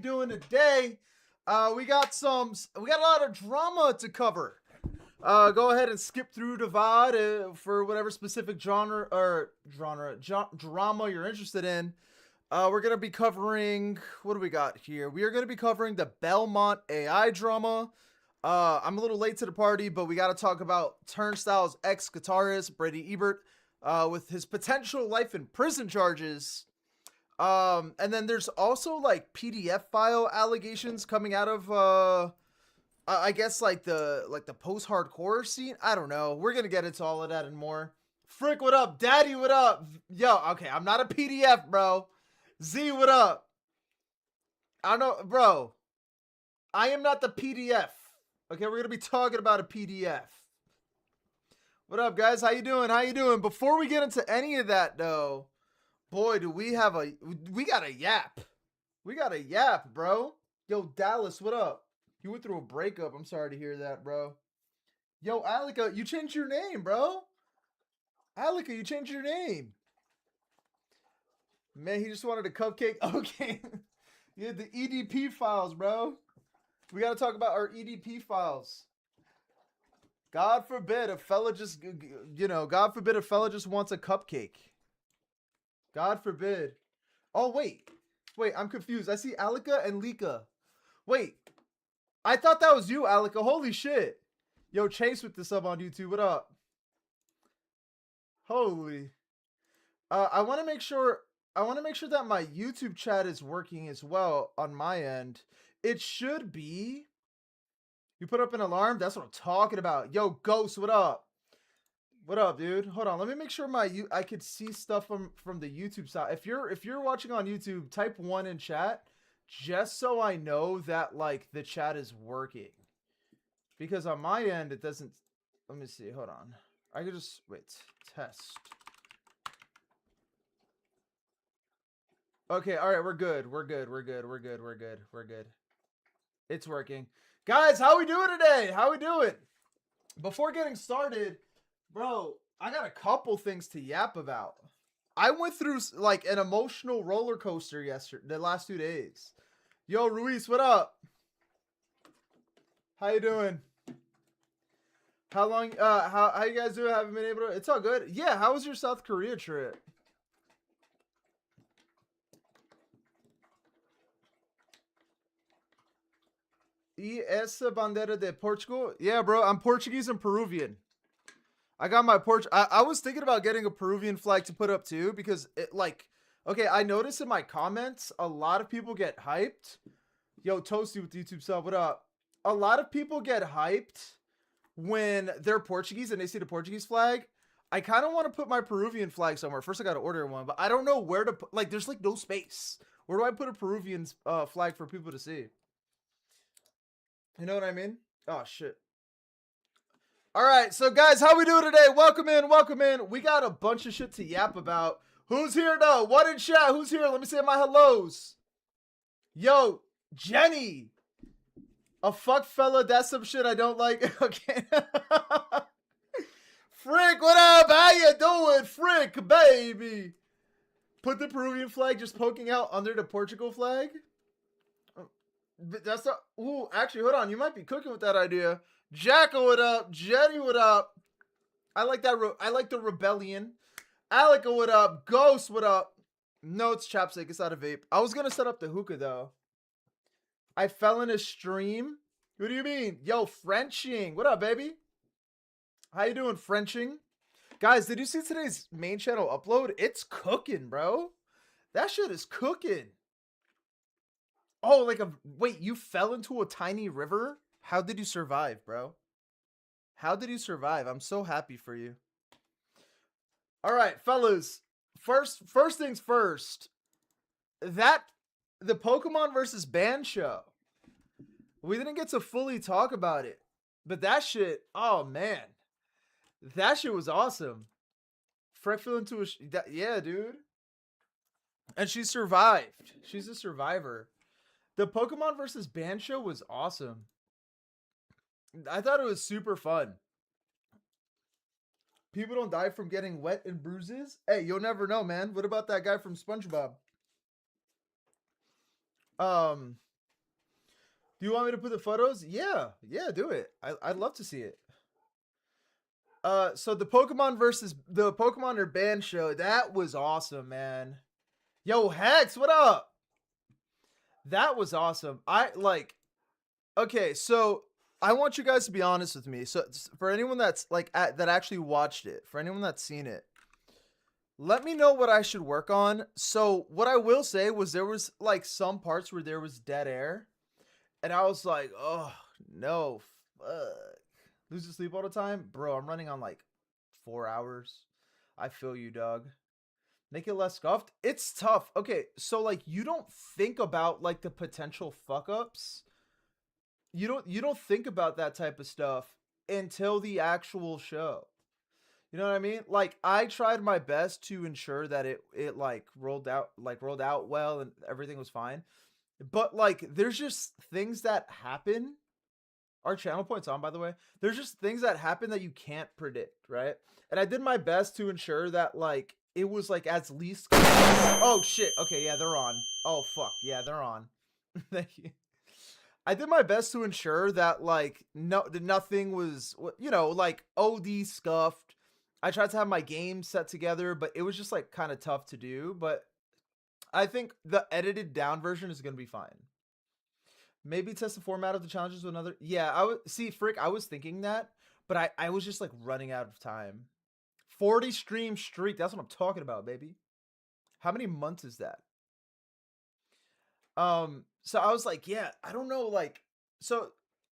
doing today? We got a lot of drama to cover. Go ahead and skip through the VOD for whatever specific drama you're interested in. We're gonna be covering, what do we got here? We are gonna be covering the Belmont AI drama. I'm a little late to the party, but we got to talk about Turnstiles ex-guitarist Brady Ebert with his potential life in prison charges. And then there's also like PDF file allegations coming out of I guess like the post-hardcore scene. I don't know. We're gonna get into all of that and more. Frick, what up? Daddy, what up? Yo, okay, I'm not a PDF, bro. Z, what up? I don't know, bro. I am not the PDF. Okay, we're gonna be talking about a PDF. What up, guys? How you doing? How you doing? Before we get into any of that, though, boy, do we got a yap. We got a yap, bro. Yo, Dallas, what up? You went through a breakup. I'm sorry to hear that, bro. Yo, Alika, you changed your name, bro. Alika, you changed your name. Man, he just wanted a cupcake. Okay. You had the EDP files, bro. We got to talk about our EDP files. God forbid a fella just, God forbid a fella just wants a cupcake. God forbid. Oh, wait. Wait, I'm confused. I see Alika and Lika. Wait. I thought that was you, Alika. Holy shit. Yo, Chase with the sub on YouTube. What up? Holy. I want to make sure that my YouTube chat is working as well on my end. It should be. You put up an alarm? That's what I'm talking about. Yo, Ghost, what up? What up, dude? Hold on. Let me make sure I could see stuff from the YouTube side. If you're watching on YouTube, type 1 in chat just so I know that like the chat is working. Because on my end it doesn't. Let me see. Hold on. I could just wait. Test. Okay, all right, we're good. We're good. It's working. Guys, how we doing today? How we doing? Before getting started, bro, I got a couple things to yap about. I went through like an emotional roller coaster the last 2 days. Yo, Ruiz, what up? How you doing? How long how you guys doing? Haven't been able to. It's all good. Yeah, how was your South Korea trip? Y esa bandera de Portugal? Yeah, bro, I'm Portuguese and Peruvian. I got my I was thinking about getting a Peruvian flag to put up too, because it like, okay, I noticed in my comments, a lot of people get hyped. Yo, Toasty with the YouTube sub, what up? A lot of people get hyped when they're Portuguese and they see the Portuguese flag. I kind of want to put my Peruvian flag somewhere. First, I got to order one, but I don't know where to put, like, there's like no space. Where do I put a Peruvian flag for people to see? You know what I mean? Oh, shit. All right, so guys, how we doing today? Welcome in, welcome in. We got a bunch of shit to yap about. Who's here, though? What in chat? Who's here? Let me say my hellos. Yo, Jenny. A fuck fella, that's some shit I don't like. Okay. Frick, what up? How you doing? Frick, baby. Put the Peruvian flag just poking out under the Portugal flag? That's not. Ooh, actually, hold on. You might be cooking with that idea. Jacko, what up? Jenny, what up? I like that. I like the rebellion. Alika, what up? Ghost, what up? No, it's chapstick. It's not a vape. I was gonna set up the hookah though. I fell in a stream. What do you mean? Yo, Frenching. What up, baby? How you doing, Frenching? Guys, did you see today's main channel upload? It's cooking, bro. That shit is cooking. Oh, like wait, you fell into a tiny river? How did you survive, bro? How did you survive? I'm so happy for you. All right, fellas. First things first. The Pokemon versus Band show. We didn't get to fully talk about it. But that shit, oh man. That shit was awesome. Fred fell into yeah, dude. And she survived. She's a survivor. The Pokemon versus Band show was awesome. I thought it was super fun. People don't die from getting wet and bruises. Hey, you'll never know, man. What about that guy from SpongeBob? Do you want me to put the photos? Yeah, yeah, do it. I'd love to see it. So the Pokemon versus the Pokemon or band show, that was awesome, man. Yo, Hex, what up? That was awesome. I like. Okay, so I want you guys to be honest with me. So for anyone that's like that actually watched it, for anyone that's seen it, let me know what I should work on. So what I will say was there was like some parts where there was dead air, and I was like, oh no, fuck. Losing sleep all the time, bro. I'm running on like 4 hours. I feel you, dog. Make it less scuffed. It's tough. Okay, so like you don't think about like the potential fuck ups. You don't think about that type of stuff until the actual show. You know what I mean? Like I tried my best to ensure that it like rolled out well and everything was fine. But like there's just things that happen. Our channel point's on, by the way. There's just things that happen that you can't predict, right? And I did my best to ensure that like it was like as least. Oh shit. Okay, yeah, they're on. Oh fuck, yeah, they're on. Thank you. I did my best to ensure that like nothing was like OD scuffed. I tried to have my game set together, but it was just like kind of tough to do. But I think the edited down version is gonna be fine. Maybe test the format of the challenges with another. Yeah, I would see Frick. I was thinking that, but I was just like running out of time. 40 stream streak. That's what I'm talking about, baby. How many months is that? So I was like, yeah, I don't know, like, so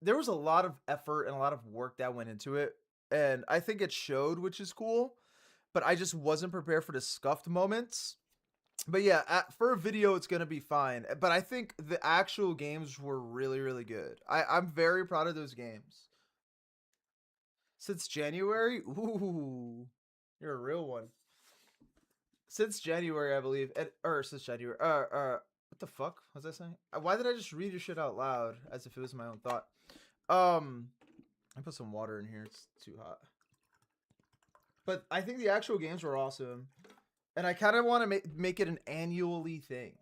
there was a lot of effort and a lot of work that went into it, and I think it showed, which is cool, but I just wasn't prepared for the scuffed moments. But yeah, for a video, it's gonna be fine. But I think the actual games were really, really good. I'm very proud of those games. Since January, ooh, you're a real one. Since January, I believe, or since January, what the fuck was I saying? Why did I just read your shit out loud as if it was my own thought? I put some water in here. It's too hot. But I think the actual games were awesome, and I kind of want to make it an annually thing.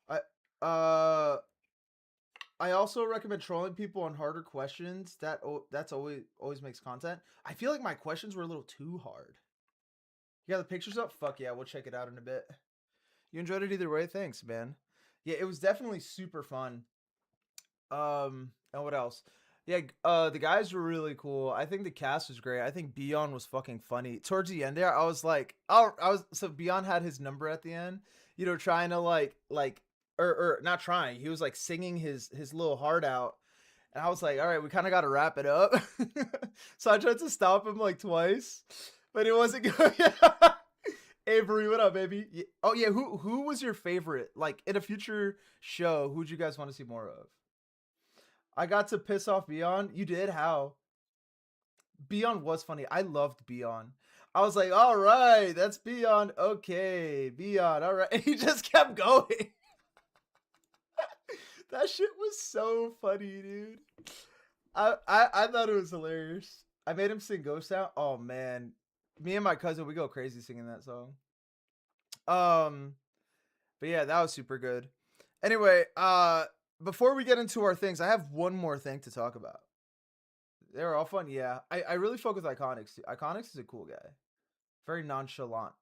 I I also recommend trolling people on harder questions. That's always makes content. I feel like my questions were a little too hard. You got the pictures up? Fuck yeah, we'll check it out in a bit. You enjoyed it either way? Thanks, man. Yeah, it was definitely super fun. And what else? Yeah, the guys were really cool. I think the cast was great. I think Beyond was fucking funny. Towards the end there, I was like, oh, so Beyond had his number at the end, trying to or not trying. He was like singing his little heart out. And I was like, all right, we kind of got to wrap it up. So I tried to stop him like twice, but it wasn't going. Avery, what up, baby? Oh yeah, who was your favorite? Like in a future show, who'd you guys want to see more of? I got to piss off Beyond. You did? How? Beyond was funny. I loved Beyond. I was like, all right, that's Beyond. Okay, Beyond. All right. And he just kept going. That shit was so funny, dude. I thought it was hilarious. I made him sing Ghost Town. Oh man. Me and my cousin, we go crazy singing that song. But yeah, that was super good. Anyway, before we get into our things, I have one more thing to talk about. They're all fun, yeah. I really fuck with Iconics too. Iconics is a cool guy. Very nonchalant.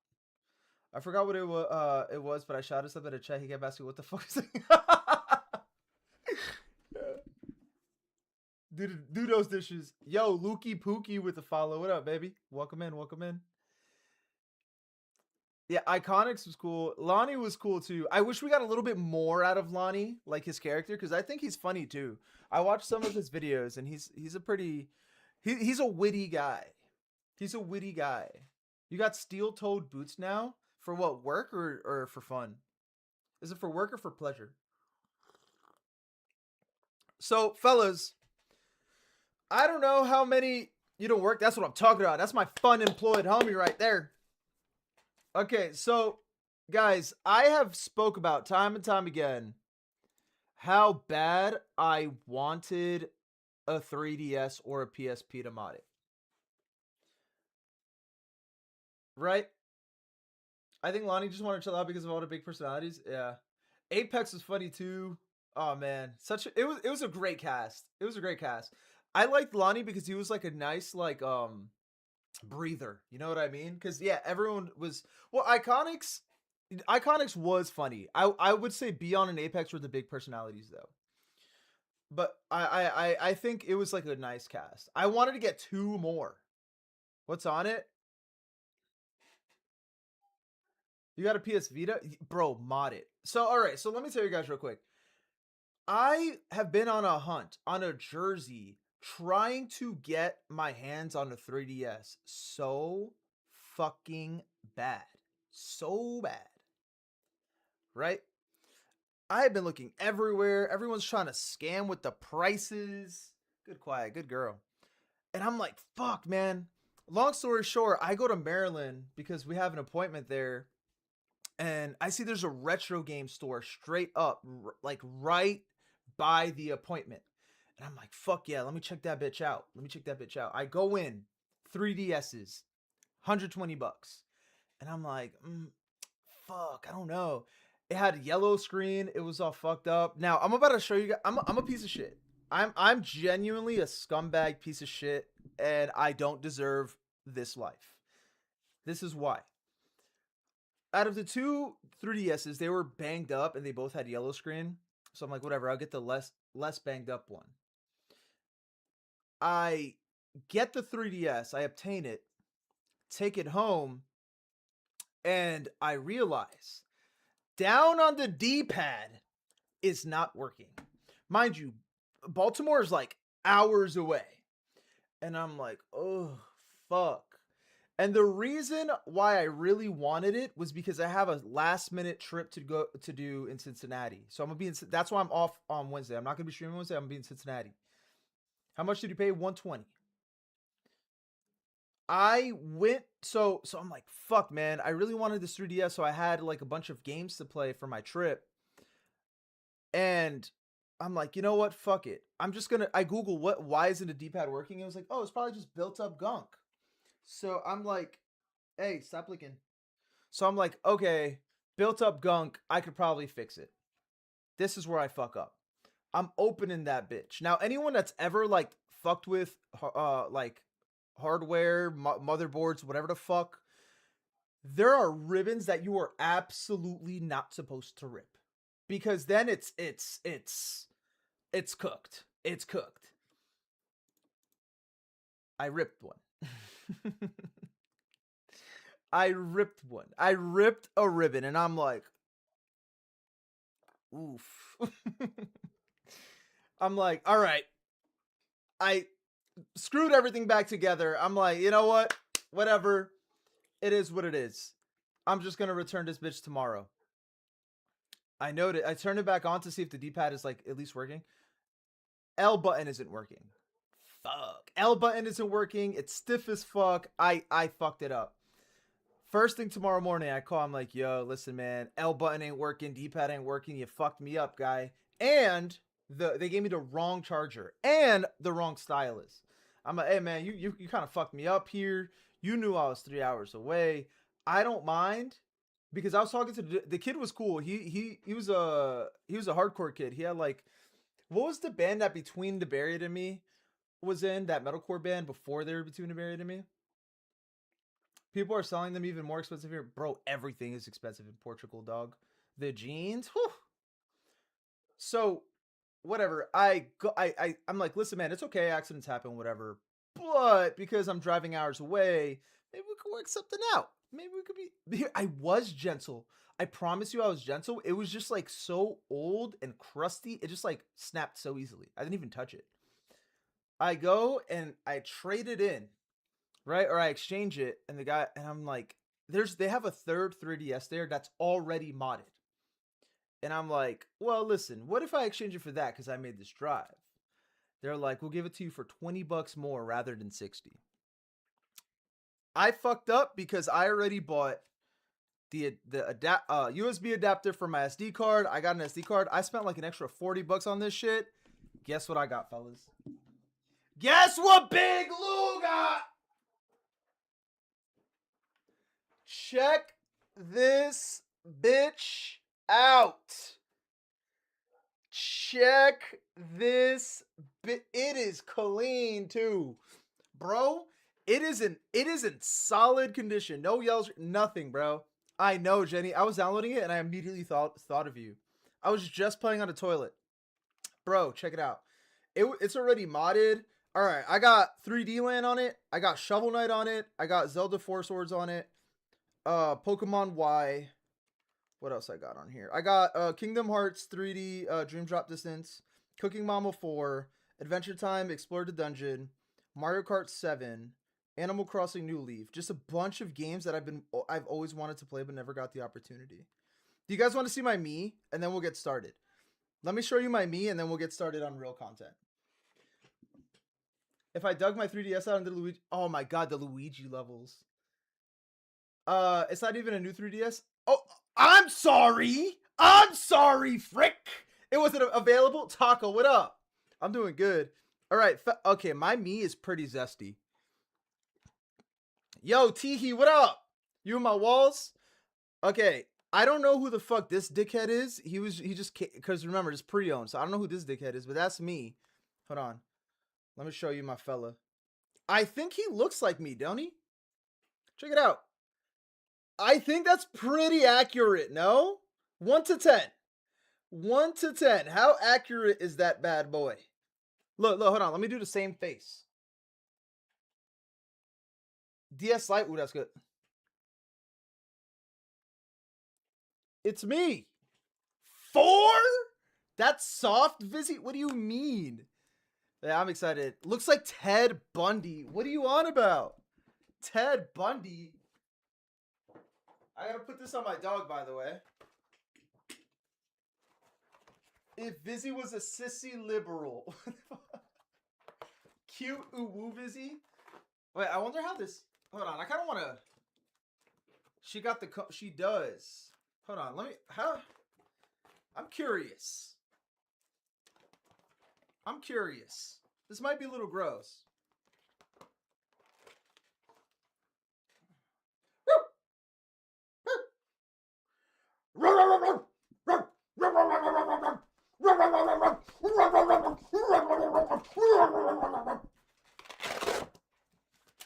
I forgot what it was, but I shouted something to chat. He kept asking what the fuck is it? Do those dishes. Yo, Lukey Pookie with the follow. What up, baby? Welcome in, welcome in. Yeah, Iconics was cool. Lonnie was cool too. I wish we got a little bit more out of Lonnie, like his character, because I think he's funny too. I watched some of his videos, and he's a pretty he's a witty guy. He's a witty guy. You got steel-toed boots now for what, work or for fun? Is it for work or for pleasure? So, fellas, I don't know how many you don't work. That's what I'm talking about. That's my fun employed homie right there. Okay, so guys, I have spoke about time and time again how bad I wanted a 3DS or a PSP to mod it. Right? I think Lonnie just wanted to chill out because of all the big personalities. Yeah. Apex was funny too. Oh man, it was a great cast. It was a great cast. I liked Lonnie because he was like a nice like breather. You know what I mean? Because yeah, everyone was well. Iconics was funny. I would say Beyond and Apex were the big personalities though. But I think it was like a nice cast. I wanted to get two more. What's on it? You got a PS Vita, bro? Mod it. So all right. So let me tell you guys real quick. I have been on a hunt on a jersey trying to get my hands on a 3DS so fucking bad. So bad. Right? I have been looking everywhere. Everyone's trying to scam with the prices. Good quiet, good girl. And I'm like, fuck, man. Long story short, I go to Maryland because we have an appointment there. And I see there's a retro game store straight up, like right by the appointment. And I'm like, fuck yeah, let me check that bitch out. Let me check that bitch out. I go in, 3DSs, 120 bucks. And I'm like, fuck, I don't know. It had a yellow screen. It was all fucked up. Now I'm about to show you guys. I'm a piece of shit. I'm genuinely a scumbag piece of shit, and I don't deserve this life. This is why. Out of the two 3DSs, they were banged up and they both had yellow screen. So I'm like, whatever, I'll get the less banged up one. I get the 3DS, I obtain it, take it home, and I realize down on the D-pad is not working. Mind you, Baltimore is like hours away. And I'm like, oh, fuck. And the reason why I really wanted it was because I have a last minute trip to go to do in Cincinnati. So I'm gonna be that's why I'm off on Wednesday. I'm not gonna be streaming Wednesday. I'm gonna be in Cincinnati. How much did you pay? 120. I went so I'm like, fuck man, I really wanted this 3DS, so I had like a bunch of games to play for my trip. And I'm like, you know what? Fuck it. I Google why isn't a D-pad working? It was like, oh, it's probably just built up gunk. So I'm like, hey, stop licking. So I'm like, okay, built up gunk, I could probably fix it. This is where I fuck up. I'm opening that bitch. Now, anyone that's ever like fucked with like hardware, motherboards, whatever the fuck, there are ribbons that you are absolutely not supposed to rip. Because then it's cooked. It's cooked. I ripped one. I ripped one. I ripped a ribbon and I'm like, oof. I'm like, all right. I screwed everything back together. I'm like, you know what? Whatever. It is what it is. I'm just going to return this bitch tomorrow. I noted. I turned it back on to see if the D-pad is like at least working. L button isn't working. Fuck. L button isn't working. It's stiff as fuck. I fucked it up. First thing tomorrow morning, I call. I'm like, yo, listen, man. L button ain't working. D-pad ain't working. You fucked me up, guy. And they gave me the wrong charger and the wrong stylus. I'm like, hey, man, you kind of fucked me up here. You knew I was 3 hours away. I don't mind because I was talking to the kid was cool. He was a hardcore kid. He had like, what was the band that Between the Buried and Me was in, that metalcore band before they were Between the Buried and Me? People are selling them even more expensive here. Bro, everything is expensive in Portugal, dog. The jeans, whew. So, whatever. I'm like, listen, man, it's okay. Accidents happen, whatever. But because I'm driving hours away, maybe we could work something out. Maybe we could be. I was gentle. I promise you, I was gentle. It was just like so old and crusty. It just like snapped so easily. I didn't even touch it. I go and I trade it in, right? Or I exchange it, and the guy and I'm like, they have a third 3DS there that's already modded. And I'm like, well, listen, what if I exchange it for that because I made this drive? They're like, we'll give it to you for 20 bucks more rather than 60. I fucked up because I already bought the USB adapter for my SD card. I got an SD card. I spent like an extra 40 bucks on this shit. Guess what I got, fellas? Guess what Big Lou got? Check this bitch out. check this bit. It is clean too, bro. It is in solid condition. No yells, nothing, bro. I know, Jenny. I was downloading it and I immediately thought of you. I was just playing on a toilet, bro. Check it out. It's already modded. All right, I got 3D Land on it. I got Shovel Knight on it. I got Zelda Four Swords on it. Pokemon Y. What else I got on here? I got Kingdom Hearts 3D Dream Drop Distance, Cooking Mama 4, Adventure Time, Explore the Dungeon, Mario Kart 7, Animal Crossing New Leaf. Just a bunch of games that I've always wanted to play but never got the opportunity. Do you guys want to see my me? And then we'll get started. Let me show you my me and then we'll get started on real content. If I dug my 3DS out and did Luigi, oh my god, the Luigi levels. It's not even a new 3DS. Oh, I'm sorry. I'm sorry, frick. It wasn't available. Taco, what up? I'm doing good. All right. Okay, my me is pretty zesty. Yo, Teehee, what up? You in my walls? Okay, I don't know who the fuck this dickhead is. He just, because remember, it's pre-owned, so I don't know who this dickhead is, but that's me. Hold on. Let me show you my fella. I think he looks like me, don't he? Check it out. I think that's pretty accurate, no? 1 to 10. 1 to 10. How accurate is that bad boy? Look, hold on. Let me do the same face. DS Lite. Ooh, that's good. It's me. 4? That's soft, Vizzy? What do you mean? Yeah, I'm excited. Looks like Ted Bundy. What are you on about? Ted Bundy? I gotta put this on my dog, by the way. If Vizzy was a sissy liberal. Cute woo Vizzy. Wait, I wonder how this... Hold on, I kind of want to... She got the... She does. Hold on, let me... How... I'm curious. I'm curious. This might be a little gross.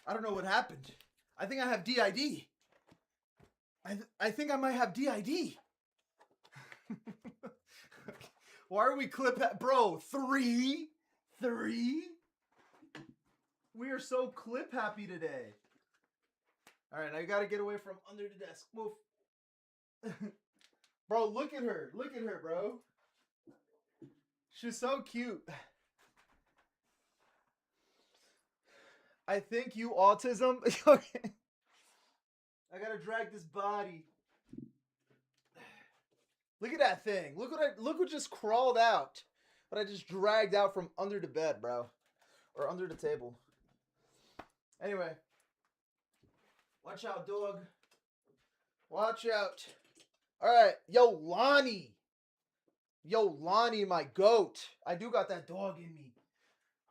I don't know what happened. I think I have DID. I think I might have DID. Why are we bro, 3? We are so clip happy today. All right, now you got to get away from under the desk. Move. Bro, look at her. Look at her, bro. She's so cute. I think you autism. Okay. I got to drag this body. Look at that thing. Look what just crawled out. But I just dragged out from under the bed, bro. Or under the table. Anyway. Watch out, dog. Watch out. All right. Yo, Lonnie. Yo, Lonnie, my goat. I do got that dog in me.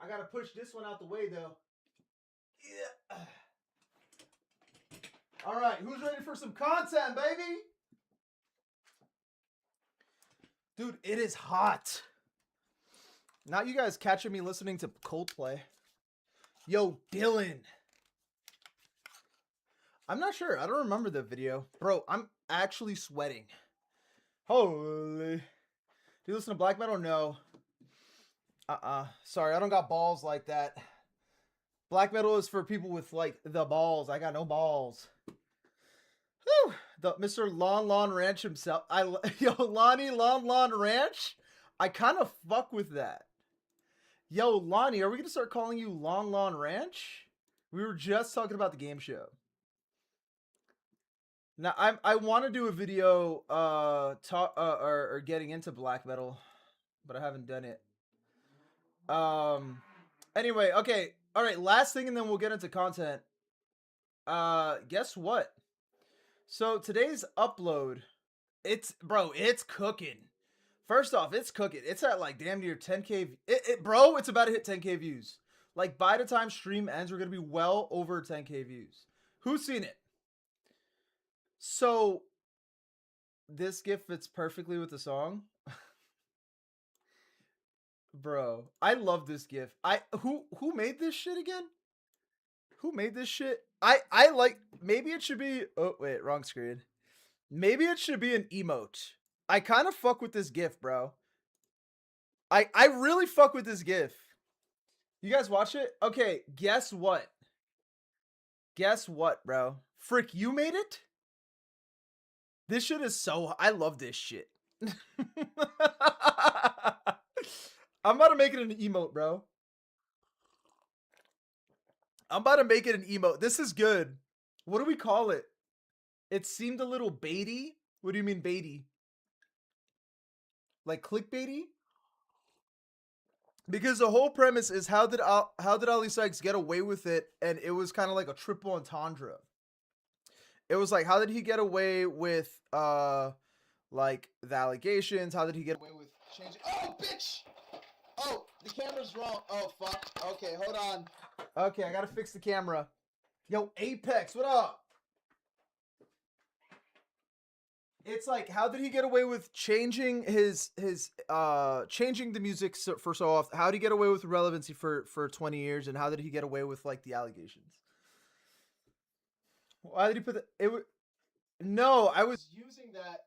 I got to push this one out the way, though. Yeah. All right. Who's ready for some content, baby? Dude, it is hot. Not you guys catching me listening to Coldplay. Yo, Dylan. I'm not sure. I don't remember the video. Bro, I'm actually sweating. Holy. Do you listen to black metal? No. Sorry, I don't got balls like that. Black metal is for people with, like, the balls. I got no balls. Whew. The Mr. Lon Ranch himself. Yo, Lonnie Lon Ranch? I kind of fuck with that. Yo, Lonnie, are we going to start calling you Lon Ranch? We were just talking about the game show. Now, I want to do a video or getting into black metal, but I haven't done it. Anyway, okay. All right, last thing and then we'll get into content. Guess what? So today's upload, it's cooking. First off, it's cooking. It's at like damn near 10K. Bro, it's about to hit 10K views. Like by the time stream ends, we're going to be well over 10K views. Who's seen it? So this GIF fits perfectly with the song. Bro, I love this GIF. Who made this shit again? Who made this shit? I like, maybe it should be, oh wait, wrong screen. Maybe it should be an emote. I kind of fuck with this GIF, bro. I really fuck with this GIF. You guys watch it? Okay, guess what? Guess what, bro? Frick, you made it? This shit is so, I love this shit. I'm about to make it an emote, bro. I'm about to make it an emote. This is good. What do we call it? It seemed a little baity. What do you mean baity? Like clickbaity? Because the whole premise is how did Ali Sykes get away with it, and it was kind of like a triple entendre. It was like, how did he get away with like the allegations? How did he get away with changing? Oh, bitch! Oh, the camera's wrong. Oh, fuck. Okay, hold on. Okay, I gotta fix the camera. Yo, Apex, what up? It's like, how did he get away with changing his changing the music for so often? How did he get away with relevancy for 20 years, and how did he get away with like the allegations? Why did he put that? No, I was using that.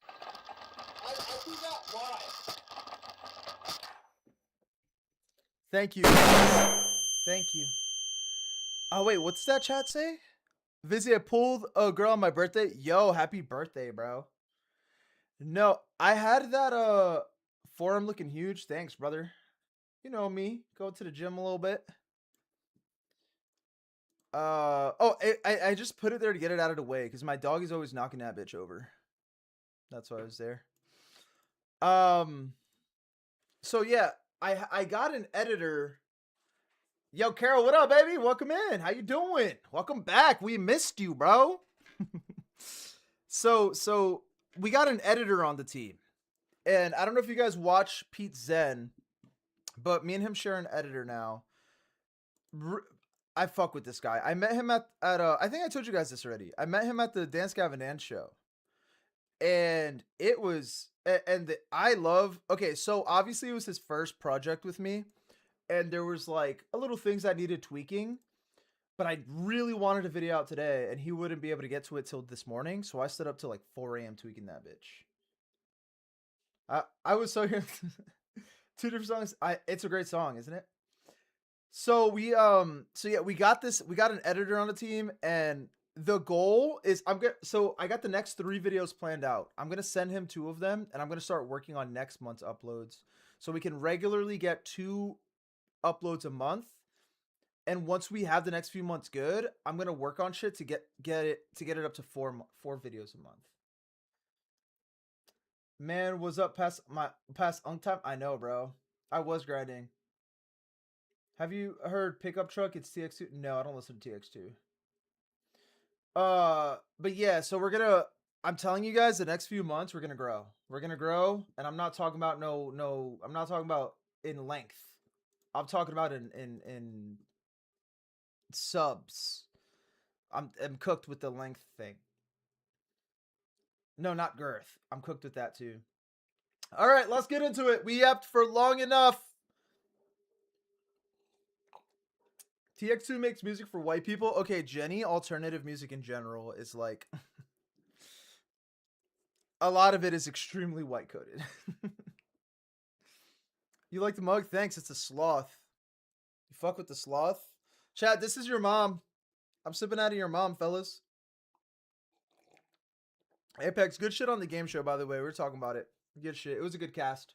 I forgot why. Thank you. Thank you. Oh wait, what's that chat say? Vizzy, I pulled a girl on my birthday. Yo, happy birthday, bro. No, I had that forearm looking huge. Thanks, brother. You know me, go to the gym a little bit. I just put it there to get it out of the way because my dog is always knocking that bitch over. That's why I was there. So yeah, I got an editor. Yo, Carol, what up, baby? Welcome in. How you doing? Welcome back. We missed you, bro. So we got an editor on the team. And I don't know if you guys watch Pete Zen, but me and him share an editor now. I fuck with this guy. I met him at I think I told you guys this already. I met him at the Dance Gavin Dance show. And it was, I love, okay, so obviously it was his first project with me. And there was like a little things I needed tweaking. But I really wanted a video out today, and he wouldn't be able to get to it till this morning. So I stood up till like 4 a.m. tweaking that bitch. I was so here. 2 different songs. It's a great song, isn't it? So we yeah, we got an editor on the team, and the goal is so I got the next 3 videos planned out. I'm gonna send him 2 of them, and I'm gonna start working on next month's uploads, so we can regularly get 2 uploads a month. And once we have the next few months good, I'm gonna work on shit to get it up to 4 videos a month. Man, was up past unk time? I know, bro. I was grinding. Have you heard Pickup Truck? It's TX2. No, I don't listen to TX2. But yeah, so I'm telling you guys, the next few months we're gonna grow. We're gonna grow, and I'm not talking about I'm not talking about in length. I'm talking about in subs. I'm cooked with the length thing. No, not girth. I'm cooked with that too. All right, let's get into it. We yapped for long enough. TX2 makes music for white people. Okay, Jenny, alternative music in general is like a lot of it is extremely white coded. You like the mug? Thanks. It's a sloth. You fuck with the sloth? Chad, this is your mom. I'm sipping out of your mom, fellas. Apex, good shit on the game show, by the way. We were talking about it. Good shit. It was a good cast.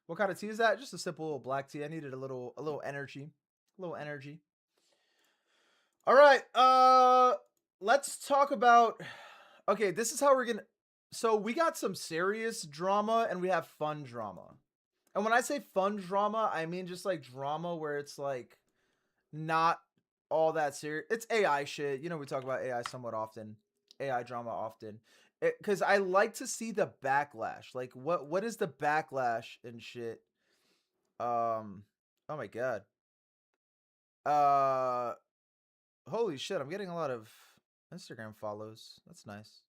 What kind of tea is that? Just a simple little black tea. I needed a little energy. A little energy. All right. Let's talk about. Okay, this is how we're gonna. So we got some serious drama and we have fun drama. And when I say fun drama, I mean just like drama where it's like not all that serious. It's AI shit. You know, we talk about AI somewhat often. AI drama often. Because I like to see the backlash. Like what is the backlash and shit? Oh my god. Holy shit, I'm getting a lot of Instagram follows. That's nice.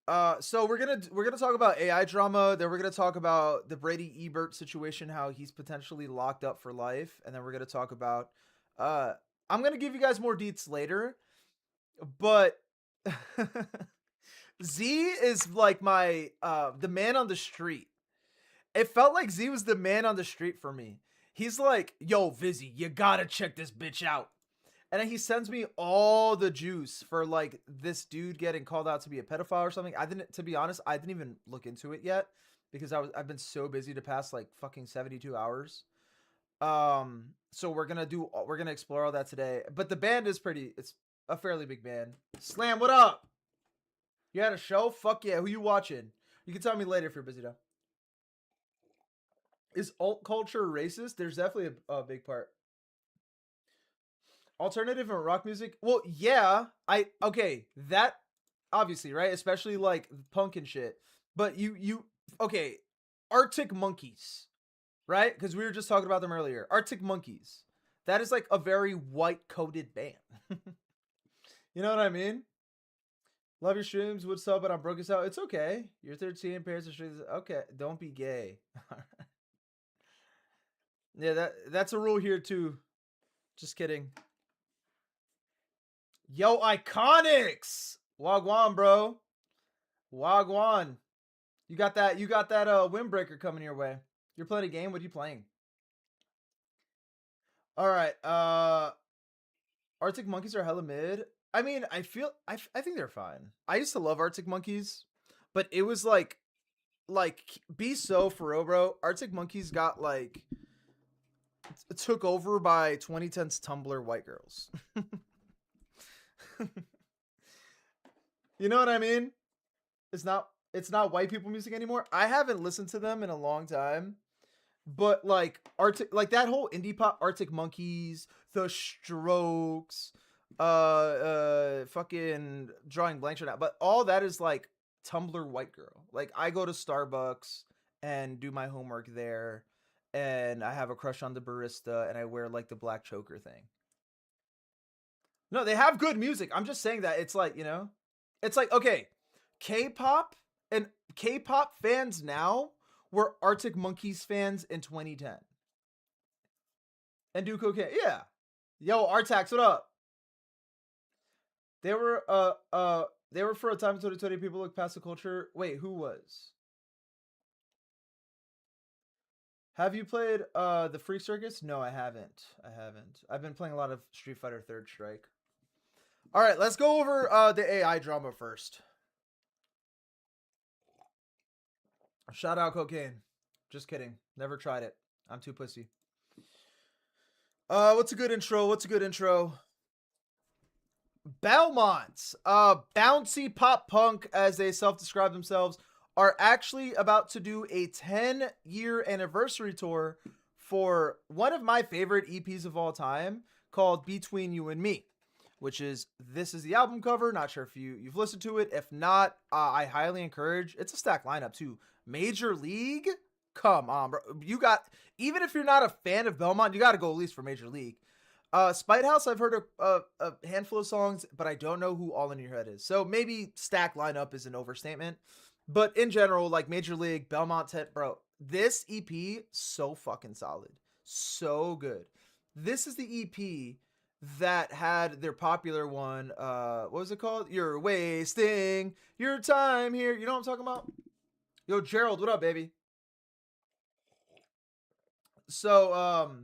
So we're gonna talk about AI drama. Then we're gonna talk about the Brady Ebert situation, how he's potentially locked up for life, and then we're gonna talk about. Uh, I'm gonna give you guys more deets later, but Z is like my the man on the street. It felt like Z was the man on the street for me. He's like, "Yo, Vizzy, you gotta check this bitch out." And then he sends me all the juice for like this dude getting called out to be a pedophile or something. I didn't, to be honest, I didn't even look into it yet because I've been so busy to pass like fucking 72 hours. So we're gonna explore all that today. But the band is it's a fairly big band. Slam, what up? You had a show? Fuck yeah, who you watching? You can tell me later if you're busy though. Is alt culture racist? There's definitely a big part. Alternative and rock music? Well, yeah. Okay, that obviously, right? Especially like punk and shit. But you okay, Arctic Monkeys, right? Because we were just talking about them earlier. Arctic Monkeys. That is like a very white coated band. You know what I mean? Love your streams. What's up? But I'm broke as hell. It's okay. You're 13. Parents are streams. Okay. Don't be gay. Yeah, that's a rule here too. Just kidding. Yo, Iconics. Wagwan, bro. Wagwan. You got that windbreaker coming your way. You're playing a game? What are you playing? Alright, Arctic Monkeys are hella mid. I mean, I think they're fine. I used to love Arctic Monkeys, but it was like be so for real, bro. Arctic Monkeys got like took over by 2010's Tumblr white girls. You know what I mean? It's not white people music anymore. I haven't listened to them in a long time, but like Arctic, like that whole indie pop, Arctic Monkeys, The Strokes, fucking drawing blanks right now, but all that is like Tumblr white girl. Like I go to Starbucks and do my homework there, and I have a crush on the barista, and I wear like the black choker thing. No, they have good music. I'm just saying that it's like, it's like, okay, K-pop and K-pop fans now were Arctic Monkeys fans in 2010 and do cocaine. Yeah. Yo, Artax, what up? They were they were for a time in 2020 people look past the culture. Wait, who was? Have you played the Freak Circus? No, I haven't. I haven't. I've been playing a lot of Street Fighter Third Strike. All right, let's go over the AI drama first. Shout out cocaine. Just kidding. Never tried it. I'm too pussy. What's a good intro? What's a good intro? Belmont, bouncy pop punk, as they self-describe themselves, are actually about to do a 10-year anniversary tour for one of my favorite EPs of all time called Between You and Me, which is, this is the album cover. Not sure if you've listened to it. If not, I highly encourage. It's a stacked lineup too. Major League, come on, bro. You got, even if you're not a fan of Belmont, you got to go at least for Major League. Spite House, I've heard a handful of songs, but I don't know who All in Your Head is. So maybe stack lineup is an overstatement. But in general, like Major League, Belmont, bro, this EP, so fucking solid. So good. This is the EP that had their popular one. What was it called? You're wasting your time here. You know what I'm talking about? Yo, Gerald, what up, baby? So,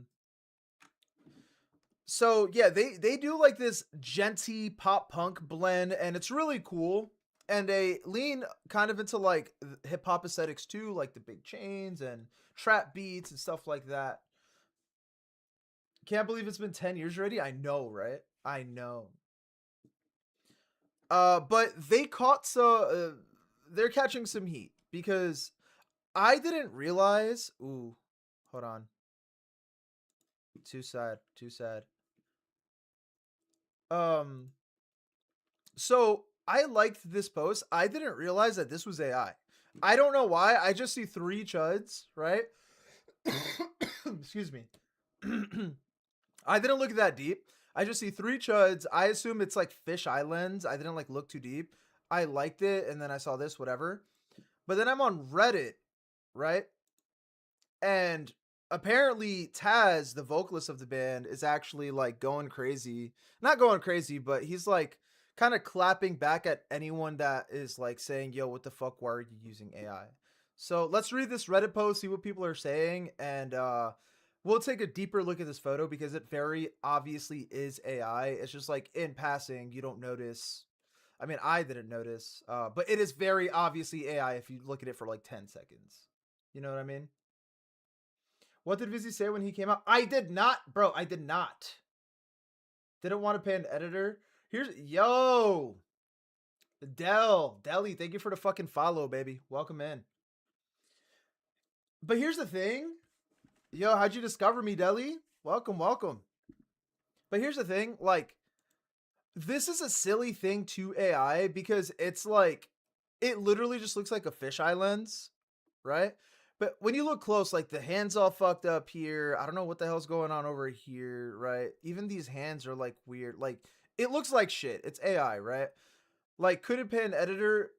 so yeah, they do like this genty pop punk blend, and it's really cool. And they lean kind of into like hip hop aesthetics too, like the big chains and trap beats and stuff like that. Can't believe it's been 10 years already. I know, right? I know. But they caught they're catching some heat because I didn't realize. Ooh, hold on. Too sad. Too sad. Um, so I liked this post. I didn't realize that this was AI. I don't know why. I just see three chuds, right? Excuse me. I didn't look that deep. I just see three chuds. I assume it's like fish islands. I didn't like look too deep. I liked it, and then I saw this, whatever. But then I'm on Reddit, right? And apparently Taz, the vocalist of the band, is actually like going crazy. Not going crazy, but he's like kind of clapping back at anyone that is like saying, "Yo, what the fuck? Why are you using AI?" So let's read this Reddit post, see what people are saying, and we'll take a deeper look at this photo because it very obviously is AI. It's just like in passing, you don't notice. I mean, I didn't notice, but it is very obviously AI if you look at it for like 10 seconds. You know what I mean? What did Vizzy say when he came out? I did not, bro. I did not. Didn't want to pay an editor. Here's yo, Deli. Thank you for the fucking follow, baby. Welcome in. But here's the thing, yo. How'd you discover me, Deli? Welcome, welcome. But here's the thing, like, this is a silly thing to AI because it's like, it literally just looks like a fisheye lens, right? But when you look close, like the hands all fucked up here. I don't know what the hell's going on over here, right? Even these hands are like weird. Like it looks like shit. It's AI, right? Like could it pay an editor?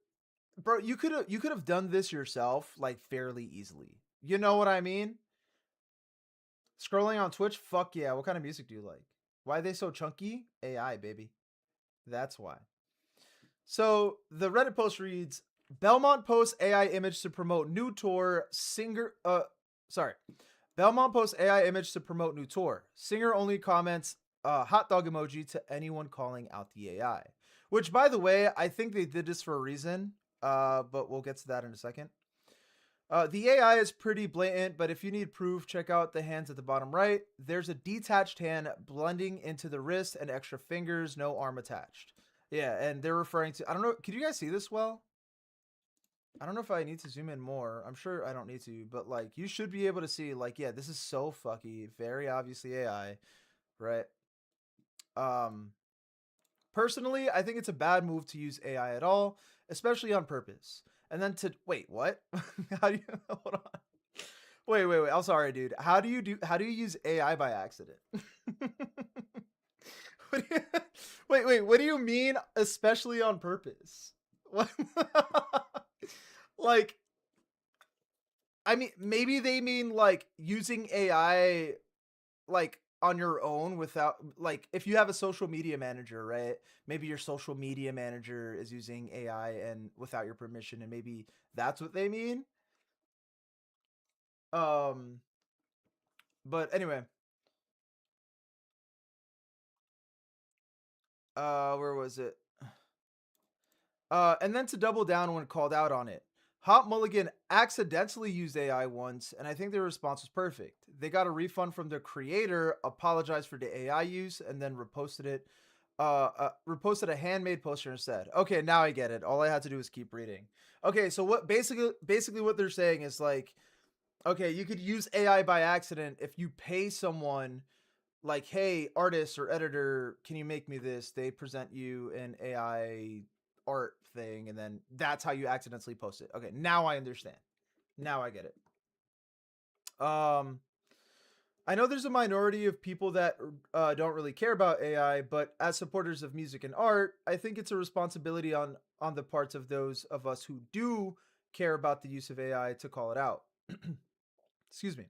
Bro, you could have done this yourself like fairly easily. You know what I mean? Scrolling on Twitch, fuck yeah. What kind of music do you like? Why are they so chunky? AI, baby. That's why. So the Reddit post reads, Belmont posts AI image to promote new tour. Sorry. Belmont posts AI image to promote new tour. Singer only comments hot dog emoji to anyone calling out the AI. Which, by the way, I think they did this for a reason. But we'll get to that in a second. The AI is pretty blatant, but if you need proof, check out the hands at the bottom right. There's a detached hand blending into the wrist and extra fingers, no arm attached. Yeah, and they're referring to, I don't know, can you guys see this well? I don't know if I need to zoom in more. I'm sure I don't need to, but like you should be able to see like, yeah, this is so fucky, very obviously AI, right? Um Personally, I think it's a bad move to use AI at all, especially on purpose. And then to wait, what? How do you hold on? Wait. I'm sorry, dude. How do you use AI by accident? What do you, wait, what do you mean especially on purpose? What? Like I mean maybe they mean like using AI like on your own without like if you have a social media manager, right? Maybe your social media manager is using AI and without your permission and maybe that's what they mean. Um but anyway, where was it? And then to double down when called out on it. Hot Mulligan accidentally used AI once, and I think their response was perfect. They got a refund from their creator, apologized for the AI use, and then reposted it. Reposted a handmade poster instead. Okay, now I get it. All I had to do was keep reading. Okay, so what basically what they're saying is like, okay, you could use AI by accident if you pay someone like, hey, artist or editor, can you make me this? They present you an AI art thing, and then that's how you accidentally post it. Okay, now I understand. Now I get it. I know there's a minority of people that don't really care about AI, but as supporters of music and art, I think it's a responsibility on the parts of those of us who do care about the use of AI to call it out. Excuse me.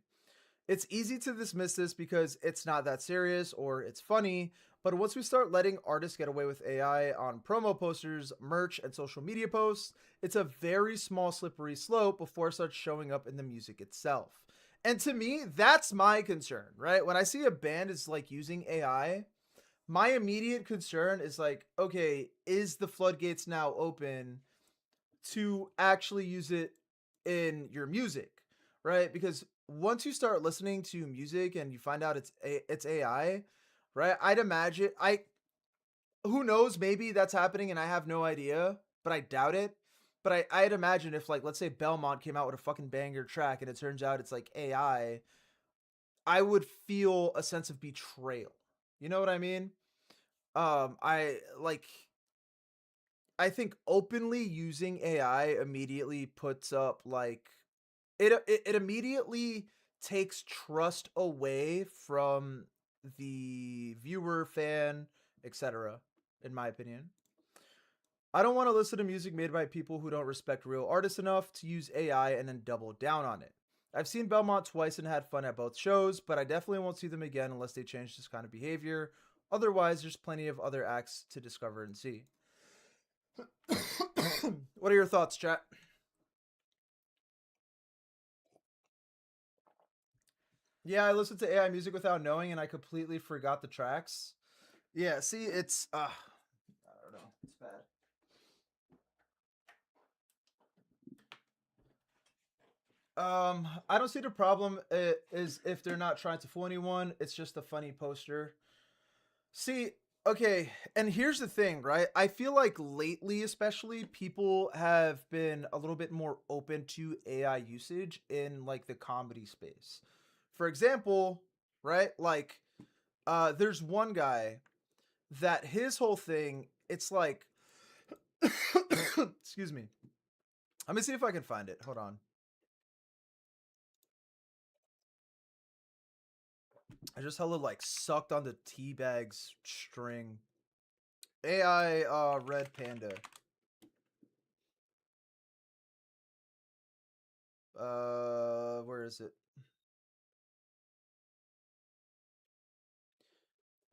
It's easy to dismiss this because it's not that serious or it's funny, but once we start letting artists get away with AI on promo posters, merch, and social media posts, it's a very small slippery slope before it starts showing up in the music itself. And to me, that's my concern, right? When I see a band is like using AI, my immediate concern is like, okay, is the floodgates now open to actually use it in your music, right? Because once you start listening to music and you find out it's AI, right? I'd imagine I who knows, maybe that's happening and I have no idea, but I doubt it. But I'd imagine if like let's say Belmont came out with a fucking banger track and it turns out it's like I would feel a sense of betrayal. You know what I mean? I like I think openly using AI immediately puts up like it immediately takes trust away from the viewer, fan, etc. In my opinion. I don't want to listen to music made by people who don't respect real artists enough to use AI and then double down on it. I've seen Belmont twice and had fun at both shows, but I definitely won't see them again unless they change this kind of behavior. Otherwise, there's plenty of other acts to discover and see. What are your thoughts, chat? Yeah, I listened to AI music without knowing and I completely forgot the tracks. Yeah, see, it's I don't know. It's bad. I don't see the problem is if they're not trying to fool anyone. It's just a funny poster. See, okay, and here's the thing, right? I feel like lately, especially, people have been a little bit more open to AI usage in like the comedy space. For example, right? Like, there's one guy that his whole thing, it's like, excuse me. Let me see if I can find it. Hold on. I just hella like sucked on the tea bags string. AI red panda. Where is it?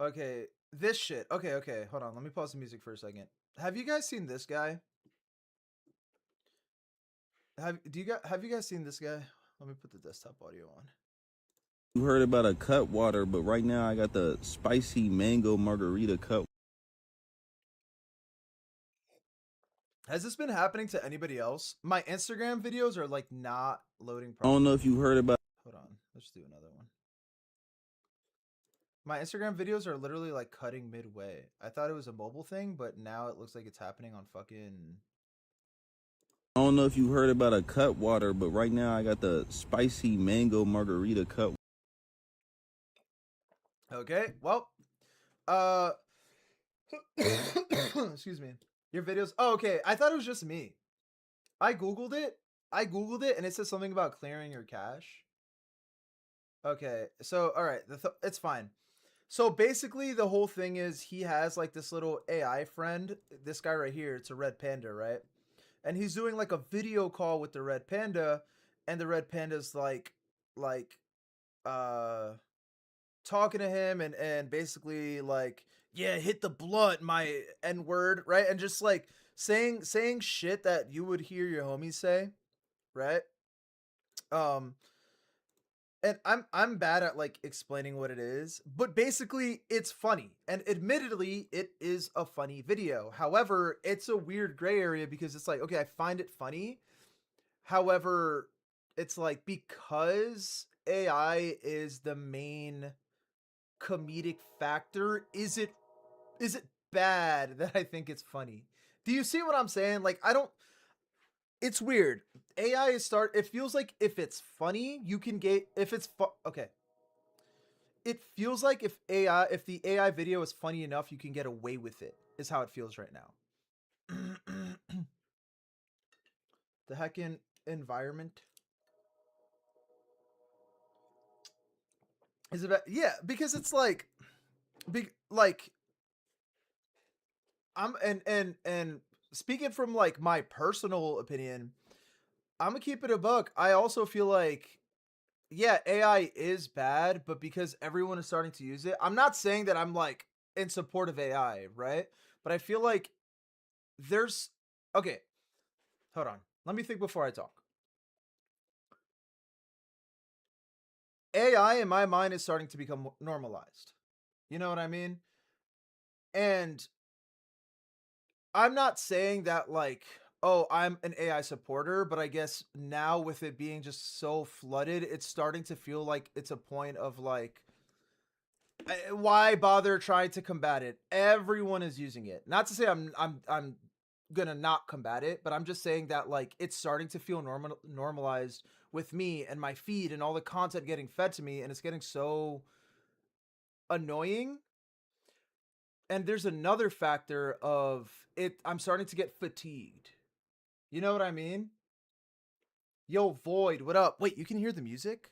Okay, this shit. Okay, okay. Hold on. Let me pause the music for a second. Have you guys seen this guy? Have you guys seen this guy? Let me put the desktop audio on. You heard about a cut water, but right now I got the spicy mango margarita cut. Has this been happening to anybody else? My Instagram videos are like not loading I don't properly. know if you heard about. Hold on. Let's do another one. My Instagram videos are literally like cutting midway. I thought it was a mobile thing, but now it looks like it's happening on fucking. I don't know if you heard about a cut water, but right now I got the spicy mango margarita cut. Okay, well, uh, excuse me. Your videos. Oh, okay. I thought it was just me. I googled it. I googled it, and it says something about clearing your cache. Okay, so all right, it's fine. So basically, the whole thing is he has like this little AI friend. This guy right here. It's a red panda, right? And he's doing like a video call with the red panda, and the red panda's like uh talking to him and basically like, yeah, hit the blunt, my n word, right? And just like saying shit that you would hear your homies say, right? um and I'm bad at like explaining what it is, but basically it's funny, and admittedly it is a funny video. However, it's a weird gray area because it's like, okay, I find it funny. However, it's like, because AI is the main comedic factor, is it bad that I think it's funny? Do you see what I'm saying? Like, I don't. It's weird. AI is start. It feels like if it's funny, you can get. If it's okay. It feels like if the AI video is funny enough, you can get away with it. Is how it feels right now. The heckin' environment is about, yeah, because it's like, like I'm and speaking from like my personal opinion, I'm gonna keep it a buck. I also feel like, yeah, AI is bad, but because everyone is starting to use it, I'm not saying that I'm like in support of AI, right? But I feel like there's, okay, hold on. Let me think before I talk. AI in my mind is starting to become normalized. You know what I mean? And I'm not saying that like, oh, I'm an AI supporter, but I guess now with it being just so flooded, it's starting to feel like it's a point of like, why bother trying to combat it? Everyone is using it. Not to say I'm gonna not combat it, but I'm just saying that like it's starting to feel normalized with me and my feed and all the content getting fed to me, and it's getting so annoying. And there's another factor of it. I'm starting to get fatigued. You know what I mean? Yo, Void, what up? Wait, you can hear the music?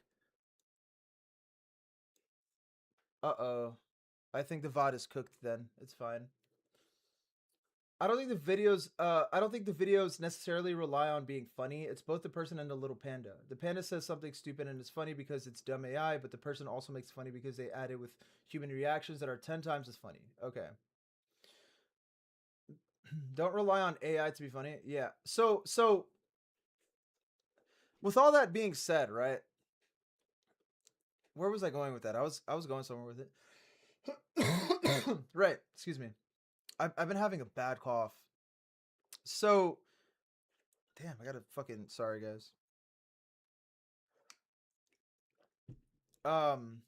Uh oh. I think the VOD is cooked then. It's fine. I don't think the videos necessarily rely on being funny. It's both the person and the little panda. The panda says something stupid and it's funny because it's dumb AI, but the person also makes it funny because they add it with human reactions that are 10 times as funny. Okay. Don't rely on AI to be funny. Yeah. So with all that being said, right? Where was I going with that? I was going somewhere with it. Right. Excuse me. I've been having a bad cough. So damn, I gotta fucking sorry guys. Um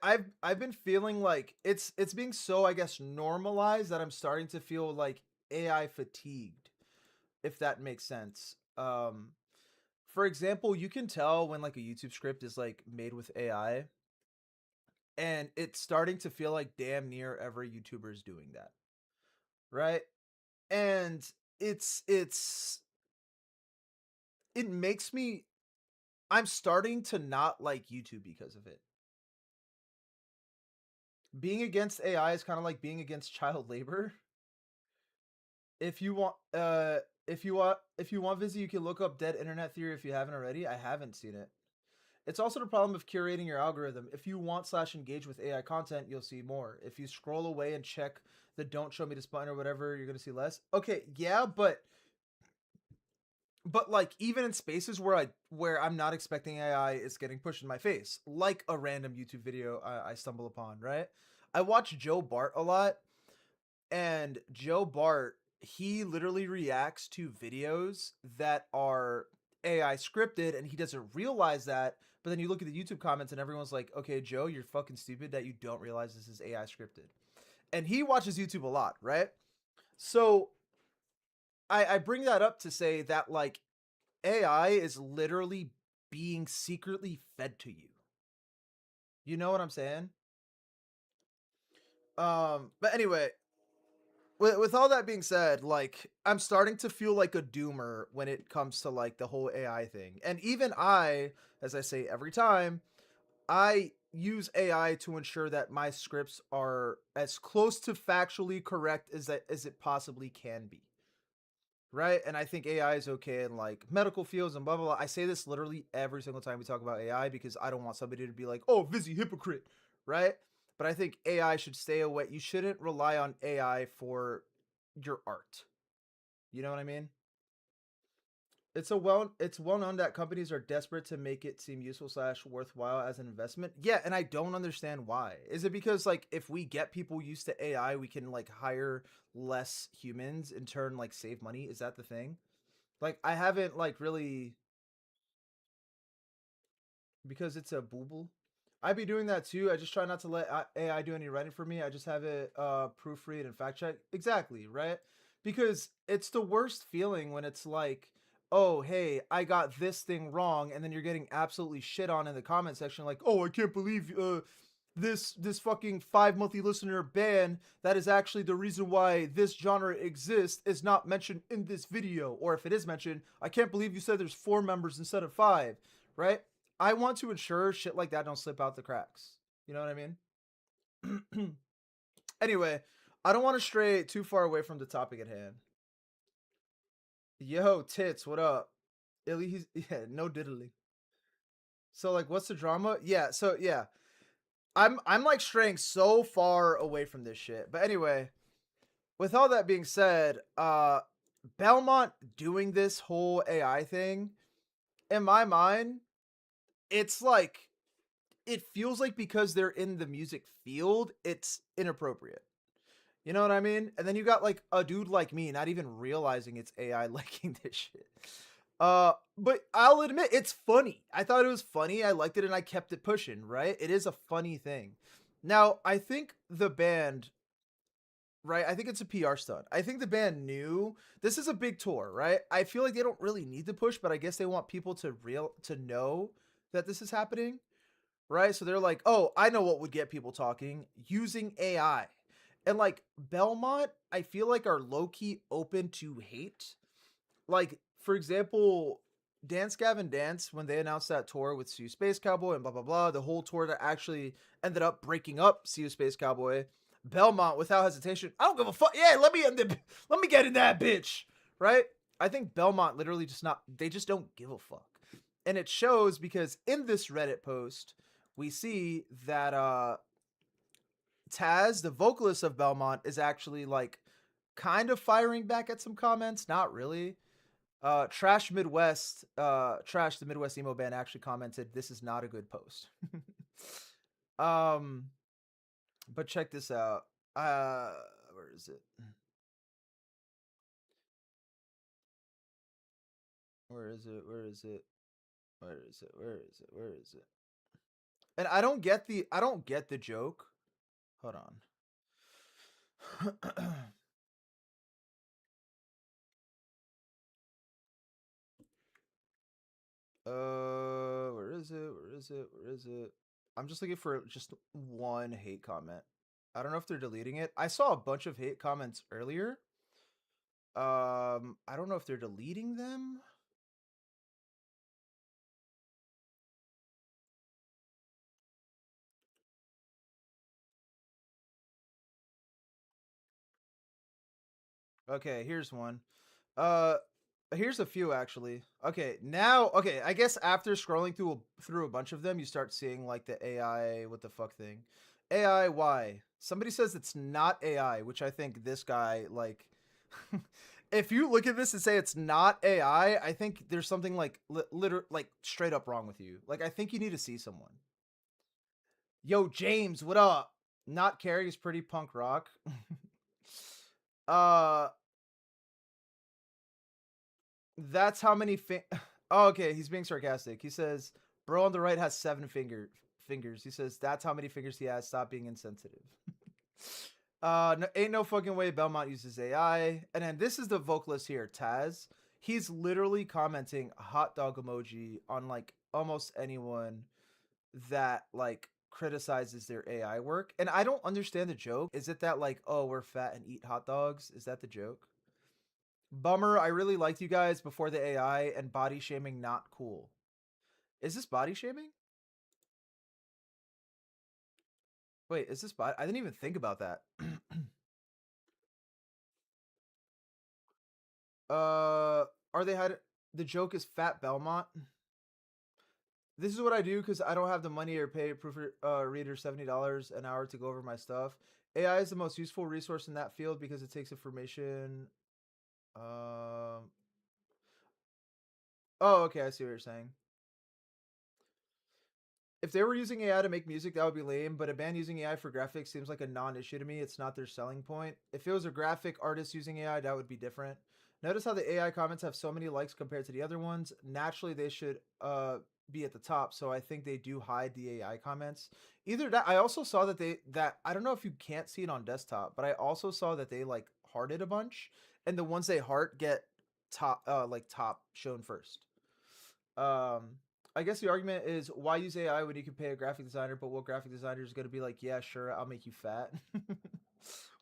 I've been feeling like it's being so I guess normalized that I'm starting to feel like AI fatigued, if that makes sense. For example, you can tell when like a YouTube script is like made with AI, and it's starting to feel like damn near every YouTuber is doing that, right? And it's it makes me I'm starting to not like YouTube because of it. Being against AI is kind of like being against child labor. If you want if you want Vizzy, you can look up Dead Internet Theory if you haven't already. I haven't seen it. It's also the problem of curating your algorithm. If you want / engage with AI content, you'll see more. If you scroll away and check the don't show me this button or whatever, you're gonna see less. Okay, yeah, but like even in spaces where I'm not expecting AI, it's getting pushed in my face, like a random YouTube video I stumble upon. Right? I watch Joe Bart a lot, and Joe Bart, he literally reacts to videos that are AI scripted and he doesn't realize that. But then you look at the YouTube comments and everyone's like, okay, Joe, you're fucking stupid that you don't realize this is AI scripted. And he watches YouTube a lot, right? So I bring that up to say that like AI is literally being secretly fed to you. You know what I'm saying? But anyway, with all that being said, like I'm starting to feel like a doomer when it comes to like the whole AI thing. And even I, as I say every time, I use AI to ensure that my scripts are as close to factually correct as it possibly can be. Right? And I think AI is okay in like medical fields and blah blah blah. I say this literally every single time we talk about AI because I don't want somebody to be like, "Oh, Vizzy hypocrite," right? But I think AI should stay away. You shouldn't rely on AI for your art. You know what I mean? It's well known that companies are desperate to make it seem useful / worthwhile as an investment. Yeah, and I don't understand why. Is it because like if we get people used to AI, we can like hire less humans in turn like save money? Is that the thing? Like I haven't like really because it's a booble. I'd be doing that too. I just try not to let AI do any writing for me. I just have it proofread and fact check. Exactly, right? Because it's the worst feeling when it's like, oh, hey, I got this thing wrong, and then you're getting absolutely shit on in the comment section, like, oh, I can't believe this fucking 5 monthly listener band that is actually the reason why this genre exists is not mentioned in this video. Or if it is mentioned, I can't believe you said there's 4 members instead of 5, right? I want to ensure shit like that don't slip out the cracks. You know what I mean? Anyway, I don't want to stray too far away from the topic at hand. Yo, tits, what up? Illy, he's yeah, no diddly. So like, what's the drama? Yeah, so yeah, I'm like straying so far away from this shit. But anyway, with all that being said, Belmont doing this whole AI thing, in my mind, it's like it feels like because they're in the music field, it's inappropriate. You know what I mean? And then you got like a dude like me not even realizing it's AI liking this shit. But I'll admit it's funny. I thought it was funny. I liked it and I kept it pushing, right? It is a funny thing. Now, I think the band, right? I think it's a PR stunt. I think the band knew this is a big tour, right? I feel like they don't really need to push, but I guess they want people to know that this is happening, right? So they're like, "Oh, I know what would get people talking using AI." And like Belmont, I feel like are low key open to hate. Like, for example, Dance Gavin Dance, when they announced that tour with See You Space Cowboy and blah blah blah, the whole tour that actually ended up breaking up See You Space Cowboy. Belmont without hesitation. I don't give a fuck. Yeah, let me get in that bitch. Right? I think Belmont literally they just don't give a fuck. And it shows because in this Reddit post, we see that Taz, the vocalist of Belmont, is actually like kind of firing back at some comments. Not really. Trash Trash the Midwest emo band actually commented, "This is not a good post." um, but check this out. Where is it? Where is it? Where is it? Where is it? Where is it? Where is it? And I don't get the joke. Hold on. Where is it? Where is it? Where is it? I'm just looking for just one hate comment. I don't know if they're deleting it. I saw a bunch of hate comments earlier. I don't know if they're deleting them. Okay, here's one. Uh Here's a few actually. Okay, I guess after scrolling through a bunch of them, you start seeing like the AI what the fuck thing. AI why? Somebody says it's not AI, which I think this guy like if you look at this and say it's not AI, I think there's something like like straight up wrong with you. Like I think you need to see someone. Yo, James, what up? Not caring is pretty punk rock. uh That's how many oh, okay, he's being sarcastic. He says, "Bro on the right has fingers." He says, "That's how many fingers he has. Stop being insensitive." No, ain't no fucking way Belmont uses AI. And then this is the vocalist here, Taz. He's literally commenting hot dog emoji on like almost anyone that like criticizes their AI work. And I don't understand the joke. Is it that like, oh, we're fat and eat hot dogs? Is that the joke? Bummer, I really liked you guys before the AI and body shaming not cool. Is this body shaming? Wait, is this body? I didn't even think about that. Are they had the joke is Fat Belmont? This is what I do because I don't have the money or pay a proofreader $70 an hour to go over my stuff. AI is the most useful resource in that field because it takes information. Oh, okay, I see what you're saying. If they were using AI to make music, that would be lame, but a band using AI for graphics seems like a non-issue to me. It's not their selling point. If it was a graphic artist using AI, that would be different. Notice how the AI comments have so many likes compared to the other ones. Naturally, they should be at the top, so I think they do hide the AI comments. Either that, I also saw that I don't know if you can't see it on desktop, but I also saw that they like hearted a bunch, and the ones they heart get top shown first. Um, I guess the argument is why use AI when you can pay a graphic designer, but what graphic designer is going to be like, yeah, sure, I'll make you fat.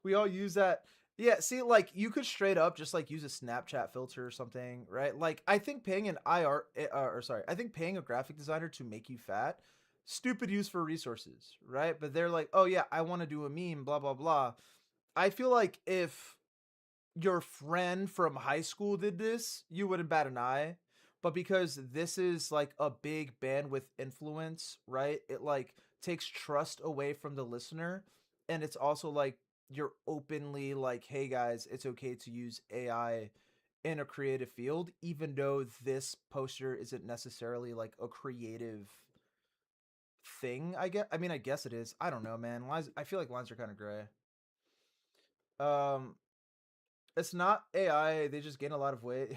We all use that. Yeah, see, like you could straight up just like use a Snapchat filter or something, right? Like I think paying an IR or sorry, I think paying a graphic designer to make you fat, stupid use for resources, right? But they're like, oh yeah, I want to do a meme, blah blah blah. I feel like if your friend from high school did this, you wouldn't bat an eye. But because this is like a big bandwidth influence, right? It like takes trust away from the listener. And it's also like you're openly like, hey guys, it's okay to use AI in a creative field, even though this poster isn't necessarily like a creative thing, I guess. I mean, I guess it is. I don't know, man. Lines, I feel like lines are kind of gray. Um, it's not AI. They just gain a lot of weight.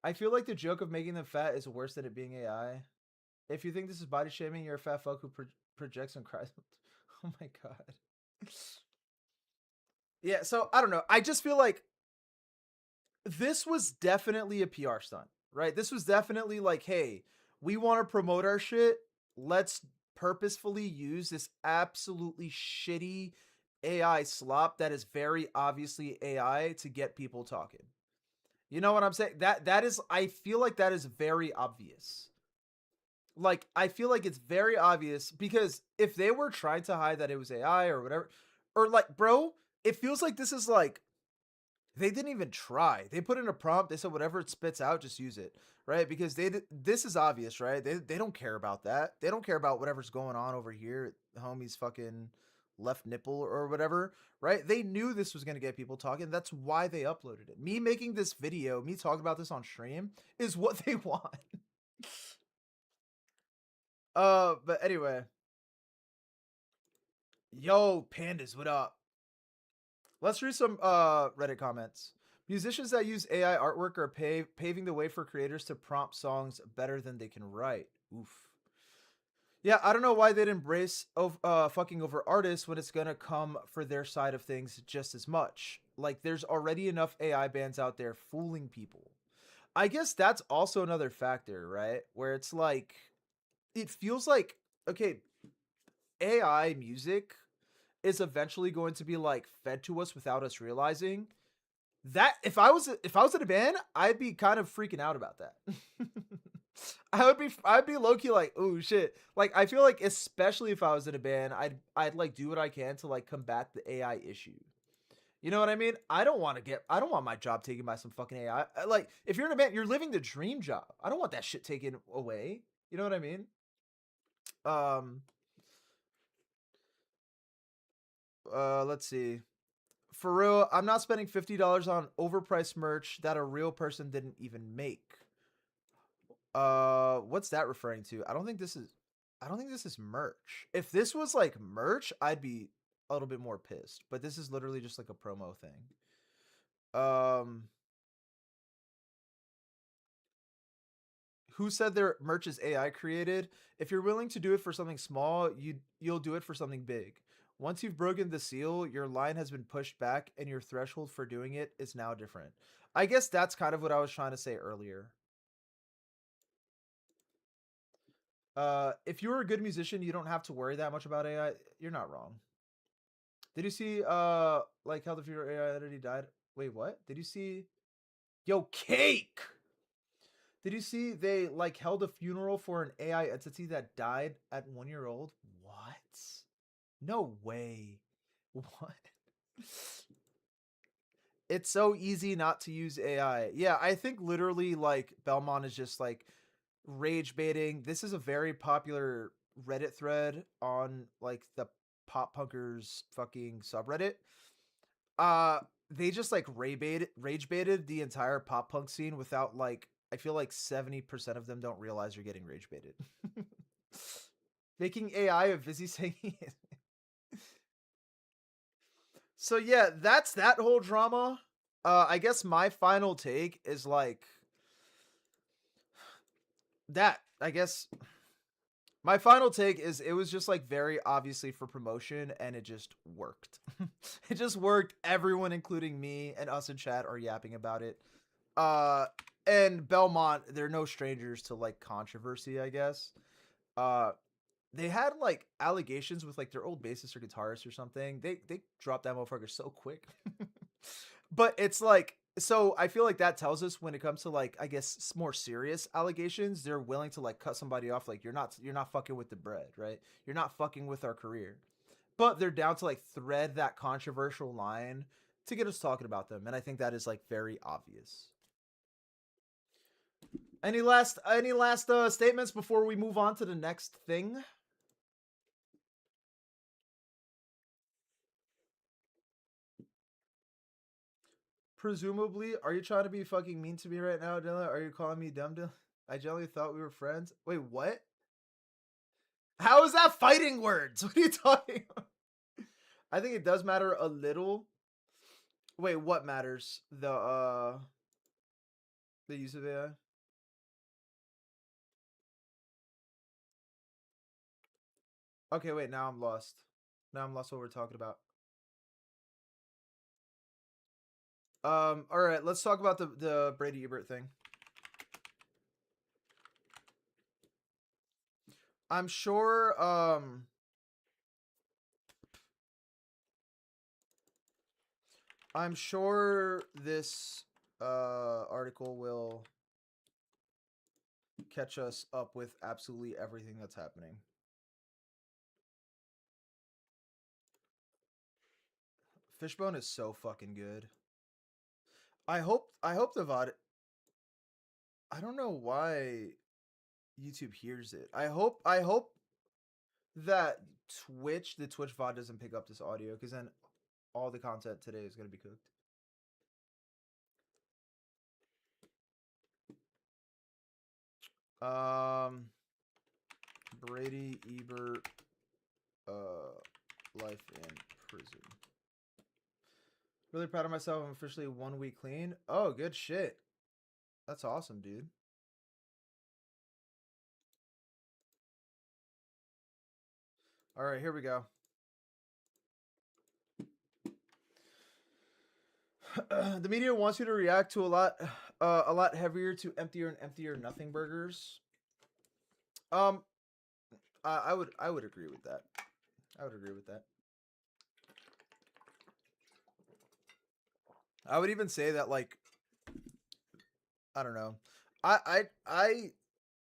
I feel like the joke of making them fat is worse than it being AI. If you think this is body shaming, you're a fat fuck who projects and cries. Oh my god. Yeah, so I don't know. I just feel like this was definitely a PR stunt, right? This was definitely like, hey, we want to promote our shit. Let's purposefully use this absolutely shitty AI slop that is very obviously AI to get people talking. You know what I'm saying? That is I feel like that is very obvious. Like, I feel like it's very obvious because if they were trying to hide that it was AI or whatever, or like, bro, it feels like this is like they didn't even try. They put in a prompt. They said whatever it spits out, just use it, right? Because this is obvious, right? They don't care about that. They don't care about whatever's going on over here, homie's fucking left nipple or whatever, right? They knew this was gonna get people talking. That's why they uploaded it. Me making this video, me talking about this on stream, is what they want. But anyway, yo, pandas, what up? Let's read some Reddit comments. Musicians that use AI artwork are paving the way for creators to prompt songs better than they can write. Oof. Yeah, I don't know why they'd embrace fucking over artists when it's gonna come for their side of things just as much. Like, there's already enough AI bands out there fooling people. I guess that's also another factor, right? Where it's like, it feels like, okay, AI music is eventually going to be like fed to us without us realizing that. If I was in a band, I'd be kind of freaking out about that. I'd be low key like, oh shit. Like, I feel like especially if I was in a band, I'd like do what I can to like combat the AI issue. You know what I mean? I don't want my job taken by some fucking AI. Like, if you're in a band, you're living the dream job. I don't want that shit taken away. You know what I mean? Um let's see. For real, I'm not spending $50 on overpriced merch that a real person didn't even make. What's that referring to? I don't think this is merch. If this was like merch, I'd be a little bit more pissed. But this is literally just like a promo thing. Um who said their merch is AI created? If you're willing to do it for something small, you'll do it for something big. Once you've broken the seal, your line has been pushed back and your threshold for doing it is now different. I guess that's kind of what I was trying to say earlier. If you're a good musician, you don't have to worry that much about AI. You're not wrong. Did you see like how the future AI entity died? Wait, what? Did you see Yo, cake? Did you see they like held a funeral for an AI entity that died at 1 year old? What? No way. What? It's so easy not to use AI. Yeah, I think literally like Belmont is just like rage baiting. This is a very popular Reddit thread on like the pop punkers fucking subreddit. Uh they just like rage baited the entire pop punk scene without like I feel like 70% of them don't realize you're getting rage baited. Making AI a busy saying So yeah, that's that whole drama. I guess my final take is like that. I guess my final take is it was just like very obviously for promotion and it just worked. It just worked. Everyone, including me and us in chat, are yapping about it. Uh, and Belmont, they're no strangers to like controversy, I guess. Uh, they had like allegations with like their old bassist or guitarist or something. They dropped that motherfucker so quick. But it's like so I feel like that tells us when it comes to like I guess more serious allegations, they're willing to like cut somebody off like you're not fucking with the bread, right? You're not fucking with our career. But they're down to like thread that controversial line to get us talking about them, and I think that is like very obvious. Any last statements before we move on to the next thing? Presumably, are you trying to be fucking mean to me right now, Dylan? Are you calling me dumb, Dylan? I generally thought we were friends. Wait, what? How is that fighting words? What are you talking about? I think it does matter a little. Wait, what matters? The use of AI? Okay, wait, now I'm lost. Now I'm lost what we're talking about. All right, let's talk about the Brady Ebert thing. I'm sure I'm sure this article will catch us up with absolutely everything that's happening. Fishbone is so fucking good. I hope the VOD. I don't know why YouTube hears it. I hope that the Twitch VOD doesn't pick up this audio, because then all the content today is gonna be cooked. Brady Ebert, life in prison. Really proud of myself. I'm officially 1 week clean. Oh, good shit. That's awesome, dude. All right, here we go. The media wants you to react to a lot heavier to emptier and emptier nothing burgers. I would agree with that. I would agree with that. I would even say that, like, I don't know. I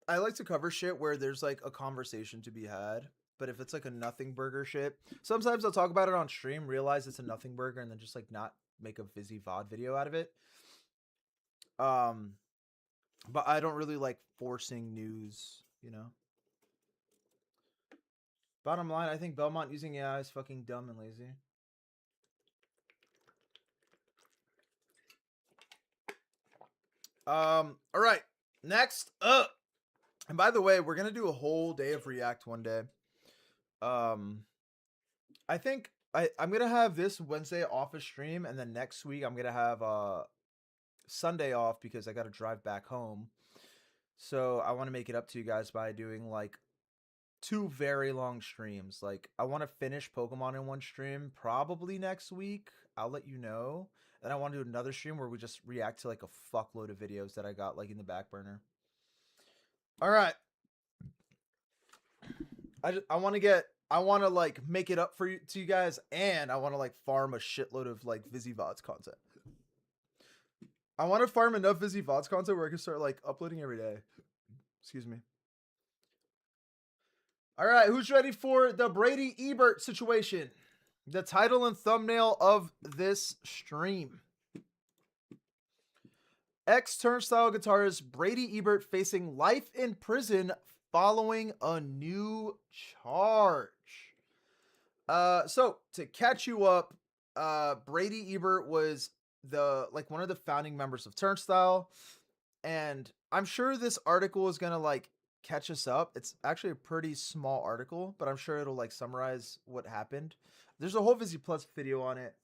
like to cover shit where there's like a conversation to be had. But if it's like a nothing burger shit, sometimes I'll talk about it on stream, realize it's a nothing burger, and then just like not make a busy VOD video out of it. But I don't really like forcing news, you know. Bottom line, I think Belmont using AI is fucking dumb and lazy. All right. Next up. And by the way, we're gonna do a whole day of React one day. I think I'm gonna have this Wednesday off a stream, and then next week I'm gonna have Sunday off because I gotta drive back home. So I want to make it up to you guys by doing like 2 very long streams. Like, I want to finish Pokemon in one stream probably next week. I'll let you know. And I want to do another stream where we just react to like a fuckload of videos that I got like in the back burner. All right. I want to like make it up to you guys, and I want to like farm a shitload of like Vizzy VODs content. I want to farm enough Vizzy VODs content where I can start like uploading every day. Excuse me. All right, who's ready for the Brady Ebert situation? The title and thumbnail of this stream. Ex-Turnstile guitarist Brady Ebert facing life in prison following a new charge. So to catch you up, Brady Ebert was one of the founding members of Turnstile, and I'm sure this article is gonna like catch us up. It's actually a pretty small article, but I'm sure it'll like summarize what happened. There's a whole Vizzy Plus video on it.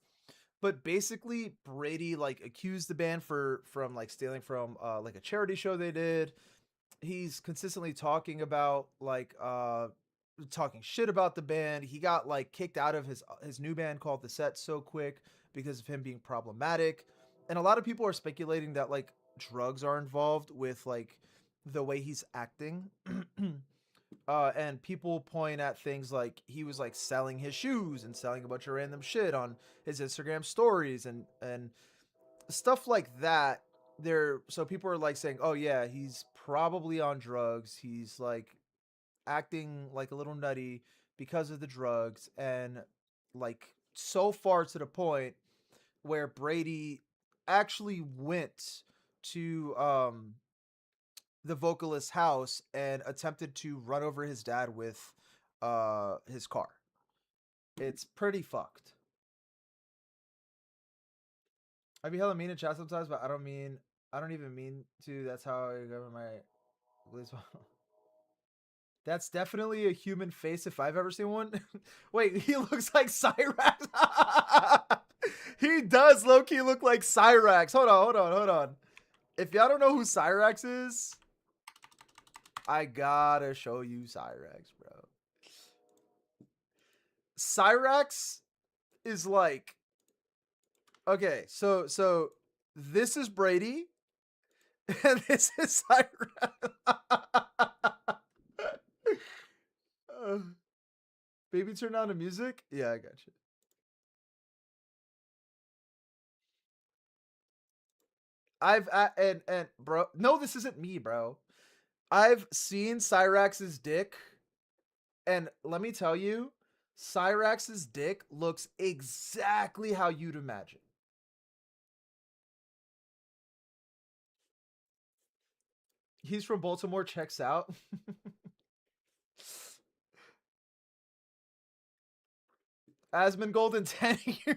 But basically, Brady like accused the band from like stealing from like a charity show they did. He's consistently talking about like talking shit about the band. He got like kicked out of his new band called The Set so quick because of him being problematic. And a lot of people are speculating that like drugs are involved with like the way he's acting. And people point at things like he was like selling his shoes and selling a bunch of random shit on his Instagram stories and stuff like that. So people are like saying, oh yeah, he's probably on drugs. He's like acting like a little nutty because of the drugs, and like so far to the point where Brady actually went to the vocalist's house and attempted to run over his dad with his car. It's pretty fucked. I be hella mean in chat sometimes, but I don't even mean to. That's how I govern my That's definitely a human face if I've ever seen one. Wait, he looks like Cyrax. He does low-key look like Cyrax. Hold on. If y'all don't know who Cyrax is, I gotta show you Cyrax, bro. Cyrax is like, okay, so this is Brady, and this is Cyrax. Baby, turn down the music. Yeah, I got you. And bro, no, this isn't me, bro. I've seen Cyrax's dick, and let me tell you, Cyrax's dick looks exactly how you'd imagine. He's from Baltimore, checks out. Asmongold in 10 years.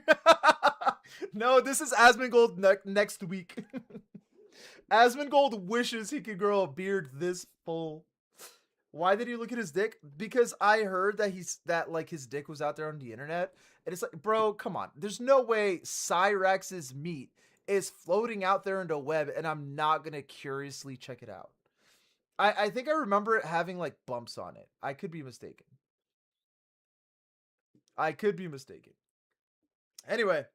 No, this is Asmongold next week. Asmongold wishes he could grow a beard this full. Why did he look at his dick? Because I heard that like his dick was out there on the internet. And it's like, bro, come on. There's no way Cyrex's meat is floating out there in the web and I'm not gonna curiously check it out. I think I remember it having like bumps on it. I could be mistaken. I could be mistaken. Anyway,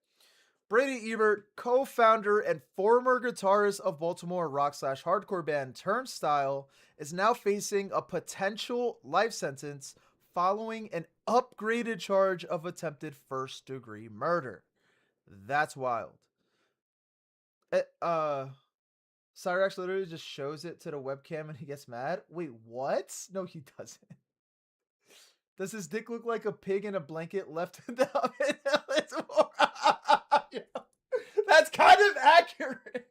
Brady Ebert, co-founder and former guitarist of Baltimore rock/hardcore band Turnstile, is now facing a potential life sentence following an upgraded charge of attempted first-degree murder. That's wild. Cyrax literally just shows it to the webcam and he gets mad. Wait, what? No, he doesn't. Does his dick look like a pig in a blanket left in the oven? That's kind of accurate.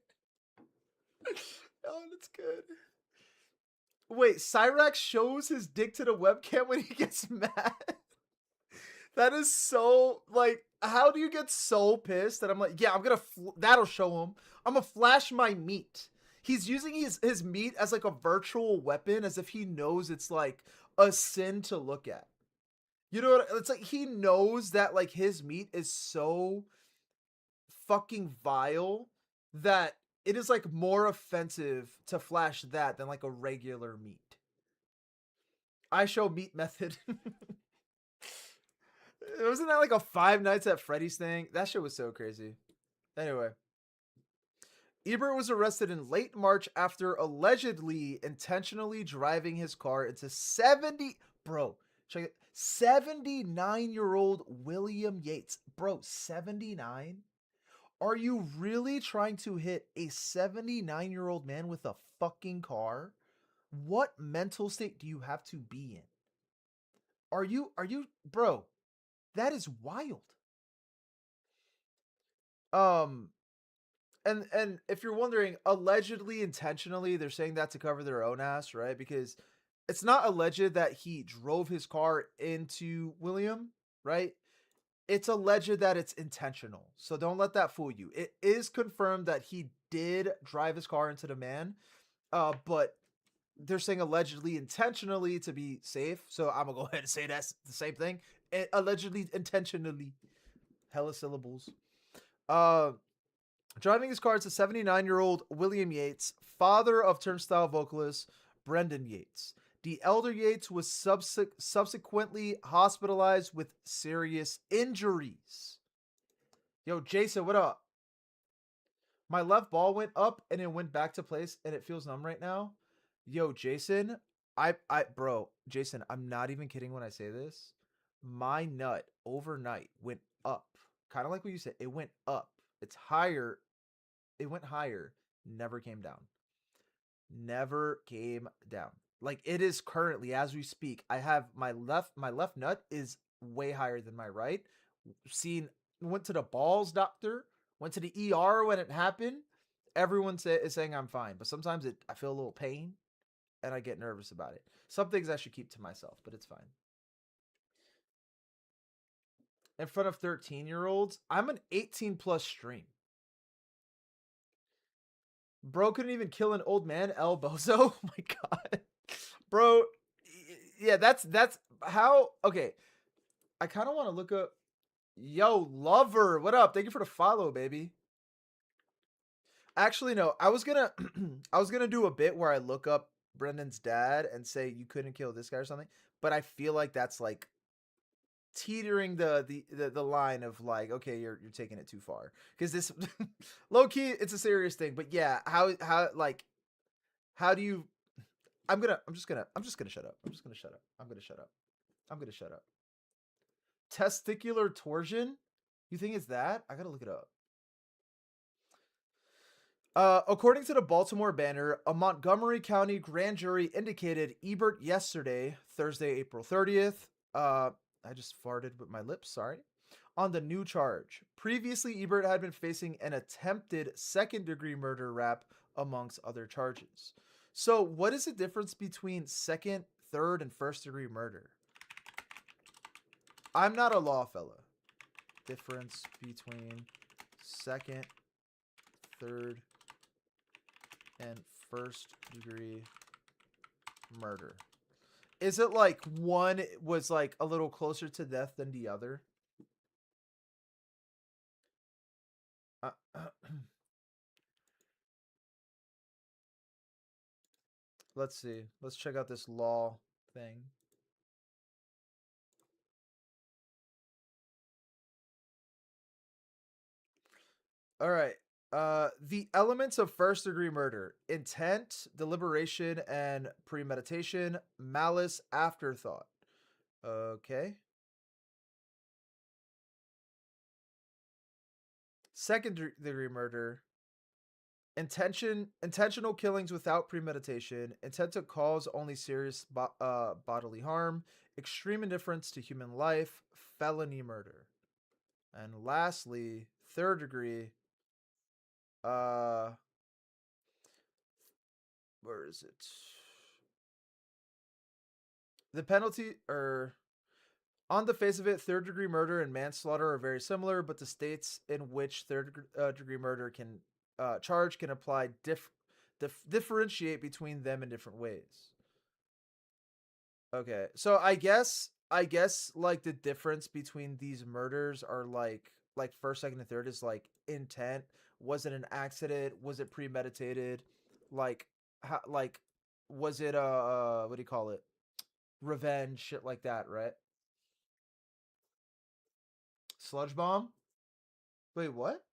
Oh, that's good. Wait, Cyrax shows his dick to the webcam when he gets mad? That is so, like, how do you get so pissed that I'm like, yeah, I'm gonna, that'll show him. I'm gonna flash my meat. He's using his meat as like a virtual weapon as if he knows it's like a sin to look at. You know what? It's like he knows that like his meat is so fucking vile that it is like more offensive to flash that than like a regular meat. I show meat method. Wasn't that like a Five Nights at Freddy's thing? That shit was so crazy. Anyway, Ebert was arrested in late March after allegedly intentionally driving his car into 79-year-old William Yates. Bro, 79? Are you really trying to hit a 79-year-old man with a fucking car? What mental state do you have to be in? Are you, bro, that is wild. Um, and if you're wondering, allegedly intentionally, they're saying that to cover their own ass, right? Because it's not alleged that he drove his car into William, right? It's alleged that it's intentional. So don't let that fool you. It is confirmed that he did drive his car into the man, but they're saying allegedly intentionally to be safe. So I'm gonna go ahead and say that's the same thing. Allegedly intentionally. Hella syllables. Uh, Driving his car is a 79-year-old William Yates, father of Turnstile vocalist Brendan Yates. The elder Yates was subsequently hospitalized with serious injuries. Yo, Jason, what up? My left ball went up and it went back to place and it feels numb right now. Yo, Jason, bro, Jason, I'm not even kidding when I say this. My nut overnight went up. Kind of like what you said. It went up. It's higher. It went higher. Never came down. Never came down. Like it is currently as we speak. I have my left nut is way higher than my right. Seen Went to the balls doctor, went to the ER when it happened. Everyone is saying I'm fine, but sometimes I feel a little pain and I get nervous about it. Some things I should keep to myself, but it's fine. In front of 13-year-olds, I'm an 18 plus stream. Bro couldn't even kill an old man, El Bozo. Oh my god. Bro, yeah, that's how. Okay, I kind of want to look up. Yo, lover, what up? Thank you for the follow, baby. Actually, no, I was gonna I was gonna do a bit where I look up Brendan's dad and say you couldn't kill this guy or something, but I feel like that's like teetering the line of like, okay, you're taking it too far because this low key it's a serious thing. But yeah, how like how do you? I'm just gonna shut up. I'm just gonna shut up. I'm gonna shut up. I'm gonna shut up. Testicular torsion? You think it's that? I gotta look it up. According to the Baltimore Banner, a Montgomery County grand jury indicated Ebert yesterday, Thursday, April 30th. I just farted with my lips, sorry. On the new charge. Previously, Ebert had been facing an attempted second-degree murder rap amongst other charges. So, what is the difference between second, third, and first-degree murder? I'm not a law fella. Difference between second, third, and first-degree murder. Is it like one was like a little closer to death than the other? Uh, let's see. Let's check out this law thing. All right. The elements of first degree murder: intent, deliberation, and premeditation, malice, afterthought. Okay. Second degree murder: intentional killings without premeditation, intent to cause only serious bodily harm, extreme indifference to human life, felony murder. And lastly, third degree, uh where is it? The penalty, or on the face of it, third degree murder and manslaughter are very similar, but the states in which third degree murder can charge can apply differentiate between them in different ways. Okay, so I guess like the difference between these murders are like first, second, and third is like intent. Was it an accident? Was it premeditated? Like how like was it what do you call it? Revenge, shit like that, right? Sludge bomb? Wait, what?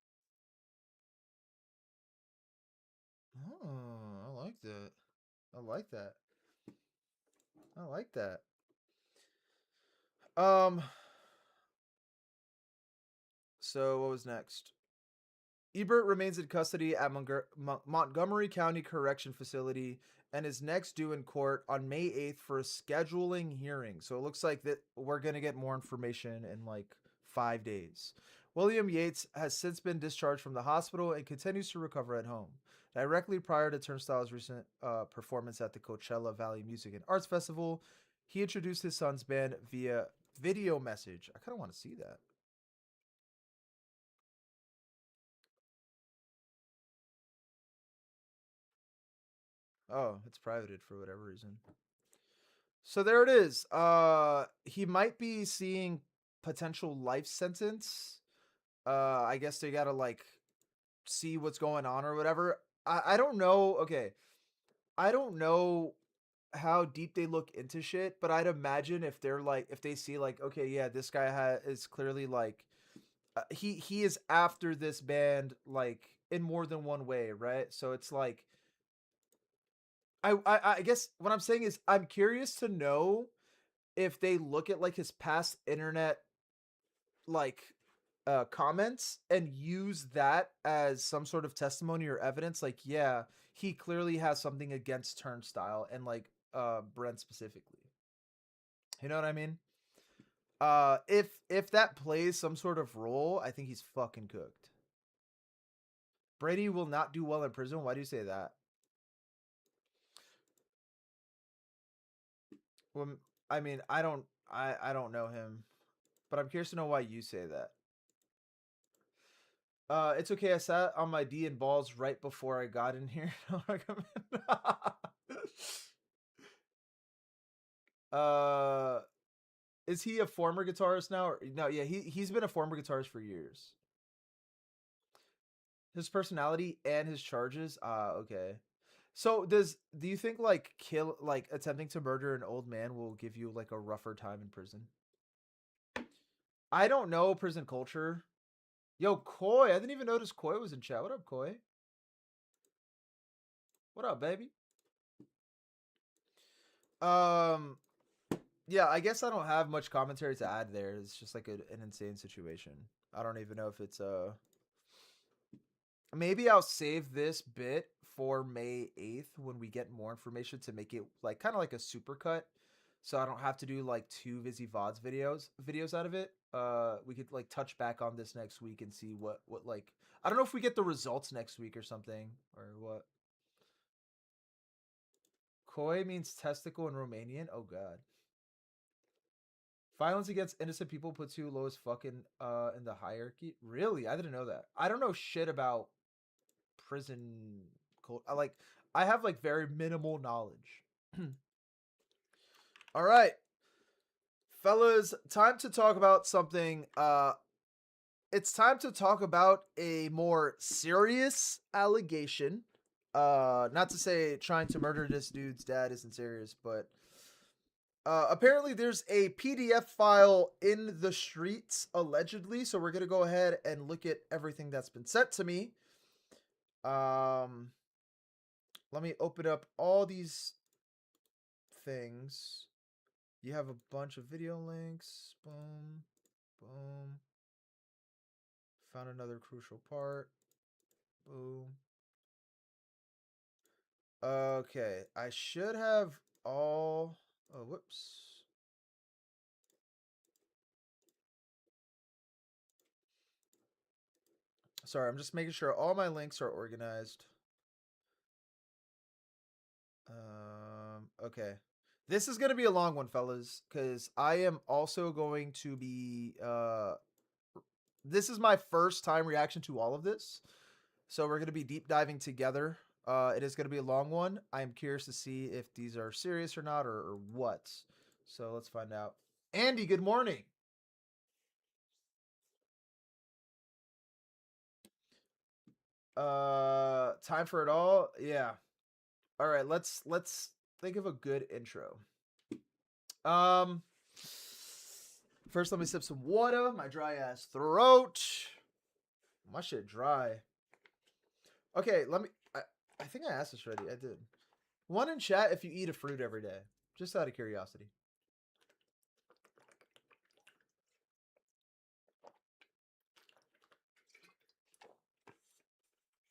Oh, I like that. I like that. I like that. Um, so what was next? Ebert remains in custody at Montgomery County Correction Facility and is next due in court on May 8th for a scheduling hearing. So it looks like that we're going to get more information in like 5 days. William Yates has since been discharged from the hospital and continues to recover at home. Directly prior to Turnstiles' recent performance at the Coachella Valley Music and Arts Festival, he introduced his son's band via video message. I kind of want to see that. Oh, it's privated for whatever reason. So there it is. He might be seeing potential life sentence. I guess they gotta like see what's going on or whatever. I don't know. Okay, I don't know how deep they look into shit, but I'd imagine if they're like if they see like okay, yeah, this guy is clearly like he is after this band like in more than one way, right? So it's like I guess what I'm saying is I'm curious to know if they look at like his past internet like comments and use that as some sort of testimony or evidence like yeah he clearly has something against Turnstile and like Brent specifically, you know what I mean? If that plays some sort of role, I think he's fucking cooked. Brady will not do well in prison. Why do you say that? Well, I mean I don't know him, but I'm curious to know why you say that. It's okay. I sat on my D and balls right before I got in here. Don't recommend. uh, is he a former guitarist now? Or, no, yeah, he's been a former guitarist for years. His personality and his charges. Okay. So do you think like attempting to murder an old man will give you like a rougher time in prison? I don't know prison culture. Yo, Koi, I didn't even notice Koi was in chat. What up, Koi? What up, baby? Um, yeah, I guess I don't have much commentary to add there. It's just like an insane situation. I don't even know if it's maybe I'll save this bit for May 8th when we get more information to make it like kind of like a supercut. So I don't have to do like 2 Vizzy videos out of it. We could like touch back on this next week and see what like I don't know if we get the results next week or something or what. Koi means testicle in Romanian. Oh god. Violence against innocent people puts you low as fuck in the hierarchy. Really? I didn't know that. I don't know shit about prison cult. I have like very minimal knowledge. All right. Fellas, time to talk about something it's time to talk about a more serious allegation. Not to say trying to murder this dude's dad isn't serious, but apparently there's a PDF file in the streets allegedly, so we're gonna go ahead and look at everything that's been sent to me. Let me open up all these things. You have a bunch of video links. Boom, boom. Found another crucial part. Boom. Okay, I should have all. Oh, whoops. Sorry, I'm just making sure all my links are organized. Okay. This is going to be a long one, fellas, because I am also going to be, this is my first time reaction to all of this. So we're going to be deep diving together. It is going to be a long one. I am curious to see if these are serious or not or what. So let's find out. Andy, good morning. Time for it all? Yeah. All right, let's think of a good intro. First let me sip some water. My dry ass throat. My shit dry. Okay, let me. I think I asked this already. I did. One in chat if you eat a fruit every day, just out of curiosity.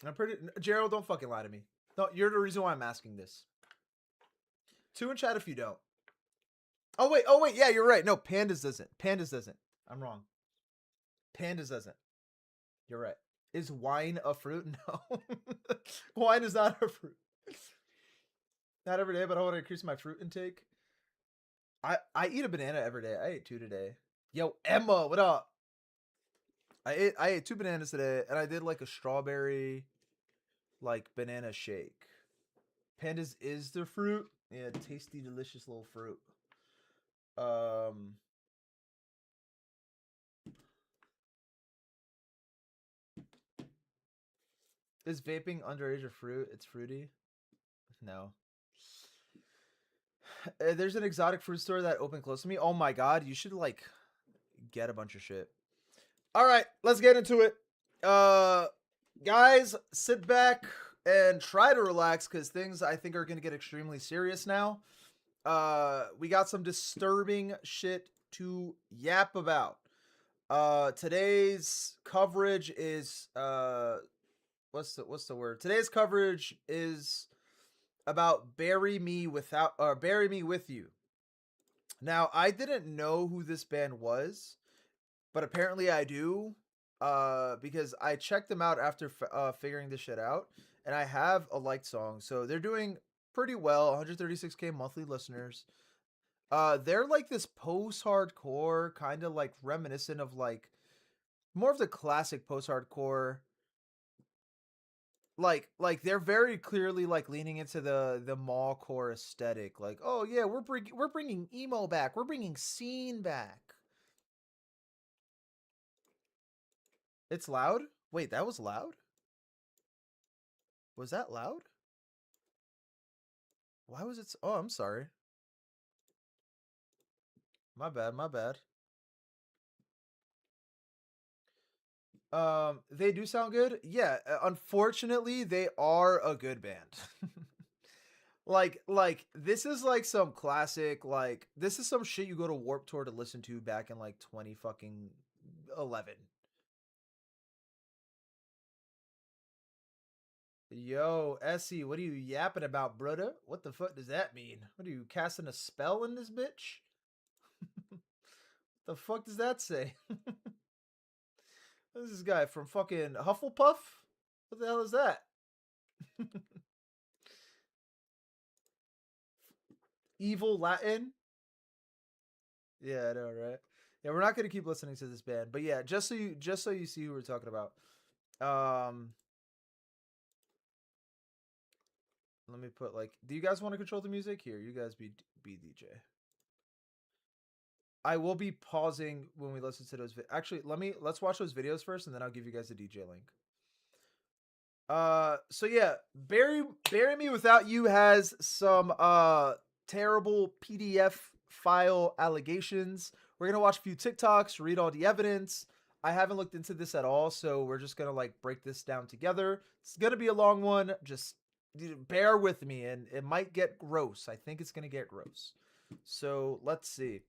I'm pretty. Gerald, don't fucking lie to me. No, you're the reason why I'm asking this. 2 in chat if you don't. Oh wait. Yeah, you're right. No, pandas doesn't. Pandas doesn't. I'm wrong. Pandas doesn't. You're right. Is wine a fruit? No. Wine is not a fruit. Not every day, but I want to increase my fruit intake. I eat a banana every day. I ate 2 today. Yo, Emma, what up? I ate 2 bananas today, and I did like a strawberry, like banana shake. Pandas is the fruit. Yeah, tasty, delicious little fruit. Is vaping underage a fruit? It's fruity. No. There's an exotic fruit store that opened close to me. Oh my god, you should like get a bunch of shit. All right, let's get into it. Guys, sit back and try to relax because things I think are going to get extremely serious now. We got some disturbing shit to yap about. Today's coverage is what's the word? Today's coverage is about Bury Me With You. Now, I didn't know who this band was, but apparently I do, because I checked them out after figuring this shit out, and I have a liked song. So they're doing pretty well, 136K monthly listeners. They're like this post-hardcore, kind of like reminiscent of like more of the classic post-hardcore. Like they're very clearly like leaning into the mallcore aesthetic. Like, oh yeah, we're bringing emo back. We're bringing scene back. It's loud? Wait, that was loud? Was that loud? Why was it oh, I'm sorry. My bad, my bad. They do sound good. Yeah, unfortunately, they are a good band. like this is like some classic like this is some shit you go to Warped Tour to listen to back in like 20 fucking 11. Yo, Essie, what are you yapping about, brother? What the fuck does that mean? What are you casting a spell in this bitch? The fuck does that say? Who's this guy from fucking Hufflepuff? What the hell is that? Evil Latin? Yeah, I know, right? Yeah, we're not gonna keep listening to this band, but yeah, just so you see who we're talking about. Um, Let me put like, do you guys want to control the music? Here, you guys be DJ. I will be pausing when we listen to those. Actually, let's watch those videos first, and then I'll give you guys the DJ link. So yeah, bury me without you has some terrible PDF file allegations. We're gonna watch a few TikToks, read all the evidence. I haven't looked into this at all, so we're just gonna like break this down together. It's gonna be a long one. Just bear with me, and it might get gross. I think it's gonna get gross. So let's see.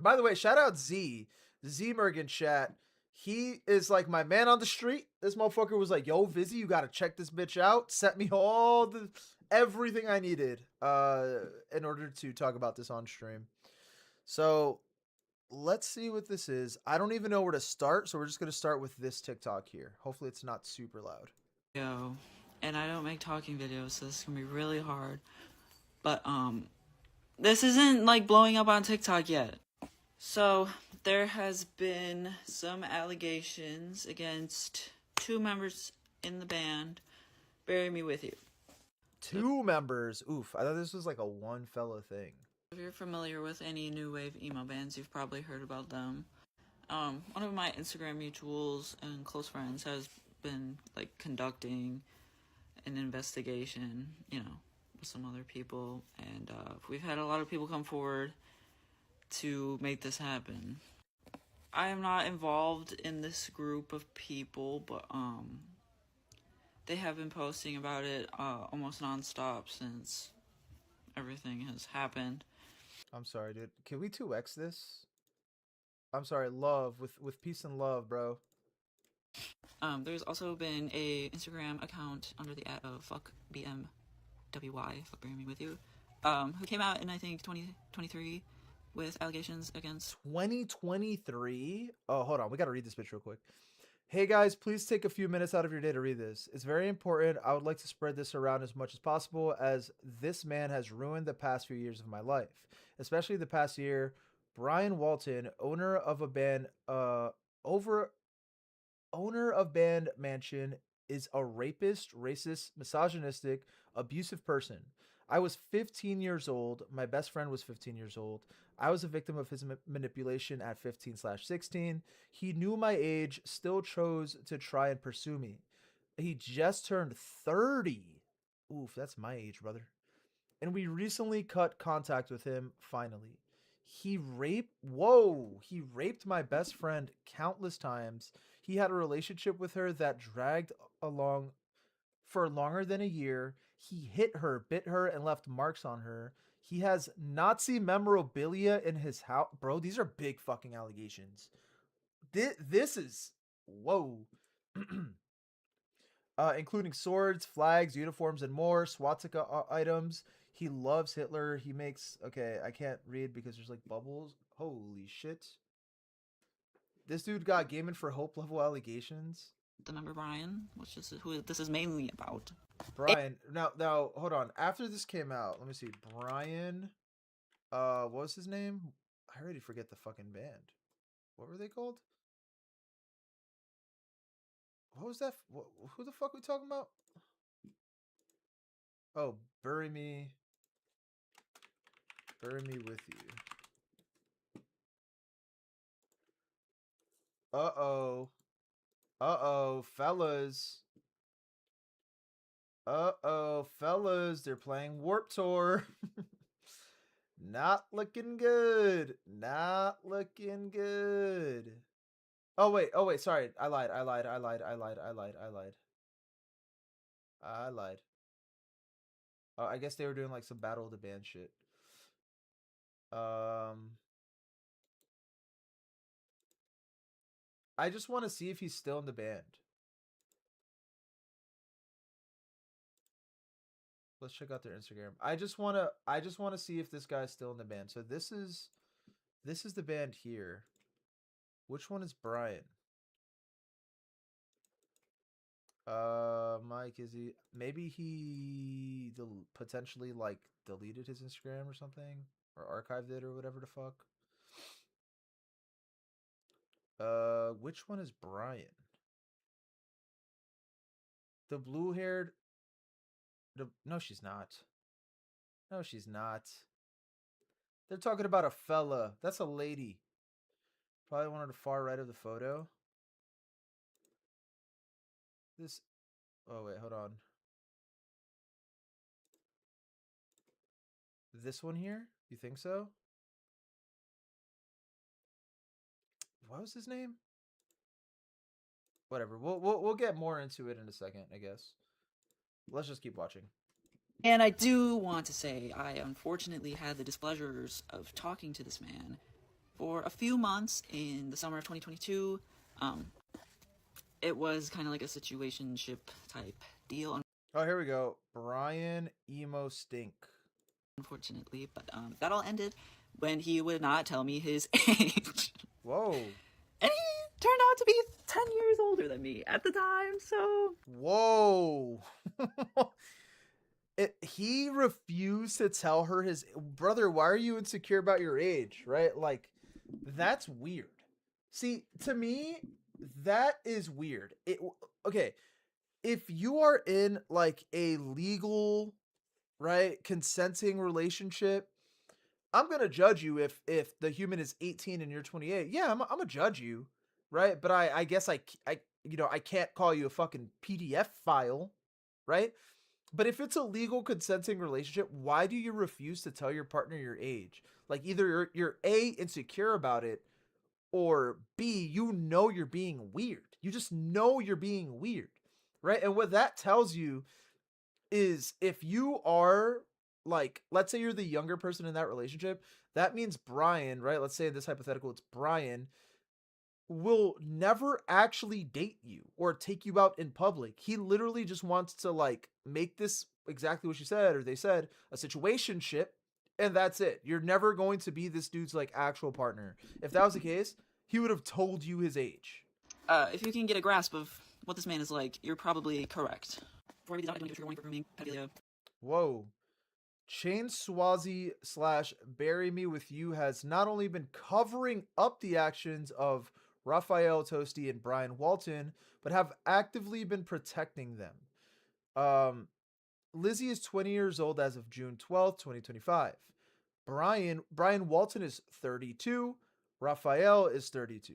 By the way, shout out Z Mergen chat. He is like my man on the street. This motherfucker was like, "Yo, Vizzy, you gotta check this bitch out." Set me all the everything I needed in order to talk about this on stream. So let's see what this is. I don't even know where to start, so we're just gonna start with this TikTok here. Hopefully, it's not super loud. Yo, and I don't make talking videos, so this is gonna be really hard. But this isn't like blowing up on TikTok yet. So there has been some allegations against two members in the band. Bury Me With You. Two members. Oof. I thought this was like a one fella thing. If you're familiar with any new wave emo bands, you've probably heard about them. One of my Instagram mutuals and close friends has been like conducting an investigation, you know, with some other people, and we've had a lot of people come forward to make this happen. I am not involved in this group of people, but they have been posting about it almost nonstop since everything has happened. I'm sorry, dude. Can we 2x this? I'm sorry, love with peace and love, bro. There's also been a Instagram account under the ad of FuckBMWY, Fuck Bury Me With You, who came out in I think 2023 with allegations against 2023. Oh, hold on. We got to read this bitch real quick. Hey guys, please take a few minutes out of your day to read this. It's very important. I would like to spread this around as much as possible, as this man has ruined the past few years of my life, especially the past year. Brian Walton, owner of band Mansion, is a rapist, racist, misogynistic, abusive person. I was 15 years old. My best friend was 15 years old. I was a victim of his manipulation at 15/16. He knew my age, still chose to try and pursue me. He just turned 30. Oof, that's my age, brother. And we recently cut contact with him finally. He raped my best friend countless times. He had a relationship with her that dragged along for longer than a year. He hit her, bit her, and left marks on her. He has Nazi memorabilia in his house. Bro, these are big fucking allegations. This is whoa. Including swords, flags, uniforms, and more swastika items. He loves Hitler. He makes okay. I can't read because there's like bubbles. Holy shit! This dude got Gaming for Hope level allegations. the member Brian, which is who this is mainly about. Brian, now hold on. After this came out, let me see. Brian, what was his name? I already forget the fucking band. What were they called? What was that? Who the fuck we talking about? Oh, bury me with you. Uh-oh. Uh-oh, fellas. Uh-oh, fellas. They're playing Warp Tour. Not looking good. Not looking good. Oh, wait. Oh, wait. Sorry. I lied. I guess they were doing like some Battle of the Band shit. I just want to see if he's still in the band. Let's check out their Instagram. I just wanna see if this guy's still in the band. So this is the band here. Which one is Brian? Mike, is he? Maybe he potentially like deleted his Instagram or something, or archived it or whatever the fuck. Which one is Brian? The blue-haired. No, she's not. No, she's not. They're talking about a fella. That's a lady. Probably one on the far right of the photo. This. Oh wait, hold on. This one here? You think so? What was his name? Whatever. We'll get more into it in a second, I guess. Let's just keep watching. And I do want to say, I unfortunately had the displeasures of talking to this man for a few months in the summer of 2022. It was kind of like a situationship type deal. Oh, here we go. Brian Emo Stink. Unfortunately, but that all ended when he would not tell me his age. Whoa. And he turned out to be 10 years older than me at the time, so... Whoa. He refused to tell her his... Brother, why are you insecure about your age, right? Like, that's weird. See, to me, that is weird. Okay, if you are in, like, a legal, right, consenting relationship, I'm gonna judge you if the human is 18 and you're 28. Yeah, I'm gonna judge you, right? But I guess I can't call you a fucking PDF file, right? But if it's a legal consenting relationship, why do you refuse to tell your partner your age? Like, either you're A, insecure about it, or B, you know you're being weird. You just know you're being weird, right? And what that tells you is, if you are, like, let's say you're the younger person in that relationship, that means Brian, right? Let's say in this hypothetical, it's Brian, will never actually date you or take you out in public. He literally just wants to, like, make this exactly what you said, or they said, a situationship, and that's it. You're never going to be this dude's, like, actual partner. If that was the case, he would have told you his age. If you can get a grasp of what this man is like, you're probably correct. For maybe not doing trigger warning for grooming, pedophilia. Whoa. Chain Swazi / Bury Me With You has not only been covering up the actions of Raphael Toasty and Brian Walton, but have actively been protecting them. Lizzie is 20 years old as of June 12th, 2025. Brian Walton is 32. Raphael is 32.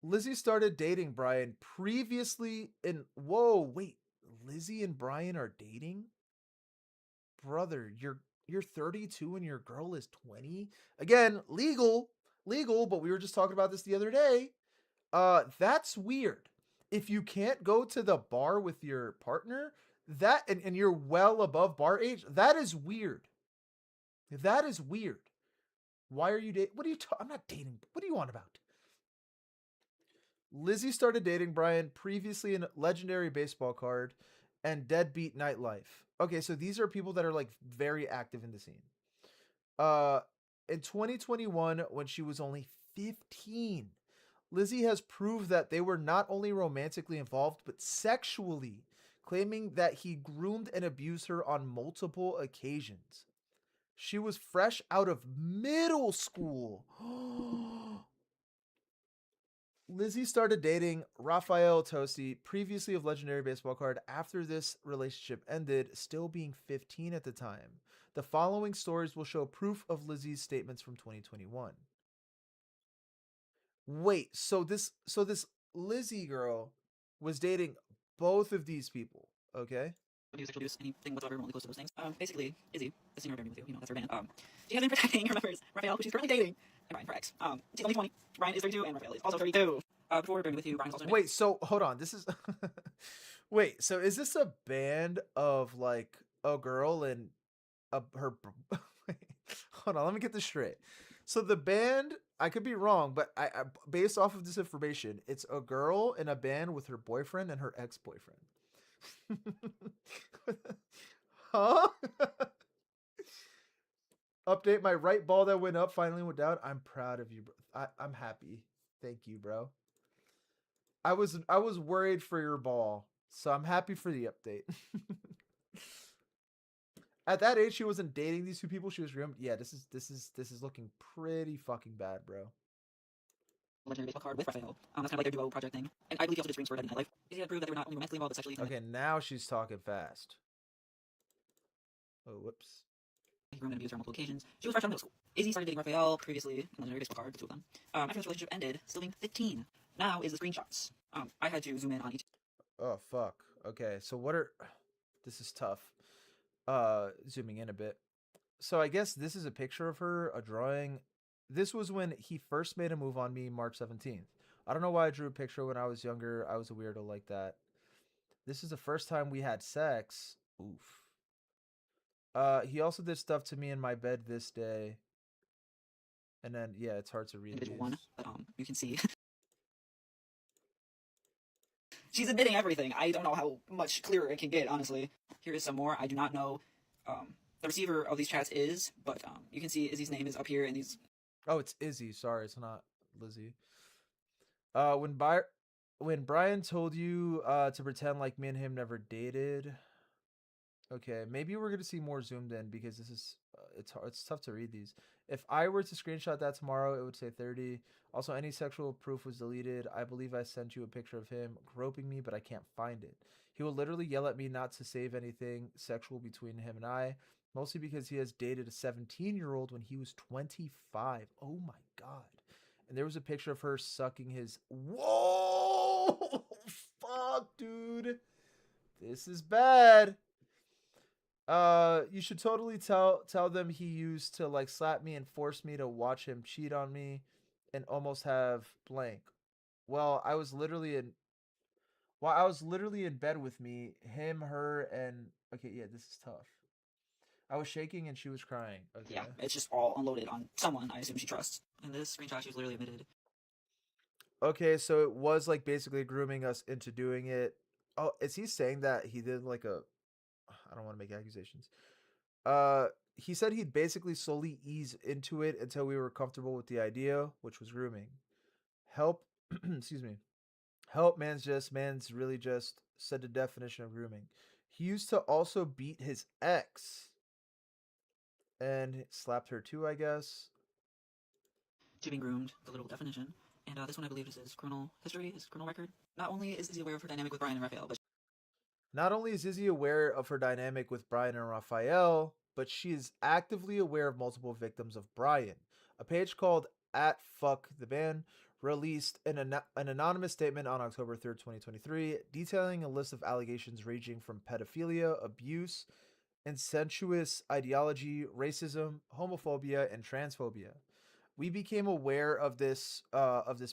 Lizzie started dating Brian previously in... Whoa, wait. Lizzie and Brian are dating? Brother, you're 32 and your girl is 20? Again, legal, but we were just talking about this the other day. That's weird. If you can't go to the bar with your partner, that and you're well above bar age, that is weird. That is weird. Why are you dating? What are you I'm not dating. What do you want about? Lizzie started dating Brian previously in Legendary Baseball Card and Deadbeat Nightlife. Okay, so these are people that are, like, very active in the scene. In 2021, when she was only 15, Lizzie has proved that they were not only romantically involved, but sexually, claiming that he groomed and abused her on multiple occasions. She was fresh out of middle school. Lizzie started dating Raphael Toasty, previously of Legendary Baseball Card, after this relationship ended, still being 15 at the time. The following stories will show proof of Lizzie's statements from 2021. Wait, so this Lizzie girl was dating both of these people, okay? Sexual abuse, anything whatsoever remotely close to those things. Basically, Izzy, the singer of Bury Me With You, that's her band. She has been protecting her members, Raphael, who she's currently dating, and Brian, her ex. She's only 20, Brian is 32, and Raphael is also 32. Before Bury Me With You, Brian's also... Wait, so, hold on, this is... Wait, so is this a band of, like, a girl and her... Wait, hold on, let me get this straight. So the band, I could be wrong, but I based off of this information, it's a girl in a band with her boyfriend and her ex-boyfriend. Huh? Update, my right ball that went up finally went down. I'm proud of you, bro. I'm happy. Thank you, bro. I was worried for your ball, so I'm happy for the update. At that age, she wasn't dating these two people. She was groomed. Yeah, this is looking pretty fucking bad, bro. Legendary baseball card with Raphael. That's kind of like their duo project thing. And I believe he also did screens for Dead in Nightlife. He had proved that they were not only romantically involved but sexually. Okay, now she's talking fast. Oh, whoops. He groomed and abused her on multiple occasions. She was fresh out of middle school. Izzy started dating Raphael previously in Legendary Baseball Card, the two of them. After this relationship ended, still being 15. Now is the screenshots. I had to zoom in on each. Oh, fuck. Okay, so what are... This is tough. Zooming in a bit. So I guess this is a picture of her, a drawing. This was when he first made a move on me, March 17th. I don't know why I drew a picture when I was younger. I was a weirdo like that. This is the first time we had sex. Oof. He also did stuff to me in my bed this day. And then, yeah, it's hard to read individual these. one, but you can see. She's admitting everything. I don't know how much clearer it can get, honestly. Here is some more. I do not know the receiver of these chats is, but you can see Izzy's name is up here in these. Oh, it's Izzy. Sorry, it's not Lizzie. When Brian told you to pretend like me and him never dated. Okay, maybe we're gonna see more zoomed in because this is it's tough to read these. If I were to screenshot that tomorrow, it would say 30. Also, any sexual proof was deleted. I believe I sent you a picture of him groping me, but I can't find it. He will literally yell at me not to save anything sexual between him and I, mostly because he has dated a 17-year-old when he was 25. Oh my god. And there was a picture of her sucking his... Whoa! Fuck, dude. This is bad. You should totally tell them he used to like slap me and force me to watch him cheat on me and almost have blank. Well, I was literally in bed with me, him, her, and okay, yeah, this is tough. I was shaking and she was crying. Okay. Yeah, it's just all unloaded on someone I assume she trusts. In this screenshot, she was literally admitted. Okay, so it was like basically grooming us into doing it. Oh, is he saying that he did like a... I don't want to make accusations. He said he'd basically slowly ease into it until we were comfortable with the idea, which was grooming. Help, excuse me. Help, man's really just said the definition of grooming. He used to also beat his ex and slapped her too, I guess. To being groomed, the little definition. And this one, I believe, is his criminal history, his criminal record. Not only is Izzy aware of her dynamic with Brian and Raphael, but not only is Izzy aware of her dynamic with Brian and Raphael, but she is actively aware of multiple victims of Brian. A page called @FuckTheBand released an anonymous statement on October 3rd, 2023, detailing a list of allegations ranging from pedophilia, abuse, incestuous ideology, racism, homophobia, and transphobia. We became aware of this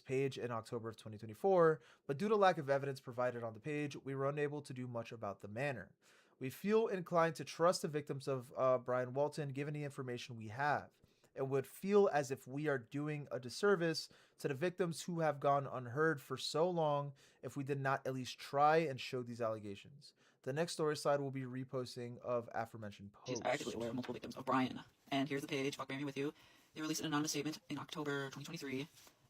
page in October of 2024, but due to lack of evidence provided on the page, we were unable to do much about the matter. We feel inclined to trust the victims of Brian Walton given the information we have, and would feel as if we are doing a disservice to the victims who have gone unheard for so long if we did not at least try and show these allegations. The next story slide will be reposting of aforementioned posts. she's actively aware of multiple victims of Brian. And here's the page, Fuck Marry Me With You. They released an anonymous statement in October 2023.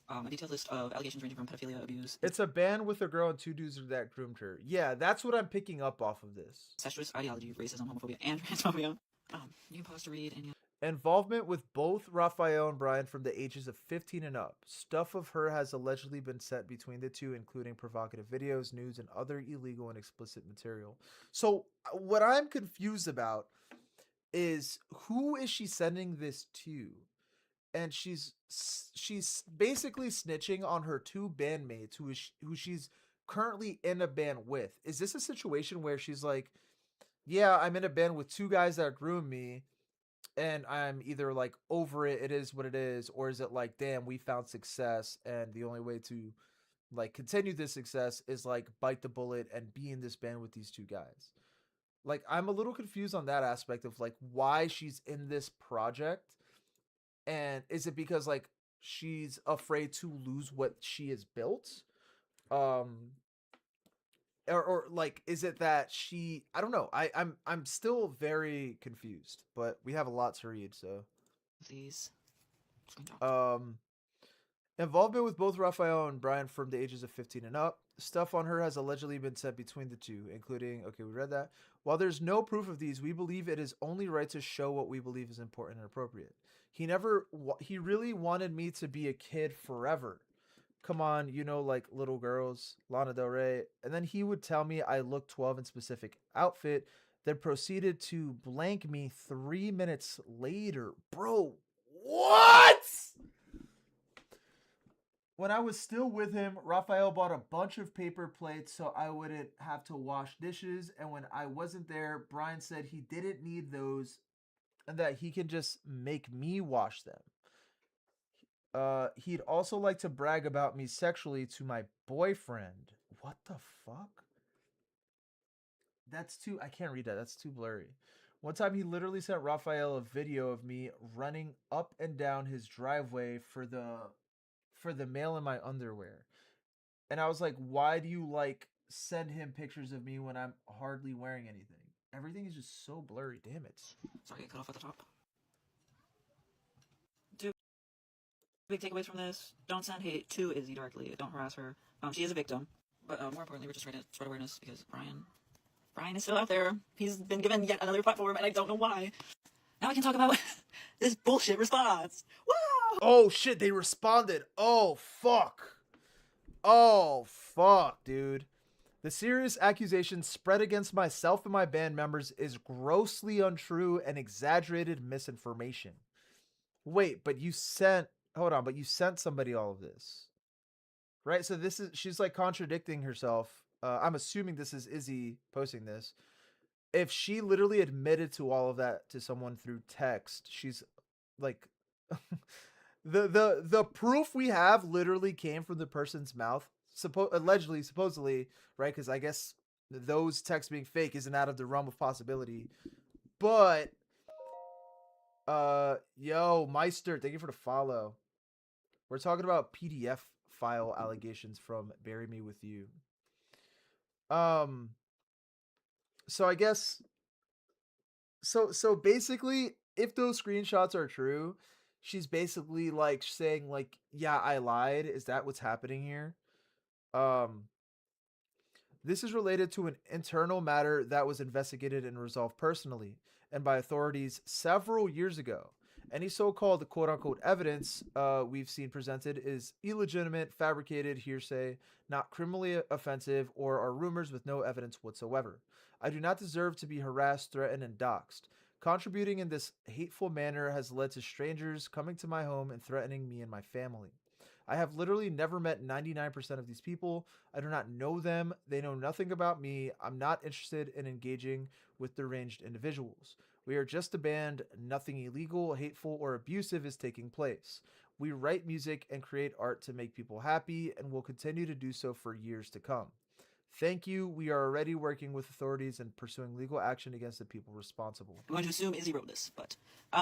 A detailed list of allegations ranging from pedophilia, abuse. It's a band with a girl and two dudes that groomed her. Yeah, that's what I'm picking up off of this. Incestuous ideology, racism, homophobia, and transphobia. You can pause to read any. Involvement with both Raphael and Brian from the ages of 15 and up. Stuff of her has allegedly been sent between the two, including provocative videos, nudes, and other illegal and explicit material. So what I'm confused about is who is she sending this to? And she's basically snitching on her two bandmates who she's currently in a band with. Is this a situation where she's like, yeah, I'm in a band with two guys that groom me, and I'm either like over it, it is what it is, or is it like, damn, we found success and the only way to like continue this success is like bite the bullet and be in this band with these two guys? Like, I'm a little confused on that aspect of like why she's in this project. And is it because like she's afraid to lose what she has built? or like, is it that she? I don't know. I'm still very confused, but we have a lot to read. So, These screenshots. um, involvement with both Raphael and Brian from the ages of 15 and up. Stuff on her has allegedly been said between the two, including, okay, we read that. While there's no proof of these, we believe it is only right to show what we believe is important and appropriate. He really wanted me to be a kid forever. Come on, you know, like little girls, Lana Del Rey. And then he would tell me I look 12 in specific outfit, then proceeded to blank me 3 minutes later. Bro, what? When I was still with him, Raphael bought a bunch of paper plates so I wouldn't have to wash dishes. And when I wasn't there, Brian said he didn't need those and that he can just make me wash them. He'd also like to brag about me sexually to my boyfriend. What the fuck? I can't read that. That's too blurry. One time he literally sent Raphael a video of me running up and down his driveway for the mail in my underwear. And I was like, why do you like send him pictures of me when I'm hardly wearing anything? Everything is just so blurry. Damn it. Sorry, I cut off at the top. Two big takeaways from this: don't send hate to Izzy directly. Don't harass her. She is a victim, but more importantly, we're just trying to spread awareness because Brian is still out there. He's been given yet another platform, and I don't know why. Now I can talk about this bullshit response. Wow! Oh shit, they responded. Oh fuck. Oh fuck, dude. The serious accusations spread against myself and my band members is grossly untrue and exaggerated misinformation. Wait, but you sent somebody all of this. Right? So she's like contradicting herself. I'm assuming this is Izzy posting this. If she literally admitted to all of that to someone through text, she's like the proof we have literally came from the person's mouth, supposedly, right? Because I guess those texts being fake isn't out of the realm of possibility. But yo, Meister, thank you for the follow. We're talking about PDF file allegations from Bury Me With You. So I guess so basically, if those screenshots are true, she's basically like saying like, yeah, I lied. Is that what's happening here? This is related to an internal matter that was investigated and resolved personally and by authorities several years ago. Any so-called quote-unquote evidence we've seen presented is illegitimate, fabricated hearsay, not criminally offensive, or are rumors with no evidence whatsoever. I do not deserve to be harassed, threatened, and doxxed. Contributing in this hateful manner has led to strangers coming to my home and threatening me and my family. I have literally never met 99% of these people. I do not know them. They know nothing about me. I'm not interested in engaging with deranged individuals. We are just a band. Nothing illegal, hateful, or abusive is taking place. We write music and create art to make people happy and will continue to do so for years to come. Thank you. We are already working with authorities and pursuing legal action against the people responsible. I'm going to assume Izzy wrote this, but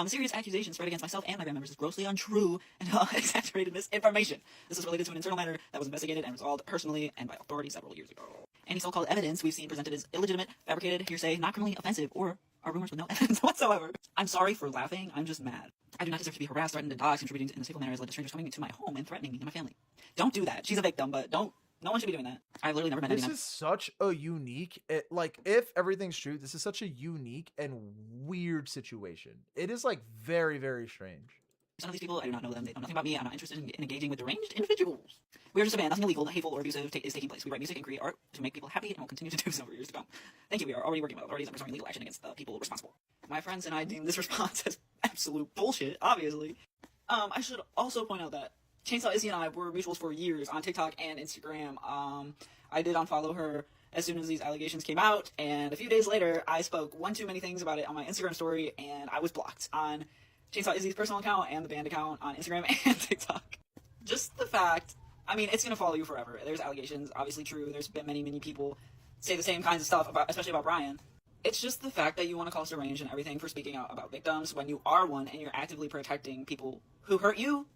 serious accusations spread against myself and my band members is grossly untrue and exaggerated misinformation. This is related to an internal matter that was investigated and resolved personally and by authorities several years ago. Any so-called evidence we've seen presented is illegitimate, fabricated, hearsay, not criminally offensive, or are rumors with no evidence whatsoever. I'm sorry for laughing. I'm just mad. I do not deserve to be harassed, threatened, and doxxed. Contributing in this hateful manner has led to strangers coming into my home and threatening me and my family. Don't do that. She's a victim, but no one should be doing that. I've literally never met anyone. This is such a unique, like, if everything's true, this is such a unique and weird situation. It is, like, very, very strange. Some of these people, I do not know them. They know nothing about me. I'm not interested in engaging with deranged individuals. We are just a band. Nothing illegal, hateful, or abusive is taking place. We write music and create art to make people happy and will continue to do so for years to come. Thank you. We are already working with authorities and pursuing legal action against the people responsible. My friends and I deem this response as absolute bullshit, obviously. I should also point out that Chainsaw Izzy and I were mutuals for years on TikTok and Instagram. I did unfollow her as soon as these allegations came out, and a few days later, I spoke one too many things about it on my Instagram story, and I was blocked on Chainsaw Izzy's personal account and the band account on Instagram and TikTok. Just the fact, I mean, it's gonna follow you forever. There's allegations, obviously true. There's been many people say the same kinds of stuff, especially about Brian. It's just the fact that you want to call us deranged and everything for speaking out about victims when you are one and you're actively protecting people who hurt you.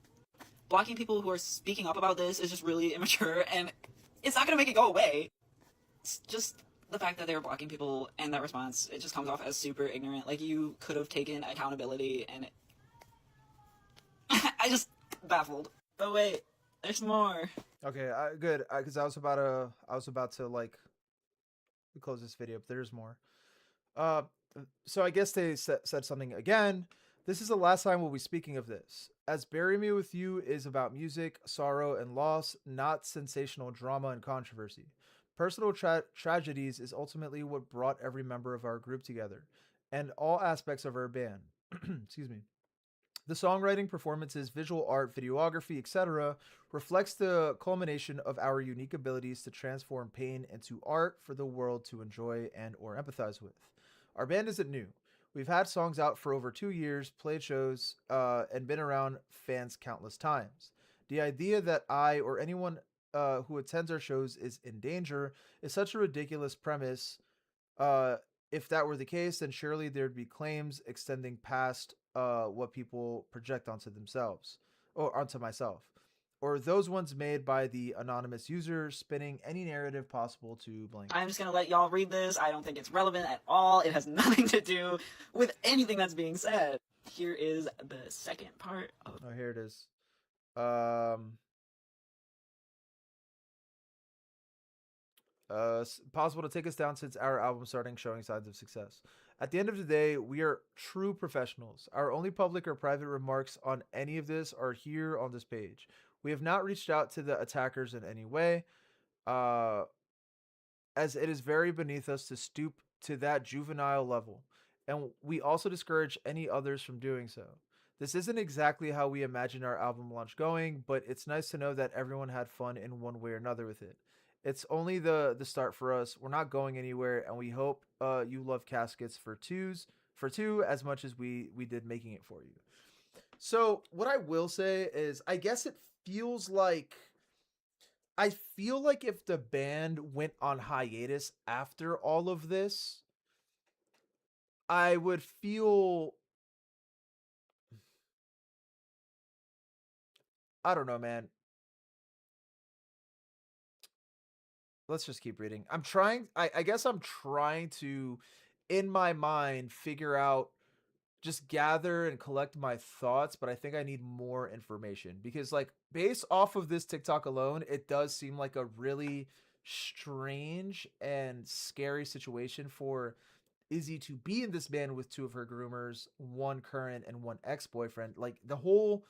Blocking people who are speaking up about this is just really immature, and it's not going to make it go away. It's just the fact that they were blocking people and that response, it just comes off as super ignorant. Like, you could have taken accountability, and I just baffled. But wait, there's more. Okay, good. Because I was about to like close this video, but there's more. Uh, so I guess they said something again. This is the last time we'll be speaking of this, as Bury Me With You is about music, sorrow, and loss, not sensational drama and controversy. Personal tragedies is ultimately what brought every member of our group together, and all aspects of our band. Excuse me. The songwriting, performances, visual art, videography, etc., reflects the culmination of our unique abilities to transform pain into art for the world to enjoy and or empathize with. Our band isn't new. We've had songs out for over 2 years, played shows, and been around fans countless times. The idea that I or anyone who attends our shows is in danger is such a ridiculous premise. uh, if that were the case, then surely there'd be claims extending past what people project onto themselves or onto myself, or those ones made by the anonymous user spinning any narrative possible to blank. I'm just gonna let y'all read this. I don't think it's relevant at all. It has nothing to do with anything that's being said. Here is the second part of. Oh, here it is. Um, Possible to take us down since our album starting showing signs of success. At the end of the day, we are true professionals. Our only public or private remarks on any of this are here on this page. We have not reached out to the attackers in any way, uh, as it is very beneath us to stoop to that juvenile level, and we also discourage any others from doing so. This isn't exactly how we imagine our album launch going, but it's nice to know that everyone had fun in one way or another with it. It's only the start for us. We're not going anywhere, and we hope you love Caskets for two as much as we did making it for you. So what I will say is, I guess it feels like I feel like if the band went on hiatus after all of this, I would feel, I don't know, man. Let's just keep reading. I guess I'm trying to, in my mind, figure out, just gather and collect my thoughts, but I think I need more information because, like, based off of this TikTok alone, it does seem like a really strange and scary situation for Izzy to be in this band with two of her groomers, one current and one ex boyfriend. Like, the whole,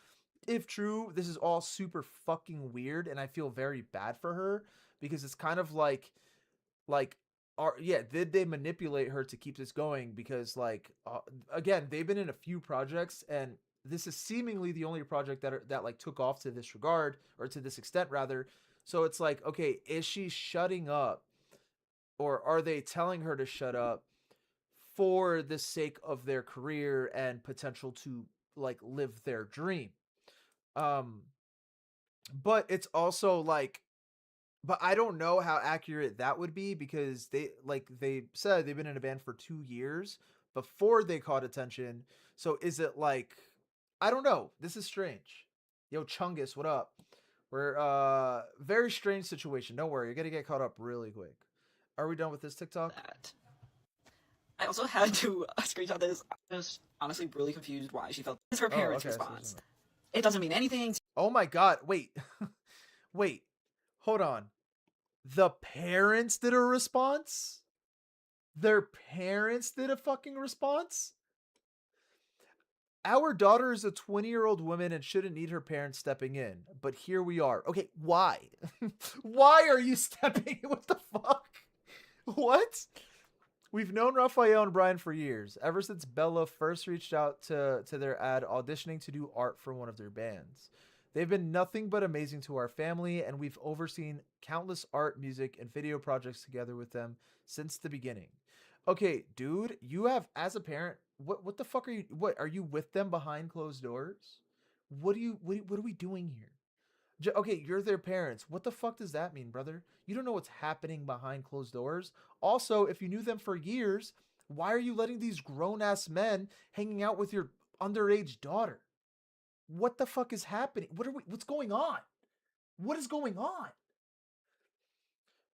if true, this is all super fucking weird, and I feel very bad for her because it's kind of like yeah, did they manipulate her to keep this going? Because like again, they've been in a few projects, and this is seemingly the only project that like took off to this regard, or to this extent rather. So it's like, okay, is she shutting up, or are they telling her to shut up for the sake of their career and potential to like live their dream? um but it's also like, but I don't know how accurate that would be because they said they've been in a band for 2 years before they caught attention. So is it like, I don't know. This is strange. Yo, Chungus, what up? We're very strange situation. Don't worry, you're gonna get caught up really quick. Are we done with this TikTok? That. I also had to screenshot this. I was honestly really confused why she felt this is her parents' response. It doesn't mean anything. Oh my god, wait. Wait. Hold on. The parents did a response? Their parents did a fucking response? Our daughter is a 20-year-old woman and shouldn't need her parents stepping in. But here we are. Okay, why? Why are you stepping in? What the fuck? What? We've known Raphael and Brian for years, ever since Bella first reached out to their ad auditioning to do art for one of their bands. They've been nothing but amazing to our family, and we've overseen countless art, music, and video projects together with them since the beginning. Okay, dude, you have, as a parent, what the fuck are you, what are you with them behind closed doors? What are we doing here? Okay, you're their parents. What the fuck does that mean, brother? You don't know what's happening behind closed doors. Also, if you knew them for years, why are you letting these grown ass men hanging out with your underage daughter? What the fuck is happening? What's going on? What is going on?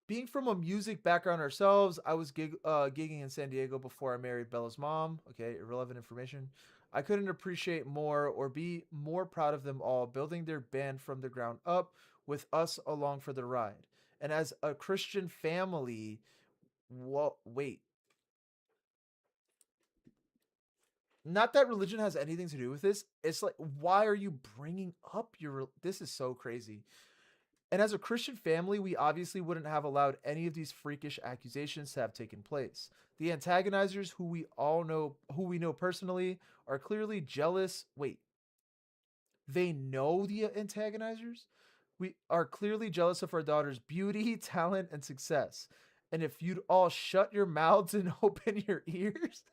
Being from a music background ourselves, I was gigging in San Diego before I married Bella's mom. Okay, irrelevant information. I couldn't appreciate more or be more proud of them all building their band from the ground up with us along for the ride. And as a Christian family, wait, not that religion has anything to do with this. It's like, why are you bringing up your? This is so crazy. And as a Christian family, we obviously wouldn't have allowed any of these freakish accusations to have taken place. The antagonizers, who we know personally, are clearly jealous. Wait, they know the antagonizers? We are clearly jealous of our daughter's beauty, talent, and success. And if you'd all shut your mouths and open your ears,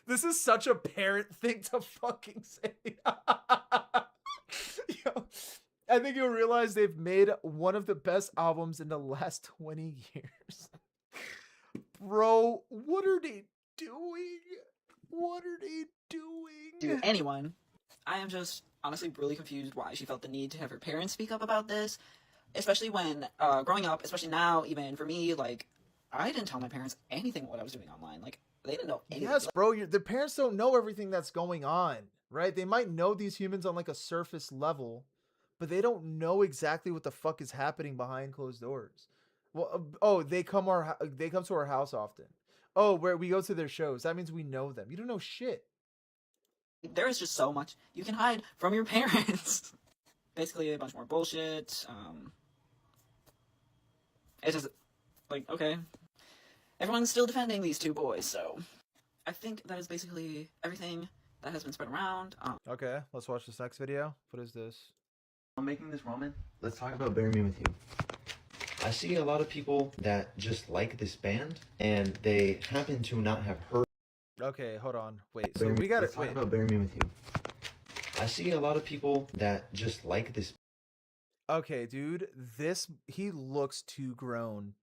this is such a parent thing to fucking say. Yo, I think you'll realize they've made one of the best albums in the last 20 years. Bro, what are they doing? What are they doing? To anyone. I am just honestly really confused why she felt the need to have her parents speak up about this, especially when growing up, especially now, even for me, like, I didn't tell my parents anything what I was doing online. Like, they didn't know anything. Yes, bro, the parents don't know everything that's going on, right? They might know these humans on like a surface level, but they don't know exactly what the fuck is happening behind closed doors. Well, they come to our house often. Oh, where we go to their shows. That means we know them. You don't know shit. There is just so much you can hide from your parents. Basically, a bunch more bullshit. It's just like, okay, everyone's still defending these two boys, so I think that is basically everything that has been spread around. Okay, let's watch this next video. What is this? I'm making this ramen. Let's talk about Bury Me With You. I see a lot of people that just like this band, and they happen to not have heard. Okay, hold on. Wait, so we got Let's it. talk Wait. about Bury Me With You. I see a lot of people that just like this. Okay, dude, he looks too grown.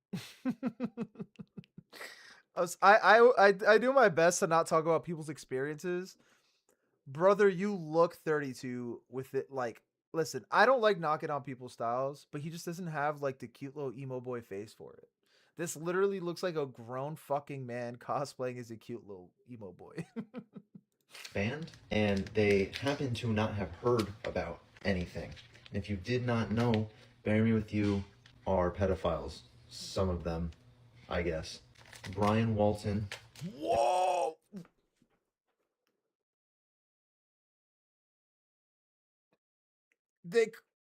I do my best to not talk about people's experiences. Brother, you look 32 with it. Like, listen, I don't like knocking on people's styles, but he just doesn't have like the cute little emo boy face for it. This literally looks like a grown fucking man cosplaying as a cute little emo boy. Band, and they happen to not have heard about anything. And if you did not know, Bury Me With You are pedophiles. Some of them, I guess. Brian Walton. Whoa!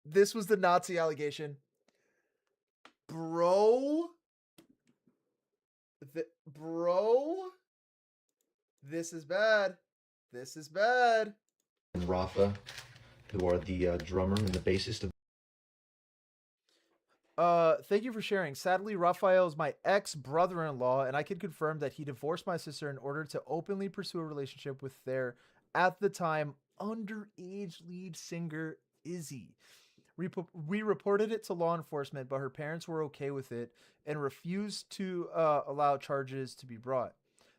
This was the Nazi allegation. Bro? Bro? This is bad. This is bad. And Rafa, who are the drummer and the bassist of. Thank you for sharing. Sadly, Raphael is my ex-brother-in-law, and I can confirm that he divorced my sister in order to openly pursue a relationship with their, at the time, underage lead singer, Izzy. We reported it to law enforcement, but her parents were okay with it and refused to allow charges to be brought.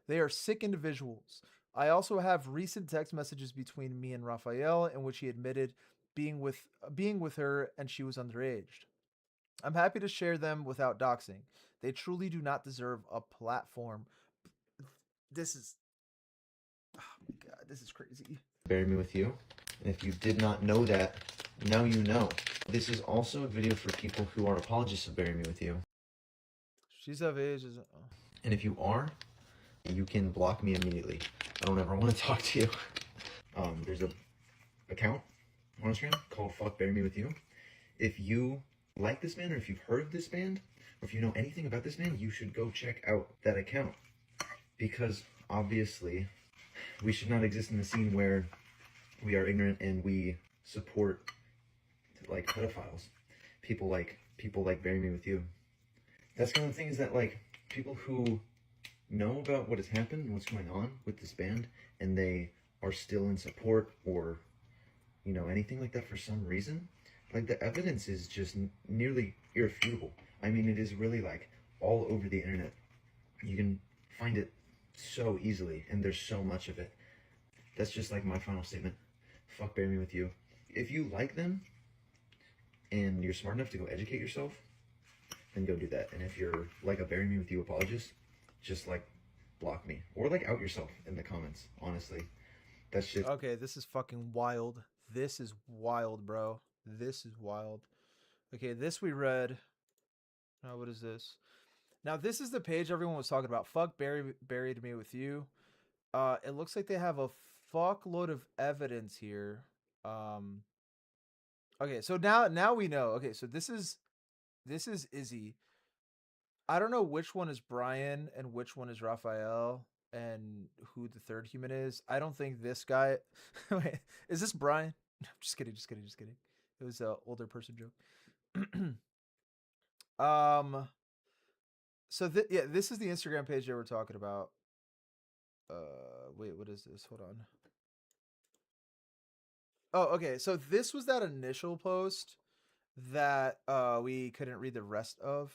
They are sick individuals. I also have recent text messages between me and Raphael in which he admitted being with her and she was underage. I'm happy to share them without doxing. They truly do not deserve a platform. This is, oh my god, this is crazy. Bury Me With You. And if you did not know that, now you know. This is also a video for people who are apologists of Bury Me With You. She's of age. And if you are, you can block me immediately. I don't ever want to talk to you. There's a account on Instagram called Fuck Bury Me With You. If you like this band, or if you've heard of this band, or if you know anything about this band, you should go check out that account. Because obviously, we should not exist in the scene where we are ignorant and we support like pedophiles. People like Bury Me With You. That's kind of the thing, is that like people who know about what has happened, what's going on with this band, and they are still in support or, you know, anything like that for some reason, like the evidence is just nearly irrefutable. I mean, it is really like all over the internet. You can find it so easily, and there's so much of it. That's just like my final statement. Fuck Bury Me With You. If you like them and you're smart enough to go educate yourself, then go do that. And if you're like a bury me with you apologist, just like block me or like out yourself in the comments. Honestly, that shit. Okay, this is fucking wild. This is wild, bro. This is wild. Okay, this we read. Now, what is this? Now, this is the page everyone was talking about. Fuck buried me with you. It looks like they have a fuckload of evidence here. Okay, so now we know. Okay, so this is Izzy. I don't know which one is Brian and which one is Raphael and who the third human is. I don't think this guy. Wait, is this Brian? Just kidding. It was an older person joke. So yeah, this is the Instagram page that we're talking about. Wait, what is this? Hold on. Oh, okay. So this was that initial post that we couldn't read the rest of.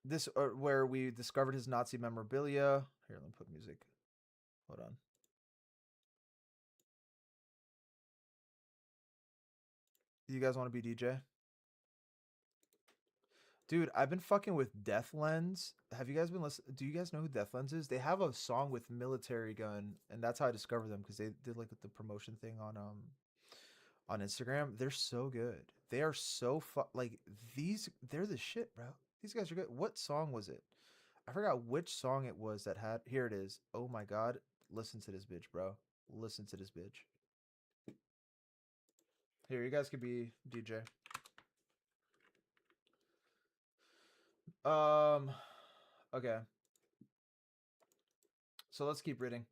This where we discovered his Nazi memorabilia. Here, let me put music. Hold on. You guys want to be DJ? Dude, I've been fucking with Death Lens. Have you guys been listening? Do you guys know who Death Lens is? They have a song with Military Gun, and that's how I discovered them because they did like the promotion thing on Instagram. They're so good. They are so like these. They're the shit, bro. These guys are good. What song was it? I forgot which song it was that had. Here it is. Oh my god, listen to this bitch, bro. Listen to this bitch. Here, you guys could be DJ. Okay. So let's keep reading.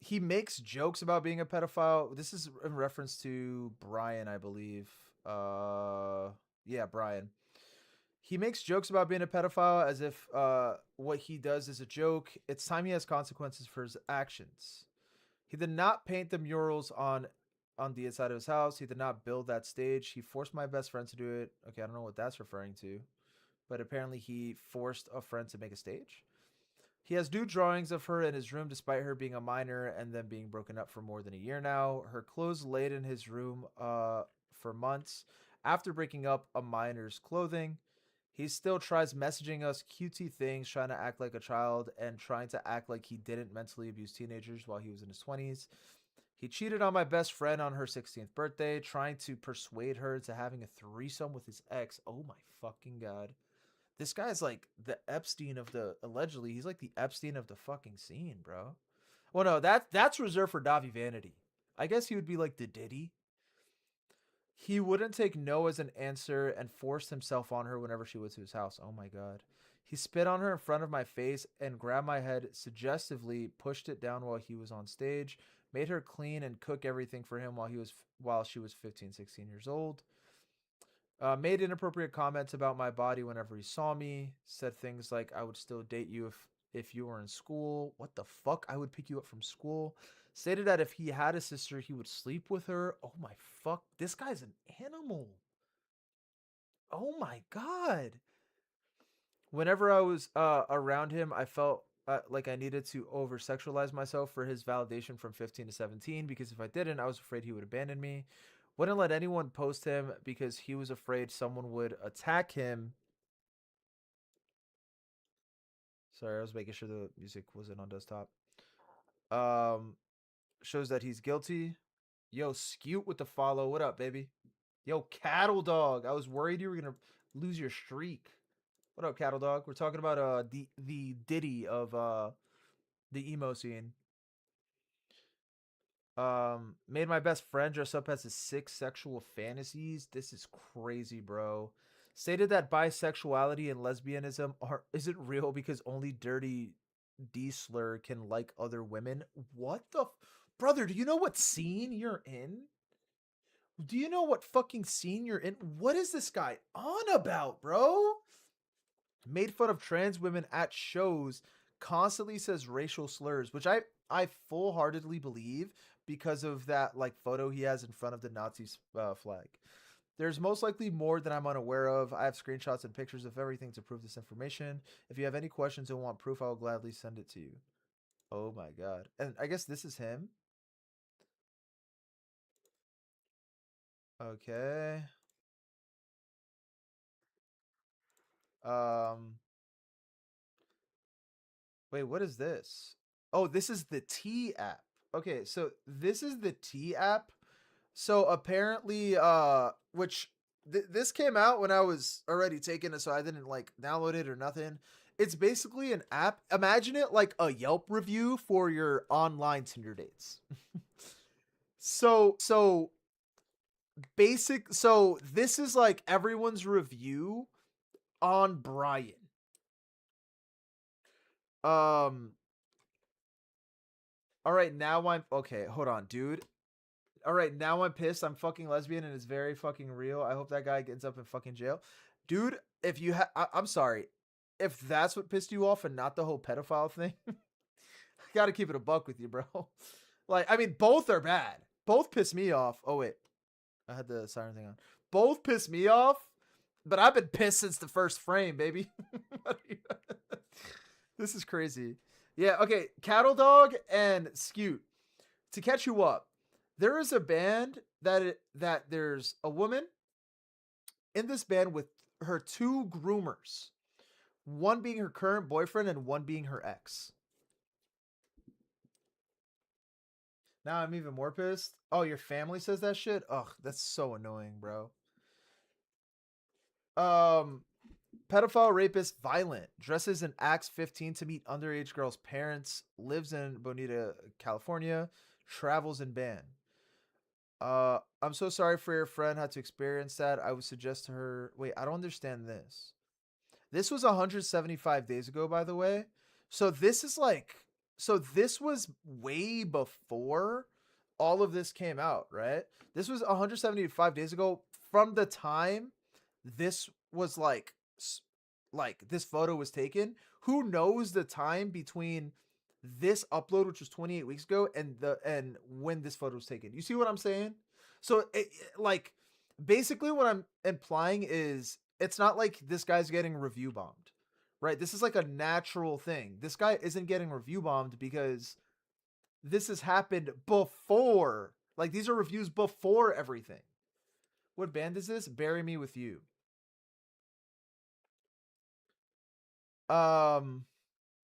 He makes jokes about being a pedophile. This is in reference to Brian, I believe. Yeah, Brian. He makes jokes about being a pedophile as if what he does is a joke. It's time he has consequences for his actions. He did not paint the murals on the inside of his house. He did not build that stage. He forced my best friend to do it. Okay, I don't know what that's referring to, but apparently he forced a friend to make a stage. He has nude drawings of her in his room despite her being a minor and then being broken up for more than a year now. Her clothes laid in his room for months after breaking up a minor's clothing. He still tries messaging us cutesy things, trying to act like a child and trying to act like he didn't mentally abuse teenagers while he was in his 20s. He cheated on my best friend on her 16th birthday, trying to persuade her to having a threesome with his ex. Oh my fucking god. This guy's like the Epstein of the allegedly. He's like the Epstein of the fucking scene, bro. Well, no, that's reserved for Davi Vanity. I guess he would be like the Diddy. He wouldn't take no as an answer and forced himself on her whenever she went to his house. Oh my god. He spit on her in front of my face and grabbed my head suggestively, pushed it down while he was on stage, made her clean and cook everything for him while she was 15, 16 years old. Made inappropriate comments about my body whenever he saw me. Said things like, I would still date you if you were in school. What the fuck? I would pick you up from school. Stated that if he had a sister, he would sleep with her. Oh my fuck. This guy's an animal. Oh my god. Whenever I was around him, I felt like I needed to over sexualize myself for his validation from 15 to 17 because if I didn't, I was afraid he would abandon me. Wouldn't let anyone post him because he was afraid someone would attack him. Sorry, I was making sure the music wasn't on desktop. Shows that he's guilty. Yo, Skute with the follow. What up, baby? Yo, Cattle Dog. I was worried you were gonna lose your streak. What up, Cattle Dog? We're talking about the Diddy of the emo scene. Made my best friend dress up as his 6 sexual fantasies. This is crazy, bro. Stated that bisexuality and lesbianism isn't real because only dirty D-slur can like other women. What the brother, do you know what scene you're in? Do you know what fucking scene you're in? What is this guy on about, bro? Made fun of trans women at shows, constantly says racial slurs, which I full-heartedly believe because of that like photo he has in front of the Nazi flag. There's most likely more than I'm unaware of. I have screenshots and pictures of everything to prove this information. If you have any questions and want proof, I will gladly send it to you. Oh my god. And I guess this is him. Okay. Um. Wait, what is this? Oh, this is the T app. Okay, so this is the T app. So apparently, which this came out when I was already taking it, so I didn't like download it or nothing. It's basically an app. Imagine it like a Yelp review for your online Tinder dates. So basic. So this is like everyone's review on Brian. Um. All right, now I'm okay. Hold on, dude. All right, now I'm pissed. I'm fucking lesbian and it's very fucking real. I hope that guy gets up in fucking jail. Dude, if you I'm sorry. If that's what pissed you off and not the whole pedophile thing, I gotta keep it a buck with you, bro. Like, I mean, both are bad. Both piss me off. Oh, wait. I had the siren thing on. Both piss me off, but I've been pissed since the first frame, baby. This is crazy. Yeah, okay. Cattle Dog and Scoot. To catch you up, there is a band that there's a woman in this band with her two groomers, one being her current boyfriend and one being her ex. Now I'm even more pissed. Oh, your family says that shit? Ugh, that's so annoying, bro. Pedophile, rapist, violent, dresses and acts 15 to meet underage girl's parents, lives in Bonita, California, travels in van. I'm so sorry for your friend had to experience that. I would suggest to her. Wait, I don't understand this. This was 175 days ago, by the way. So this is like, so this was way before all of this came out, right? This was 175 days ago from the time this was like this photo was taken. Who knows the time between this upload, which was 28 weeks ago, and when this photo was taken? You see what I'm saying? So like basically what I'm implying is it's not like this guy's getting review bombed, right? This is like a natural thing. This guy isn't getting review bombed because this has happened before. Like these are reviews before everything. What band is this? Bury Me With You.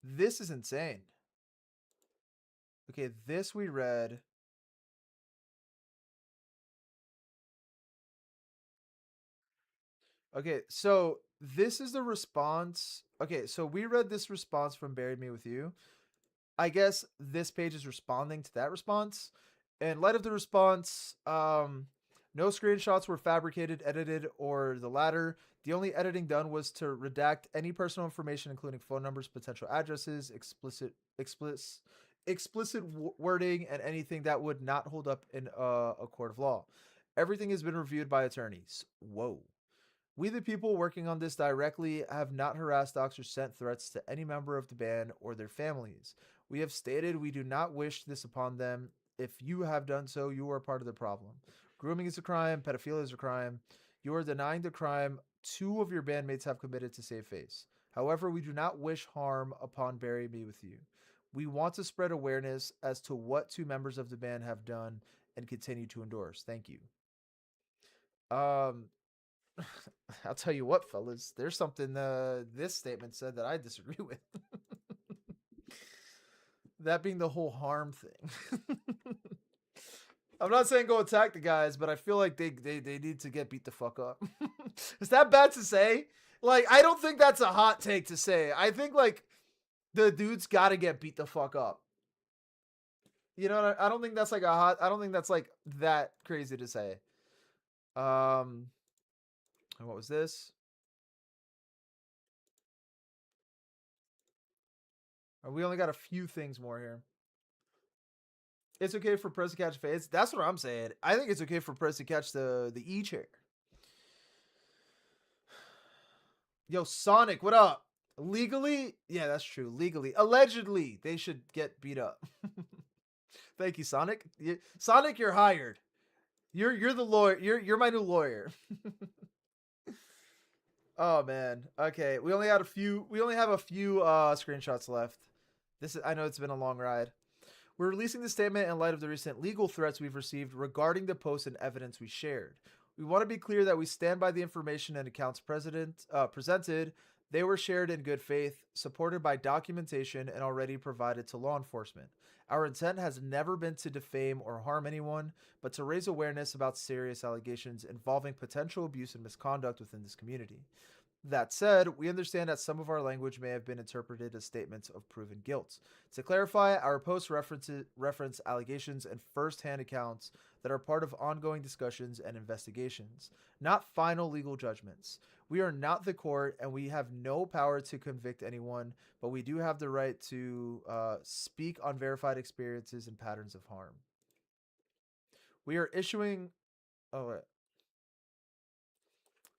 This is insane. Okay, this we read. Okay, so this is the response. Okay, so we read this response from Bury Me With You. I guess this page is responding to that response. In light of the response, no screenshots were fabricated, edited, or the latter. The only editing done was to redact any personal information, including phone numbers, potential addresses, explicit wording, and anything that would not hold up in a court of law. Everything has been reviewed by attorneys. Whoa. We, the people working on this directly, have not harassed docs or sent threats to any member of the band or their families. We have stated we do not wish this upon them. If you have done so, you are part of the problem. Grooming is a crime. Pedophilia is a crime. You are denying the crime two of your bandmates have committed to save face. However, we do not wish harm upon Bury Me With You. We want to spread awareness as to what two members of the band have done and continue to endorse. Thank you. I'll tell you what, fellas. There's something this statement said that I disagree with. That being the whole harm thing. I'm not saying go attack the guys, but I feel like they need to get beat the fuck up. Is that bad to say? Like, I don't think that's a hot take to say. I think like the dudes got to get beat the fuck up. You know, I don't think that's like a hot. I don't think that's like that crazy to say. And what was this? We only got a few things more here. It's okay for press to catch fades. That's what I'm saying. I think it's okay for press to catch the E-chair. Yo, Sonic, what up? Legally? Yeah, that's true. Legally. Allegedly, they should get beat up. Thank you, Sonic. Sonic, you're hired. You're the lawyer. You're my new lawyer. Oh man. Okay, we only have a few screenshots left. I know it's been a long ride. We're releasing this statement in light of the recent legal threats we've received regarding the posts and evidence we shared. We want to be clear that we stand by the information and accounts presented. They were shared in good faith, supported by documentation, and already provided to law enforcement. Our intent has never been to defame or harm anyone, but to raise awareness about serious allegations involving potential abuse and misconduct within this community. That said, we understand that some of our language may have been interpreted as statements of proven guilt. To clarify, our posts reference allegations and first-hand accounts that are part of ongoing discussions and investigations, not final legal judgments. We are not the court, and we have no power to convict anyone, but we do have the right to speak on verified experiences and patterns of harm. We are issuing... Oh, wait.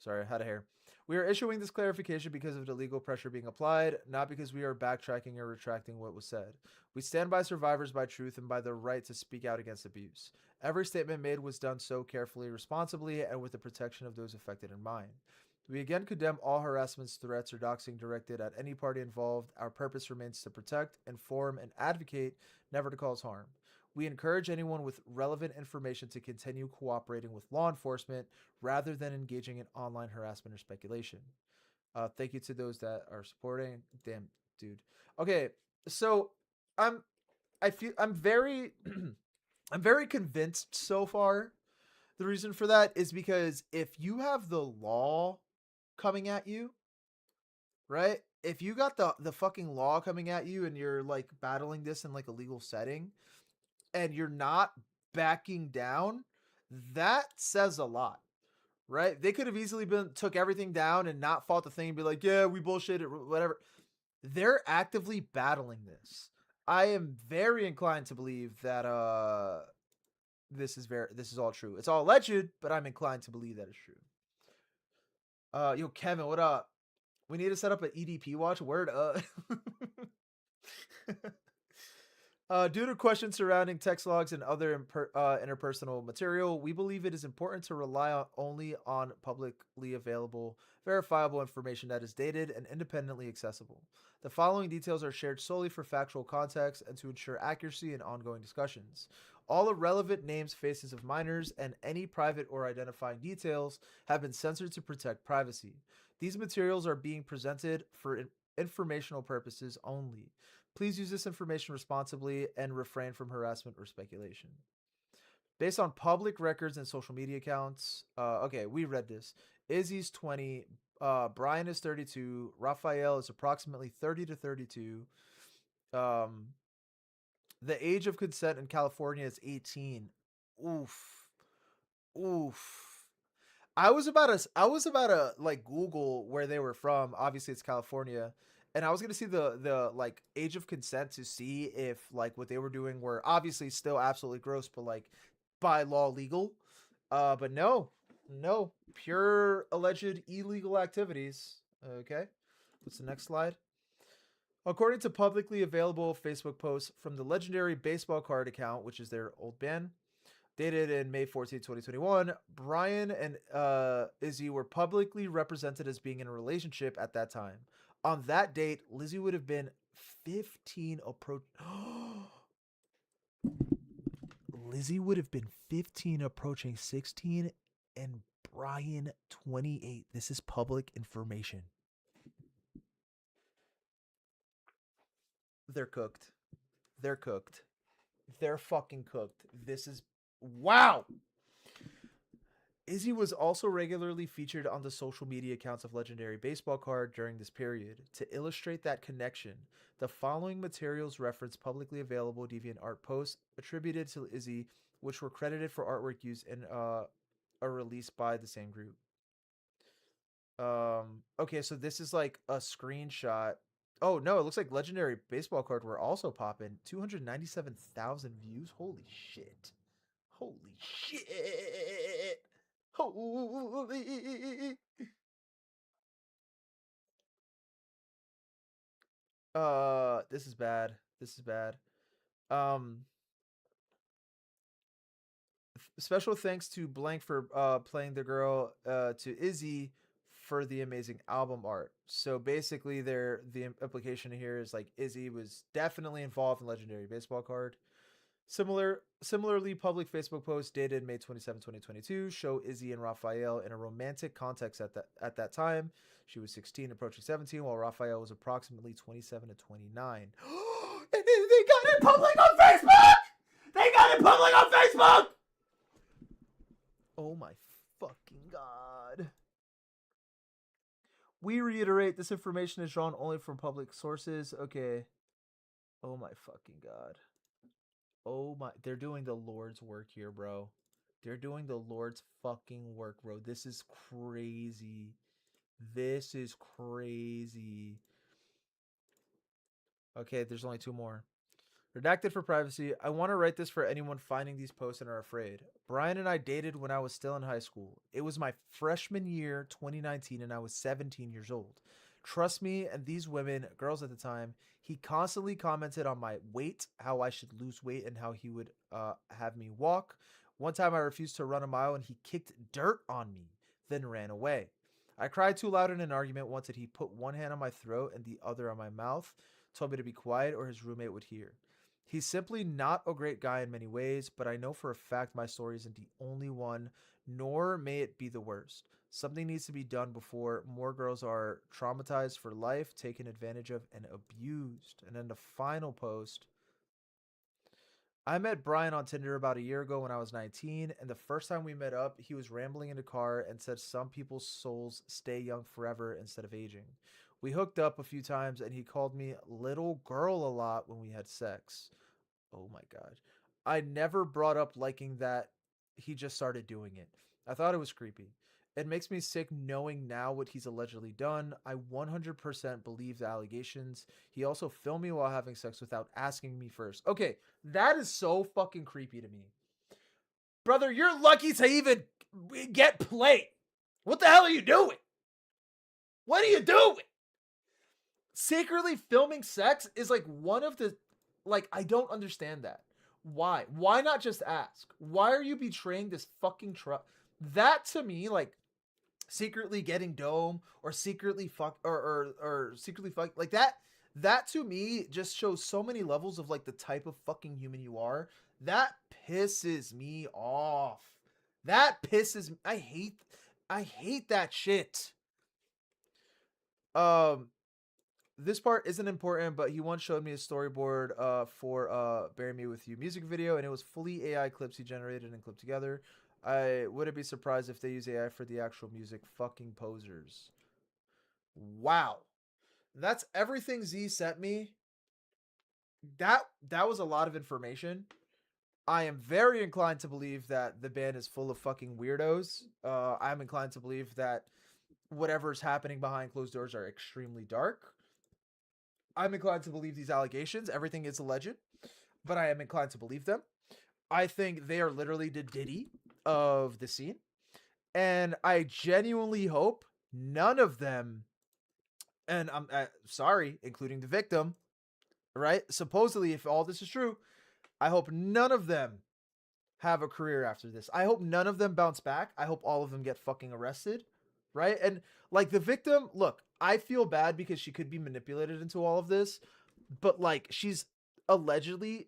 Sorry, I had a hair. We are issuing this clarification because of the legal pressure being applied, not because we are backtracking or retracting what was said. We stand by survivors by truth and by the right to speak out against abuse. Every statement made was done so carefully, responsibly, and with the protection of those affected in mind. We again condemn all harassments, threats, or doxing directed at any party involved. Our purpose remains to protect, inform, and advocate, never to cause harm. We encourage anyone with relevant information to continue cooperating with law enforcement rather than engaging in online harassment or speculation. Thank you to those that are supporting. Damn, dude. Okay, so I'm very I'm very convinced so far. The reason for that is because if you have the law coming at you, right? If you got the fucking law coming at you and you're like battling this in like a legal setting and you're not backing down, that says a lot, right? They could have easily took everything down and not fought the thing and be like, yeah, we bullshit it, whatever. They're actively battling this. I am very inclined to believe that this is all true. It's all alleged, but I'm inclined to believe that it's true. Yo, Kevin, what up? We need to set up an EDP watch. Word up. Due to questions surrounding text logs and other interpersonal material, we believe it is important to rely only on publicly available, verifiable information that is dated and independently accessible. The following details are shared solely for factual context and to ensure accuracy in ongoing discussions. All irrelevant names, faces of minors, and any private or identifying details have been censored to protect privacy. These materials are being presented for informational purposes only. Please use this information responsibly and refrain from harassment or speculation. Based on public records and social media accounts, okay, we read this. Izzy's 20, Brian is 32, Raphael is approximately 30 to 32. The age of consent in California is 18. Oof. Oof. I was about to like Google where they were from. Obviously it's California. And I was gonna see the like age of consent to see if like what they were doing were obviously still absolutely gross, but like by law legal. But no, pure alleged illegal activities. Okay, what's the next slide? According to publicly available Facebook posts from the legendary baseball card account, which is their old band, dated in May 14, 2021, Brian and Izzy were publicly represented as being in a relationship at that time. On that date, Lizzie would have been 15 Lizzie would have been 15 approaching 16 and Brian 28. This is public information. They're cooked. They're cooked. They're fucking cooked. This is wow. Izzy was also regularly featured on the social media accounts of Legendary Baseball Card during this period. To illustrate that connection, the following materials reference publicly available DeviantArt posts attributed to Izzy, which were credited for artwork used in a release by the same group. Okay, so this is like a screenshot. Oh no, it looks like Legendary Baseball Card were also popping. 297,000 views. Holy shit. Holy shit. Holy. This is bad. This is bad. Special thanks to Blank for playing the girl to Izzy for the amazing album art. So basically the implication here is like Izzy was definitely involved in Legendary Baseball Card. Similarly, public Facebook post dated May 27, 2022 show Izzy and Raphael in a romantic context at that time. She was 16, approaching 17, while Raphael was approximately 27 to 29. And they got it public on Facebook! They got it public on Facebook! Oh my fucking god. We reiterate this information is drawn only from public sources. Okay. Oh my fucking god. Oh my, they're doing the Lord's work here, bro. They're doing the Lord's fucking work, bro. This is crazy. This is crazy. Okay, there's only two more. Redacted for privacy. I want to write this for anyone finding these posts and are afraid. Brian and I dated when I was still in high school. It was my freshman year, 2019, and I was 17 years old. Trust me, and these women, girls at the time, he constantly commented on my weight, how I should lose weight, and how he would have me walk. One time I refused to run a mile and he kicked dirt on me, then ran away. I cried too loud in an argument once that he put one hand on my throat and the other on my mouth, told me to be quiet or his roommate would hear. He's simply not a great guy in many ways, but I know for a fact my story isn't the only one, nor may it be the worst. Something needs to be done before more girls are traumatized for life, taken advantage of, and abused. And then the final post. I met Brian on Tinder about a year ago when I was 19, and the first time we met up, he was rambling in a car and said some people's souls stay young forever instead of aging. We hooked up a few times, and he called me little girl a lot when we had sex. Oh my god. I never brought up liking that. He just started doing it. I thought it was creepy. It makes me sick knowing now what he's allegedly done. I 100% believe the allegations. He also filmed me while having sex without asking me first. Okay, that is so fucking creepy to me. Brother, you're lucky to even get played. What the hell are you doing? What are you doing? Secretly filming sex is like one of the, like, I don't understand that. Why? Why not just ask? Why are you betraying this fucking trust? That to me, like, secretly getting dome or secretly fuck or secretly fuck like that. That to me just shows so many levels of like the type of fucking human you are. That pisses me off. That pisses me. I hate that shit. This part isn't important, but he once showed me a storyboard for Bury Me With You music video, and it was fully AI clips he generated and clipped together. I wouldn't be surprised if they use AI for the actual music. Fucking posers. Wow. That's everything Z sent me. That was a lot of information. I am very inclined to believe that the band is full of fucking weirdos. I'm inclined to believe that whatever's happening behind closed doors are extremely dark. I'm inclined to believe these allegations. Everything is alleged, but I am inclined to believe them. I think they are literally the Diddy of the scene. And I genuinely hope none of them, and I'm sorry, including the victim, right? Supposedly, if all this is true, I hope none of them have a career after this. I hope none of them bounce back. I hope all of them get fucking arrested, right? And like the victim, look, I feel bad because she could be manipulated into all of this, but like she's allegedly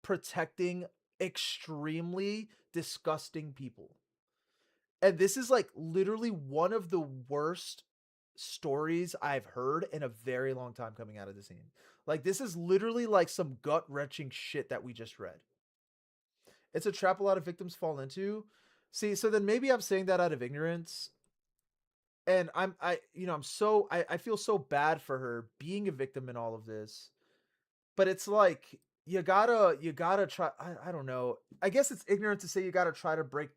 protecting extremely disgusting people. And this is like literally one of the worst stories I've heard in a very long time coming out of the scene. Like this is literally like some gut-wrenching shit that we just read. It's a trap a lot of victims fall into. See, so then maybe I'm saying that out of ignorance. And I feel so bad for her being a victim in all of this. But it's like you gotta try. I don't know. I guess it's ignorant to say you gotta try to break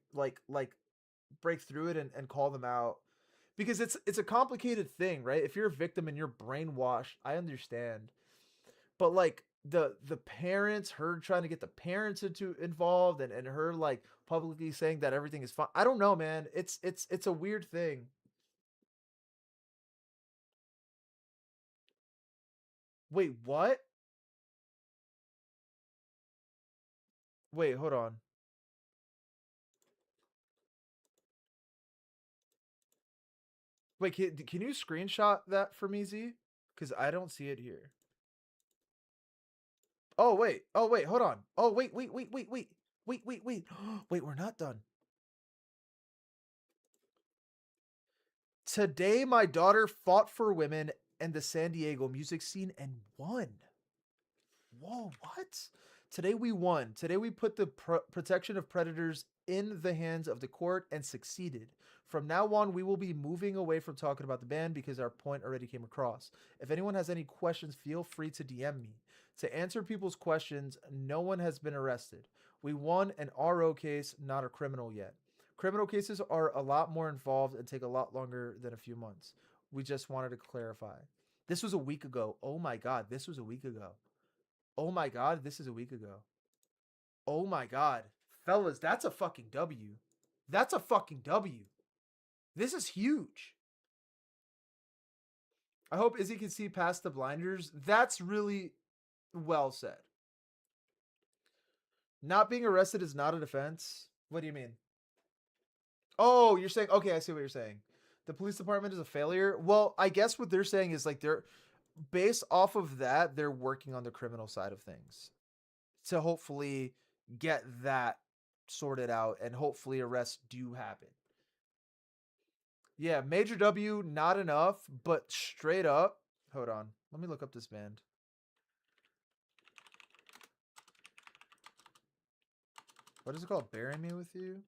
through it and call them out, because it's a complicated thing, right? If you're a victim and you're brainwashed, I understand. But like the parents, her trying to get the parents involved, and her like publicly saying that everything is fine. I don't know, man. It's a weird thing. Wait, what? Wait, hold on. Wait, can you screenshot that for me, Z? Because I don't see it here. Oh wait, hold on. Oh wait. Wait, we're not done. Today, my daughter fought for women in the San Diego music scene and won. Whoa, what? Today we won. Today we put the protection of predators in the hands of the court and succeeded. From now on, we will be moving away from talking about the band because our point already came across. If anyone has any questions, feel free to DM me. To answer people's questions, no one has been arrested. We won an RO case, not a criminal yet. Criminal cases are a lot more involved and take a lot longer than a few months. We just wanted to clarify. This was a week ago. Oh my God, this was a week ago. Oh my God, this is a week ago. Oh my God. Fellas, that's a fucking W. That's a fucking W. This is huge. I hope Izzy can see past the blinders. That's really well said. Not being arrested is not a defense. What do you mean? Oh, you're saying, okay, I see what you're saying. The police department is a failure. Well, I guess what they're saying is like they're based off of that, they're working on the criminal side of things to hopefully get that sorted out and hopefully arrests do happen. Yeah, major W, not enough, but straight up. Hold on. Let me look up this band. What is it called? Bury Me With You?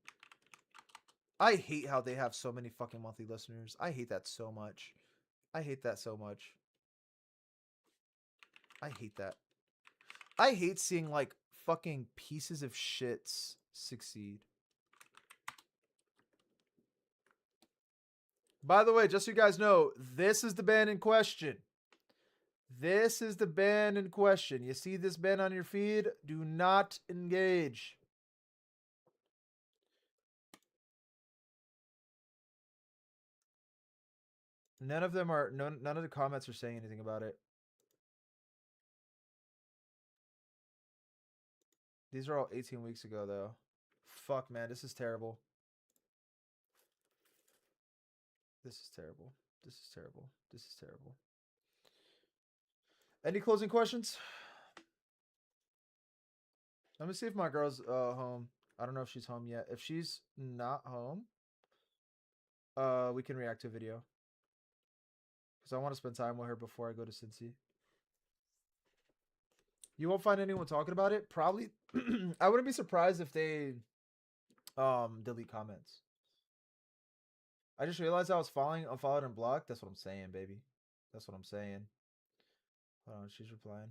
I hate how they have so many fucking monthly listeners. I hate that so much. I hate that so much. I hate that. I hate seeing like fucking pieces of shits succeed. By the way, just so you guys know, this is the band in question. This is the band in question. You see this band on your feed? Do not engage. None of them are, none of the comments are saying anything about it. These are all 18 weeks ago, though. Fuck, man. This is terrible. This is terrible. This is terrible. This is terrible. Any closing questions? Let me see if my girl's home. I don't know if she's home yet. If she's not home, we can react to a video. Because I want to spend time with her before I go to Cincy. You won't find anyone talking about it? Probably. I wouldn't be surprised if they delete comments. I just realized I was unfollowed and blocked. That's what I'm saying, baby. That's what I'm saying. Hold on, she's replying.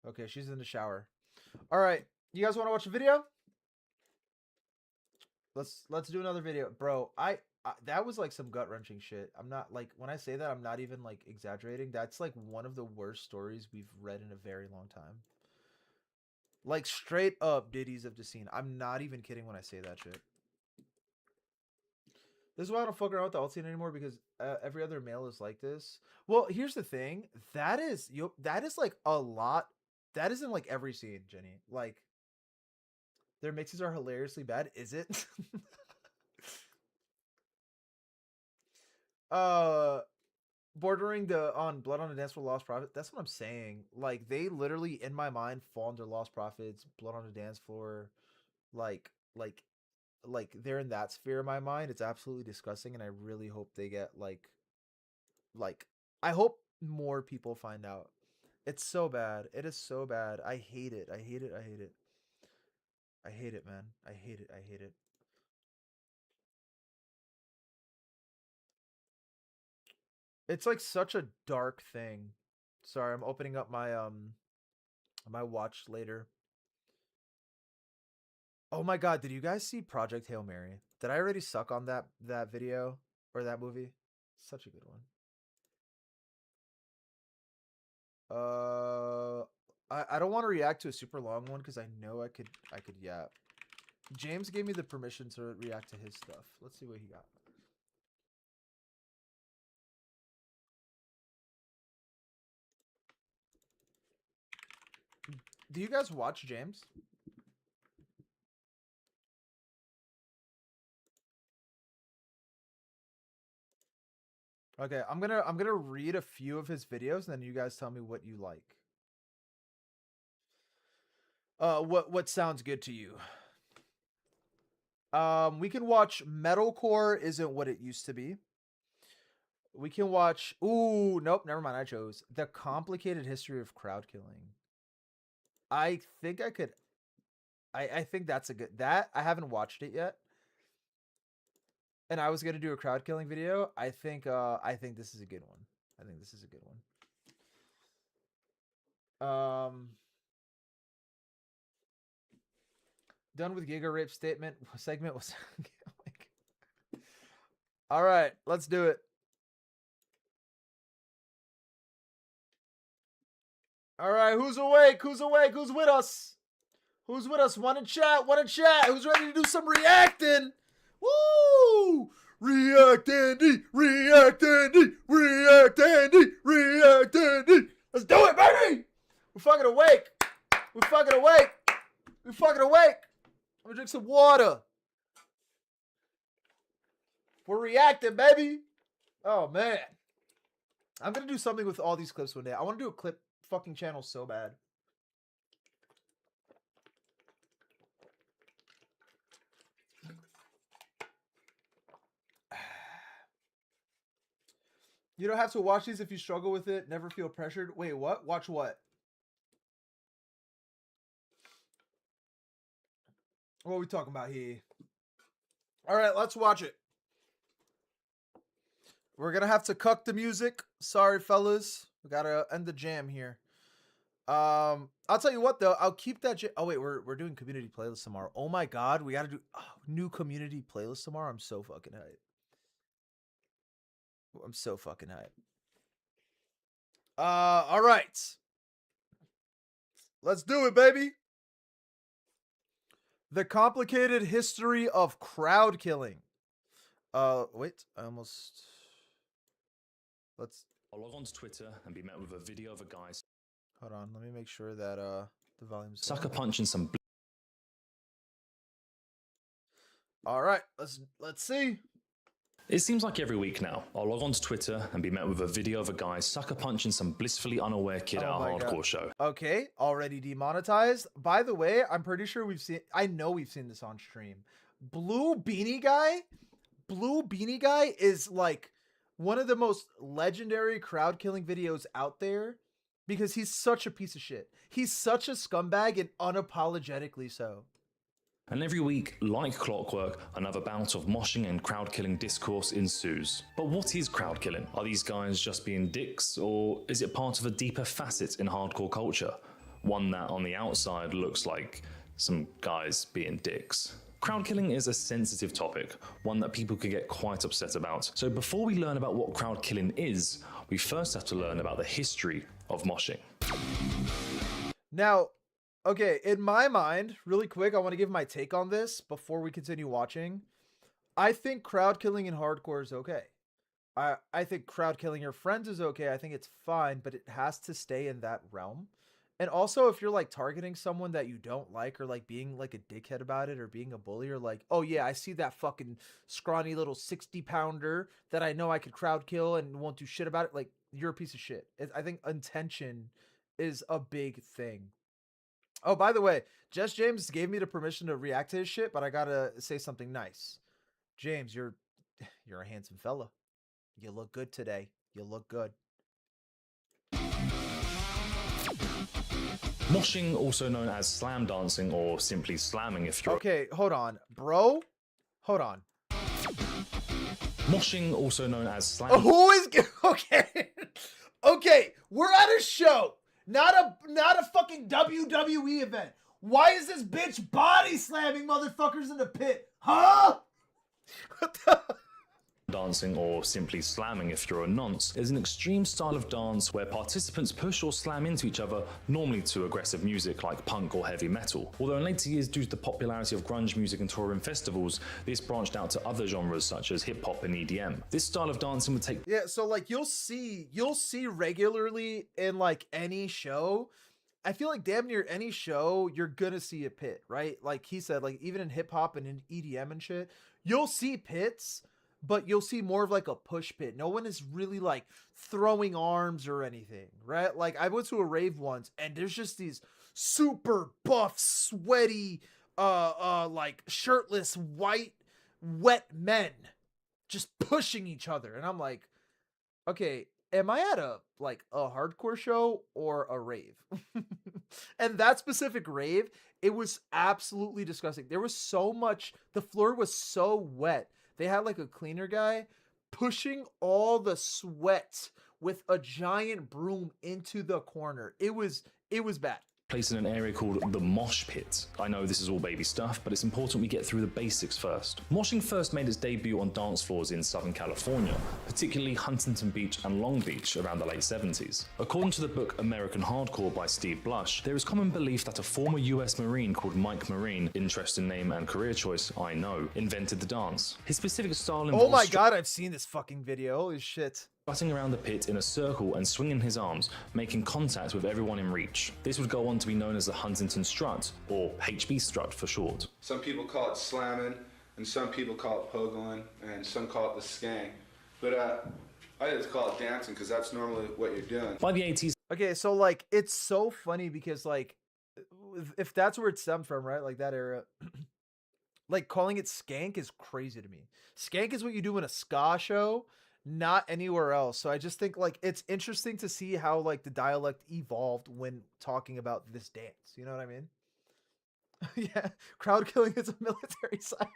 Okay, she's in the shower. All right, you guys want to watch a video? Let's do another video, bro. I that was like some gut wrenching shit. I'm not like when I say that, I'm not even like exaggerating. That's like one of the worst stories we've read in a very long time. Like straight up Diddy's of the scene. I'm not even kidding when I say that shit. This is why I don't fuck around with the alt scene anymore because every other male is like this. Well, here's the thing. That is like a lot. That isn't like every scene, Jenny. Like their mixes are hilariously bad. Is it? Bordering on Blood on the Dance Floor, Lost Prophet. That's what I'm saying. Like they literally in my mind fall under Lost Prophets, Blood on the Dance Floor, like they're in that sphere in my mind. It's absolutely disgusting, and I really hope they get like I hope more people find out. It's so bad. It is so bad. I hate it. I hate it. I hate it. I hate it, man. I hate it. I hate it. It's like such a dark thing. Sorry, I'm opening up my watch later. Oh my god, did you guys see Project Hail Mary? Did I already suck on that video or that movie? Such a good one. I don't want to react to a super long one because I know I could yeah. James gave me the permission to react to his stuff. Let's see what he got. Do you guys watch James? Okay, I'm gonna read a few of his videos, and then you guys tell me what you like. What sounds good to you? We can watch Metalcore Isn't What It Used to Be. We can watch. Ooh, nope, never mind. I chose The Complicated History of Crowd Killing. I think I could. I think that's a good. That I haven't watched it yet. And I was gonna do a crowd killing video. I think this is a good one. I think this is a good one. Done with Giga Rape statement segment was all right, let's do it. All right, who's awake? Who's awake? Who's with us? Who's with us? Want to chat? Want to chat? Who's ready to do some reacting? Woo! React Andy! React Andy! React Andy! React Andy! Let's do it, baby! We're fucking awake. We're fucking awake. We're fucking awake. I'm gonna drink some water. We're reacting, baby. Oh, man. I'm gonna do something with all these clips one day. I want to do a clip fucking channel so bad. You don't have to watch these if you struggle with it. Never feel pressured. Wait, what? Watch what? What are we talking about here? All right, let's watch it. We're going to have to cut the music. Sorry, fellas. We got to end the jam here. I'll tell you what, though. I'll keep that. Oh, wait, we're doing community playlist tomorrow. Oh, my God. We got to do new community playlist tomorrow. I'm so fucking hyped. I'm so fucking hyped. All right. Let's do it, baby. The Complicated History of Crowd Killing. Wait, I almost... I'll log on to Twitter and be met with a video of a guy. Hold on, let me make sure that the volume's... Sucker punching some... All right, let's see. It seems like every week now, I'll log on to Twitter and be met with a video of a guy sucker punching some blissfully unaware kid at a hardcore show. Okay, already demonetized. By the way, I'm pretty sure I know we've seen this on stream. Blue Beanie Guy is like one of the most legendary crowd killing videos out there because he's such a piece of shit. He's such a scumbag and unapologetically so. And every week, like clockwork, another bout of moshing and crowd-killing discourse ensues. But what is crowd killing? Are these guys just being dicks, or is it part of a deeper facet in hardcore culture? One that on the outside looks like some guys being dicks. Crowd killing is a sensitive topic, one that people can get quite upset about. So before we learn about what crowd killing is, we first have to learn about the history of moshing. Now, okay, in my mind, really quick, I want to give my take on this before we continue watching. I think crowd killing in hardcore is okay. I think crowd killing your friends is okay. I think it's fine, but it has to stay in that realm. And also, if you're like targeting someone that you don't like or like being like a dickhead about it or being a bully or like, oh yeah, I see that fucking scrawny little 60-pounder that I know I could crowd kill and won't do shit about it. Like, you're a piece of shit. I think intention is a big thing. Oh, by the way, Jess James gave me the permission to react to his shit, but I gotta say something nice. James, you're a handsome fella. You look good today. You look good. Moshing, also known as slam dancing or simply slamming if you're... Okay, hold on. Bro, hold on. Moshing, also known as slam... Oh, who is... Okay. Okay, we're at a show. Not a fucking WWE event. Why is this bitch body slamming motherfuckers in the pit? Huh? What the... Dancing, or simply slamming if you're a nonce, is an extreme style of dance where participants push or slam into each other, normally to aggressive music like punk or heavy metal. Although in later years, due to the popularity of grunge music and touring festivals, this branched out to other genres such as hip-hop and EDM. This style of dancing would take... Yeah, so like you'll see regularly in like any show. I feel like damn near any show, you're gonna see a pit, right? Like he said, like even in hip-hop and in EDM and shit, you'll see pits. but you'll see more of like a push pit. No one is really like throwing arms or anything, right? Like I went to a rave once and there's just these super buff, sweaty, like shirtless, white, wet men just pushing each other. And I'm like, okay, am I at a hardcore show or a rave? And that specific rave, it was absolutely disgusting. There was so much, the floor was so wet. They had like a cleaner guy pushing all the sweat with a giant broom into the corner. It was bad. Placed in an area called the Mosh Pit. I know this is all baby stuff, but it's important we get through the basics first. Moshing first made its debut on dance floors in Southern California, particularly Huntington Beach and Long Beach around the late 70s. According to the book American Hardcore by Steve Blush, there is common belief that a former US Marine called Mike Marine, interesting name and career choice, I know, invented the dance. His specific style involves— oh my god, I've seen this fucking video. Holy shit. Strutting around the pit in a circle and swinging his arms, making contact with everyone in reach. This would go on to be known as the Huntington Strut, or HB Strut for short. Some people call it slamming, and some people call it pogoing, and some call it the skank. But I just call it dancing because that's normally what you're doing. By the 80s, Okay, so like it's so funny because like if that's where it stemmed from, right? Like that era. Like calling it skank is crazy to me. Skank is what you do in a ska show, not anywhere else. So I just think like it's interesting to see how like the dialect evolved when talking about this dance. You know what I mean? Yeah, crowd killing is a military sign.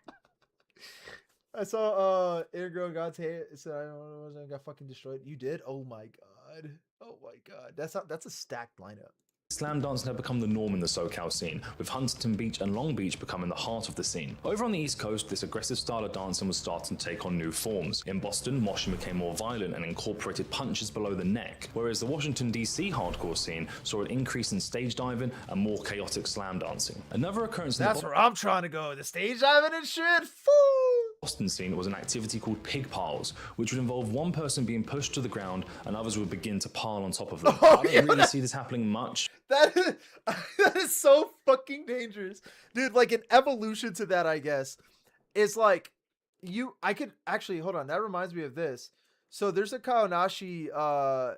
I saw Integral God's Hate. It said I got fucking destroyed. You did? Oh my god. Oh my god. That's a stacked lineup. slam dancing had become the norm in the SoCal scene, with Huntington Beach and Long Beach becoming the heart of the scene. Over on the East Coast, this aggressive style of dancing was starting to take on new forms. In Boston, moshing became more violent and incorporated punches below the neck, whereas the Washington DC hardcore scene saw an increase in stage diving and more chaotic slam dancing. Another occurrence in That's where I'm trying to go. The stage diving and shit. Foo! Boston scene was an activity called pig piles, which would involve one person being pushed to the ground and others would begin to pile on top of them. I don't really see this happening much. That is so fucking dangerous. Dude, like an evolution to that, I guess, is like I could actually, hold on, that reminds me of this. So there's a Kaonashi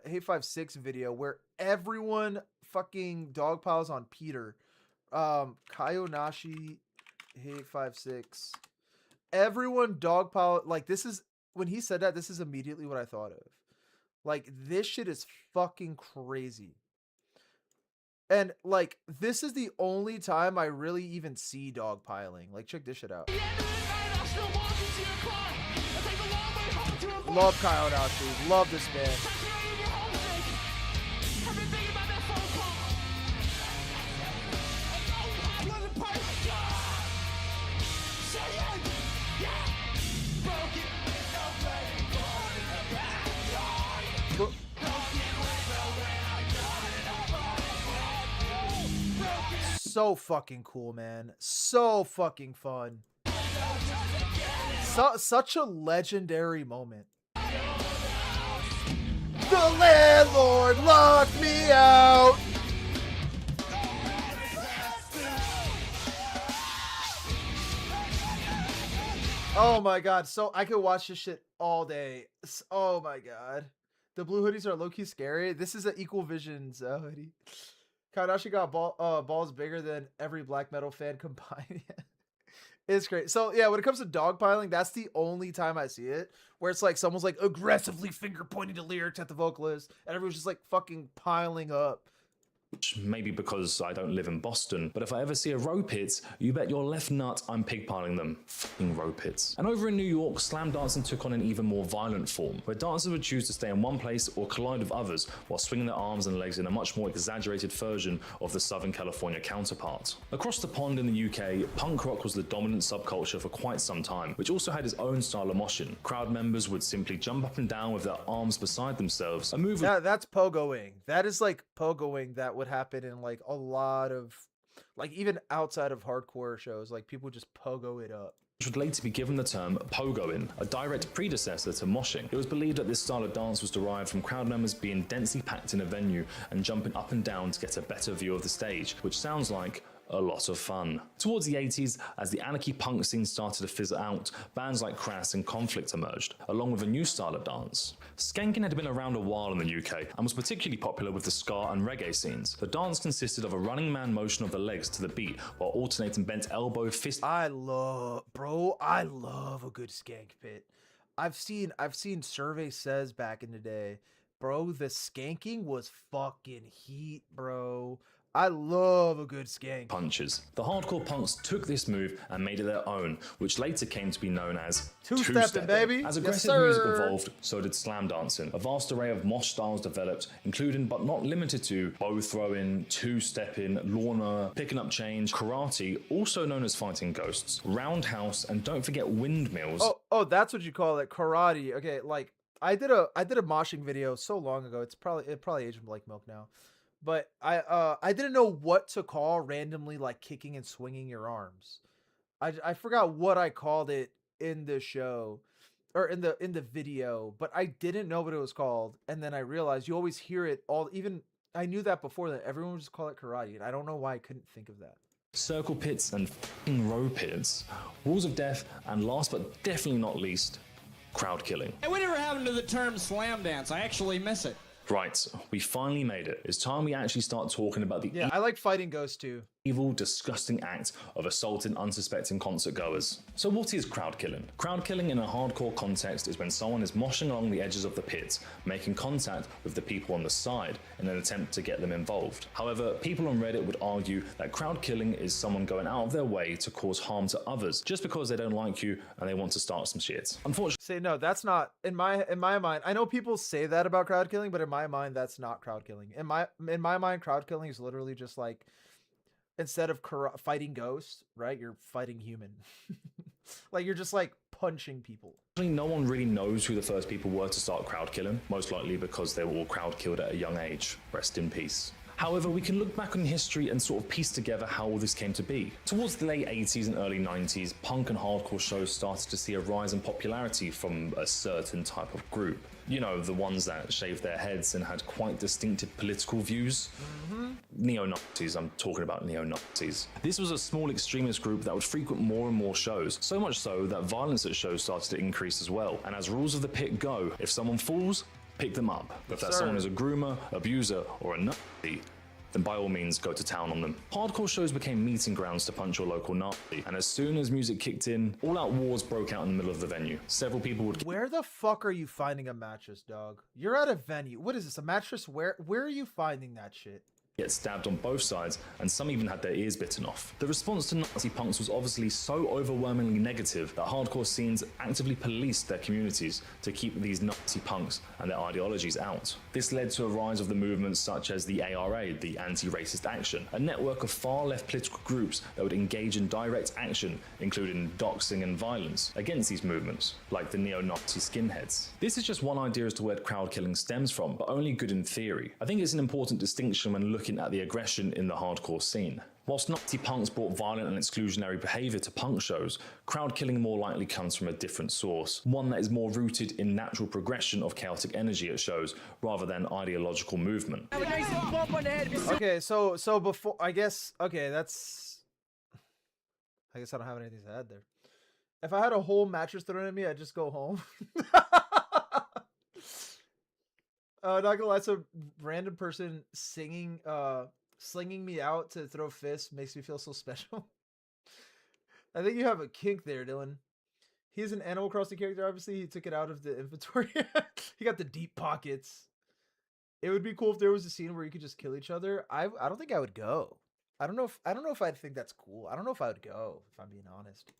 Hey 5-6 video where everyone fucking dog piles on Peter. Kaonashi Hey 5-6. Everyone dogpile, like this is, when he said that, this is immediately what I thought of. Like this shit is fucking crazy. And like this is the only time I really even see dogpiling. Like check this shit out. Love Kaonashi, love this band. So fucking cool, man. So fucking fun. Such a legendary moment. The landlord locked me out. Oh my god. So I could watch this shit all day. Oh my god. The blue hoodies are low-key scary. This is an Equal Visions hoodie. Kaonashi got balls bigger than every black metal fan combined. It's great. So yeah, when it comes to dogpiling, that's the only time I see it, where it's like someone's like aggressively finger pointing to lyrics at the vocalist, and everyone's just like fucking piling up. Maybe because I don't live in Boston, but if I ever see a row pit, you bet your left nut I'm pigpiling them. Fucking row pits. And over in New York, slam dancing took on an even more violent form, where dancers would choose to stay in one place or collide with others while swinging their arms and legs in a much more exaggerated version of the Southern California counterpart. Across the pond in the UK, punk rock was the dominant subculture for quite some time, which also had its own style of moshing. Crowd members would simply jump up and down with their arms beside themselves, a move that's pogoing. That is like pogoing that would happen in like a lot of, like even outside of hardcore shows, like people just pogo it up. Which would later be given the term pogoing, a direct predecessor to moshing. It was believed that this style of dance was derived from crowd members being densely packed in a venue and jumping up and down to get a better view of the stage, which sounds like a lot of fun. Towards the 80s, as the anarchy punk scene started to fizzle out, bands like Crass and Conflict emerged, along with a new style of dance. Skanking had been around a while in the UK and was particularly popular with the ska and reggae scenes. The dance consisted of a running man motion of the legs to the beat while alternating bent elbow, fist. I love a good skank pit. I've seen Survey Says back in the day. Bro, the skanking was fucking heat, bro. I love a good skank. Punches. The hardcore punks took this move and made it their own, which later came to be known as two-stepping, baby. As Yes, aggressive music sir. evolved, so did slam dancing. A vast array of mosh styles developed, including but not limited to bow throwing, two-stepping, Lorna, picking up change, karate, also known as fighting ghosts, roundhouse, and don't forget windmills. Oh, that's what you call it, karate. Okay, like I did a moshing video so long ago. It probably aged like milk now. But I didn't know what to call randomly like kicking and swinging your arms. I forgot what I called it in the show or in the video, but I didn't know what it was called. And then I realized you always hear it even I knew that before that everyone would just call it karate, and I don't know why I couldn't think of that. Circle pits and f***ing row pits, walls of death, and last but definitely not least, crowd killing. Hey, whatever happened to the term slam dance? I actually miss it. Right, we finally made it. It's time we actually start talking about the I like fighting ghosts too. evil, disgusting act of assaulting unsuspecting concert goers. So what is crowd killing? Crowd killing in a hardcore context is when someone is moshing along the edges of the pit, making contact with the people on the side in an attempt to get them involved. However, people on Reddit would argue that crowd killing is someone going out of their way to cause harm to others just because they don't like you and they want to start some shit. Unfortunately, Say no, that's not in my mind. I know people say that about crowd killing, but in my mind, that's not crowd killing. In my mind, crowd killing is literally just like instead of fighting ghosts, right? You're fighting human. Like you're just like punching people. no one really knows who the first people were to start crowd killing, most likely because they were all crowd killed at a young age. Rest in peace. However, we can look back on history and sort of piece together how all this came to be. Towards the late 80s and early 90s, punk and hardcore shows started to see a rise in popularity from a certain type of group. You know, the ones that shaved their heads and had quite distinctive political views. Neo-Nazis, I'm talking about neo-Nazis. This was a small extremist group that would frequent more and more shows, so much so that violence at shows started to increase as well. And as rules of the pit go, if someone falls, pick them up. If that someone is a groomer, abuser, or a Nazi, then by all means go to town on them. Hardcore shows became meeting grounds to punch your local Nazi, and as soon as music kicked in, all-out wars broke out in the middle of the venue. Several people would Where the fuck are you finding a mattress, dog? You're at a venue. What is this, a mattress? Where are you finding that shit? get stabbed on both sides, and some even had their ears bitten off. The response to Nazi punks was obviously so overwhelmingly negative that hardcore scenes actively policed their communities to keep these Nazi punks and their ideologies out. This led to a rise of the movements such as the ARA, the Anti-Racist Action, a network of far-left political groups that would engage in direct action, including doxing and violence, against these movements, like the neo-Nazi skinheads. This is just one idea as to where crowd killing stems from, but only good in theory. I think it's an important distinction when looking at the aggression in the hardcore scene. Whilst Nazi punks brought violent and exclusionary behaviour to punk shows, crowd killing more likely comes from a different source, one that is more rooted in natural progression of chaotic energy at shows rather than ideological movement. Okay, so before I guess I don't have anything to add there. If I had a whole mattress thrown at me, I'd just go home. Not gonna lie, some random person singing, slinging me out to throw fists makes me feel so special. I think you have a kink there, Dylan. He's an Animal Crossing character, obviously. He took it out of the inventory. He got the deep pockets. It would be cool if there was a scene where you could just kill each other. I don't think I would go. I don't know if I'd think that's cool. I don't know if I would go, if I'm being honest.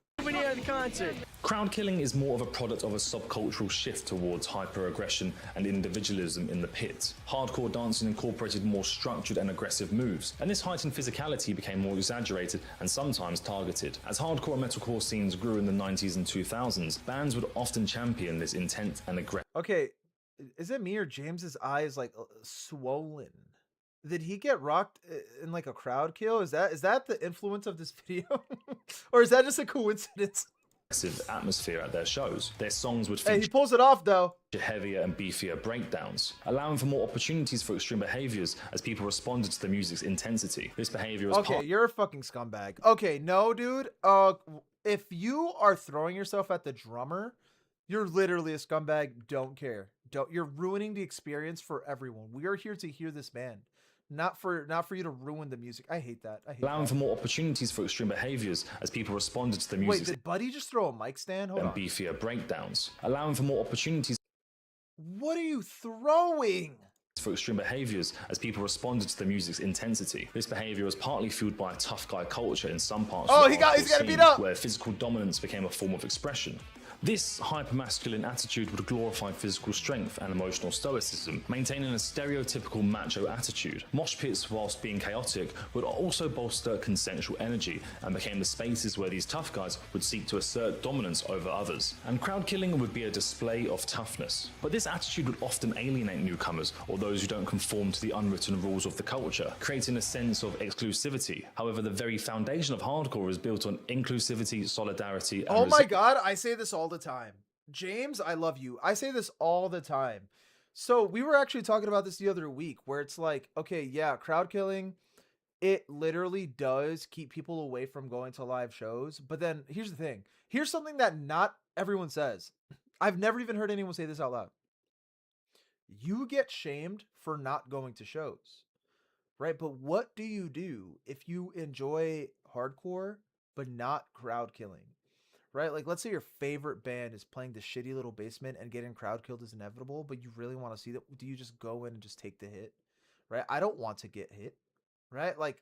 Crowd killing is more of a product of a subcultural shift towards hyper-aggression and individualism in the pit. Hardcore dancing incorporated more structured and aggressive moves, and this heightened physicality became more exaggerated and sometimes targeted. As hardcore and metalcore scenes grew in the 90s and 2000s, bands would often champion this intent and aggression. Okay, is it me or James's eye is like swollen? Did he get rocked in like a crowd kill? Is that the influence of this video? Or is that just a coincidence? atmosphere at their shows. Their songs would Hey, he feature pulls it off though. heavier and beefier breakdowns, allowing for more opportunities for extreme behaviors as people responded to the music's intensity. This behavior was Okay, you're a fucking scumbag. Okay, no, dude. If you are throwing yourself at the drummer, you're literally a scumbag. Don't care. You're ruining the experience for everyone. We are here to hear this band, not for you to ruin the music. I hate that. I hate allowing that. for more opportunities for extreme behaviors as people responded to the Wait, music's did Buddy just throw a mic stand? Hold and on. beefier breakdowns, allowing for more opportunities What are you throwing? for extreme behaviors as people responded to the music's intensity. This behavior was partly fueled by a tough guy culture in some parts Oh, of the he's hardcore got beat scene, up. where physical dominance became a form of expression. This hypermasculine attitude would glorify physical strength and emotional stoicism, maintaining a stereotypical macho attitude. Mosh pits, whilst being chaotic, would also bolster consensual energy and became the spaces where these tough guys would seek to assert dominance over others. And crowd killing would be a display of toughness. But this attitude would often alienate newcomers or those who don't conform to the unwritten rules of the culture, creating a sense of exclusivity. However, the very foundation of hardcore is built on inclusivity, solidarity, and Oh my god, I say this all the time. James, I love you. I say this all the time. So we were actually talking about this the other week where it's like, okay, yeah, crowd killing, it literally does keep people away from going to live shows. But then here's the thing. Here's something that not everyone says. I've never even heard anyone say this out loud. You get shamed for not going to shows, right? But what do you do if you enjoy hardcore but not crowd killing? Right? Like, let's say your favorite band is playing the shitty little basement and getting crowd killed is inevitable, but you really want to see that. Do you just go in and just take the hit? Right? I don't want to get hit. Right? Like,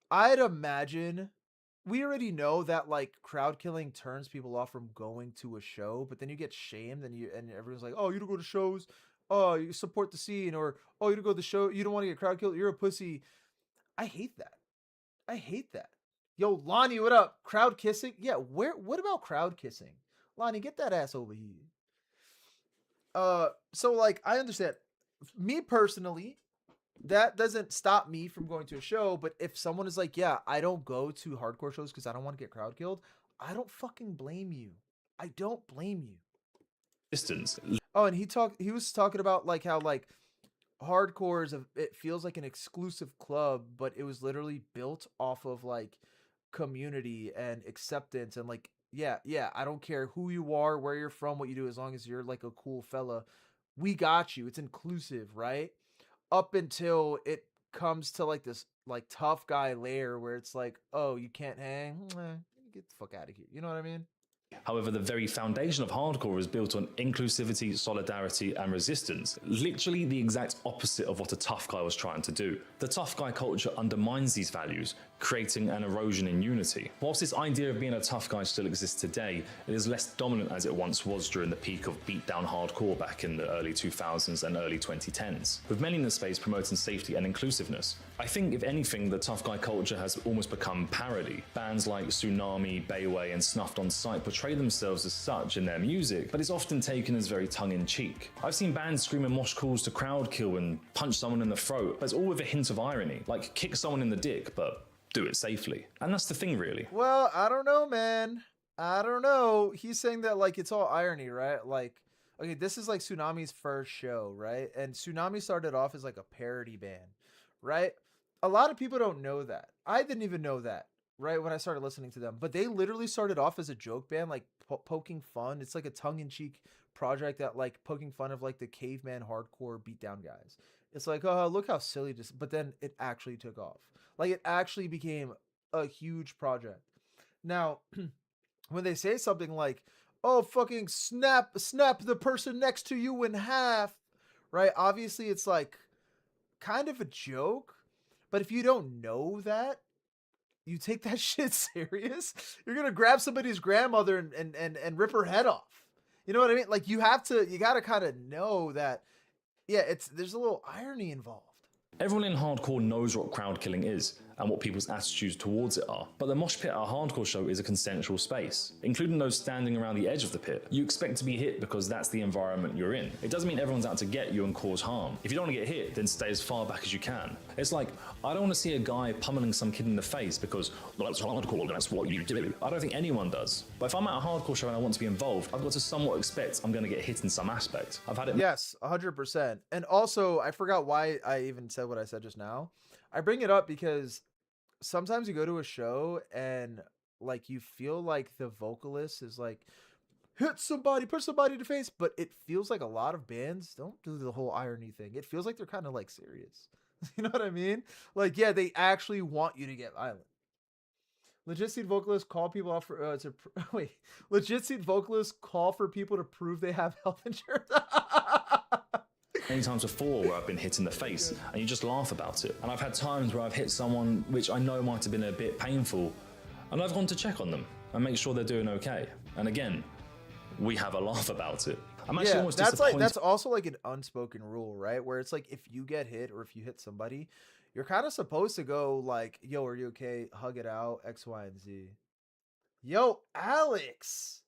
I'd imagine we already know that like crowd killing turns people off from going to a show, but then you get shamed and everyone's like, oh, you don't go to shows. Oh, you support the scene, or oh, you don't go to the show. You don't want to get crowd killed. You're a pussy. I hate that. I hate that. Yo, Lonnie, what up? Crowd kissing? Yeah, what about crowd kissing? Lonnie, get that ass over here. So like I understand. Me personally, that doesn't stop me from going to a show, but if someone is like, yeah, I don't go to hardcore shows because I don't want to get crowd killed, I don't fucking blame you. I don't blame you. distance. Oh, and he was talking about like how like hardcore it feels like an exclusive club, but it was literally built off of like community and acceptance and like yeah, I don't care who you are, where you're from, what you do, as long as you're like a cool fella, we got you. It's inclusive, right? Up until it comes to like this like tough guy layer where it's like, oh, you can't hang, get the fuck out of here, you know what I mean? However, the very foundation of hardcore is built on inclusivity, solidarity, and resistance. Literally the exact opposite of what a tough guy was trying to do. The tough guy culture undermines these values, creating an erosion in unity. Whilst this idea of being a tough guy still exists today, it is less dominant as it once was during the peak of beatdown hardcore back in the early 2000s and early 2010s, with many in the space promoting safety and inclusiveness. I think, if anything, the tough guy culture has almost become parody. Bands like Tsunami, Bayway, and Snuffed on Sight portray themselves as such in their music, but it's often taken as very tongue-in-cheek. I've seen bands screaming mosh calls to crowd kill and punch someone in the throat, but it's all with a hint of irony, like kick someone in the dick, but do it safely. And that's the thing, really. Well, I don't know, man. I don't know. He's saying that like it's all irony, right? Like, okay, this is like Tsunami's first show, right? And Tsunami started off as like a parody band, right? A lot of people don't know that. I didn't even know that, right, when I started listening to them. But they literally started off as a joke band, like poking fun. It's like a tongue-in-cheek project that like poking fun of like the caveman hardcore beatdown guys. It's like, oh, look how silly this. But then it actually took off. Like it actually became a huge project. Now, when they say something like, oh, fucking snap the person next to you in half, right? Obviously, it's like kind of a joke. But if you don't know that, you take that shit serious, you're going to grab somebody's grandmother and rip her head off. You know what I mean? Like you got to kind of know that, yeah, there's a little irony involved. Everyone in hardcore knows what crowd killing is, and what people's attitudes towards it are. But the mosh pit at a hardcore show is a consensual space, including those standing around the edge of the pit. You expect to be hit because that's the environment you're in. It doesn't mean everyone's out to get you and cause harm. If you don't want to get hit, then stay as far back as you can. It's like, I don't want to see a guy pummeling some kid in the face because, well, that's hardcore, that's what you do. I don't think anyone does. But if I'm at a hardcore show and I want to be involved, I've got to somewhat expect I'm going to get hit in some aspect. I've had it. Yes, 100%. And also, I forgot why I even said what I said just now. I bring it up because sometimes you go to a show and like you feel like the vocalist is like, hit somebody, push somebody in the face, but it feels like a lot of bands don't do the whole irony thing. It feels like they're kind of like serious. You know what I mean? Like, yeah, they actually want you to get violent. Legit seed vocalists call people off for wait. Legit seed vocalists call for people to prove they have health insurance. Many times before where I've been hit in the face and you just laugh about it. And I've had times where I've hit someone which I know might have been a bit painful and I've gone to check on them and make sure they're doing okay. And again, we have a laugh about it. I'm actually almost disappointed. That's also like an unspoken rule, right? Where it's like if you get hit or if you hit somebody, you're kind of supposed to go like, yo, are you okay? Hug it out, X, Y, and Z. Yo, Alex,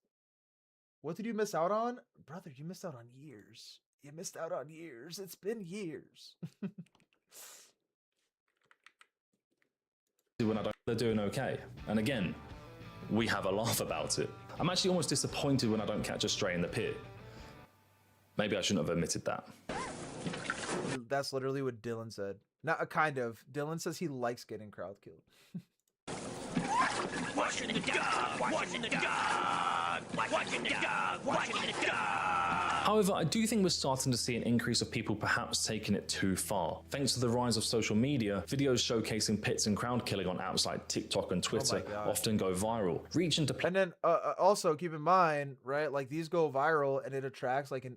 what did you miss out on? Brother, you missed out on years. You missed out on years. It's been years. when I don't, they're doing okay. And again, we have a laugh about it. I'm actually almost disappointed when I don't catch a stray in the pit. Maybe I shouldn't have admitted that. That's literally what Dylan said. Not kind of. Dylan says he likes getting crowd killed. Watching the dog, watching the dog, watching the dog, watching the dog. However, I do think we're starting to see an increase of people perhaps taking it too far. Thanks to the rise of social media, videos showcasing pits and crowd killing on apps like TikTok and Twitter often go viral, reaching to And then also keep in mind, right, like these go viral and it attracts like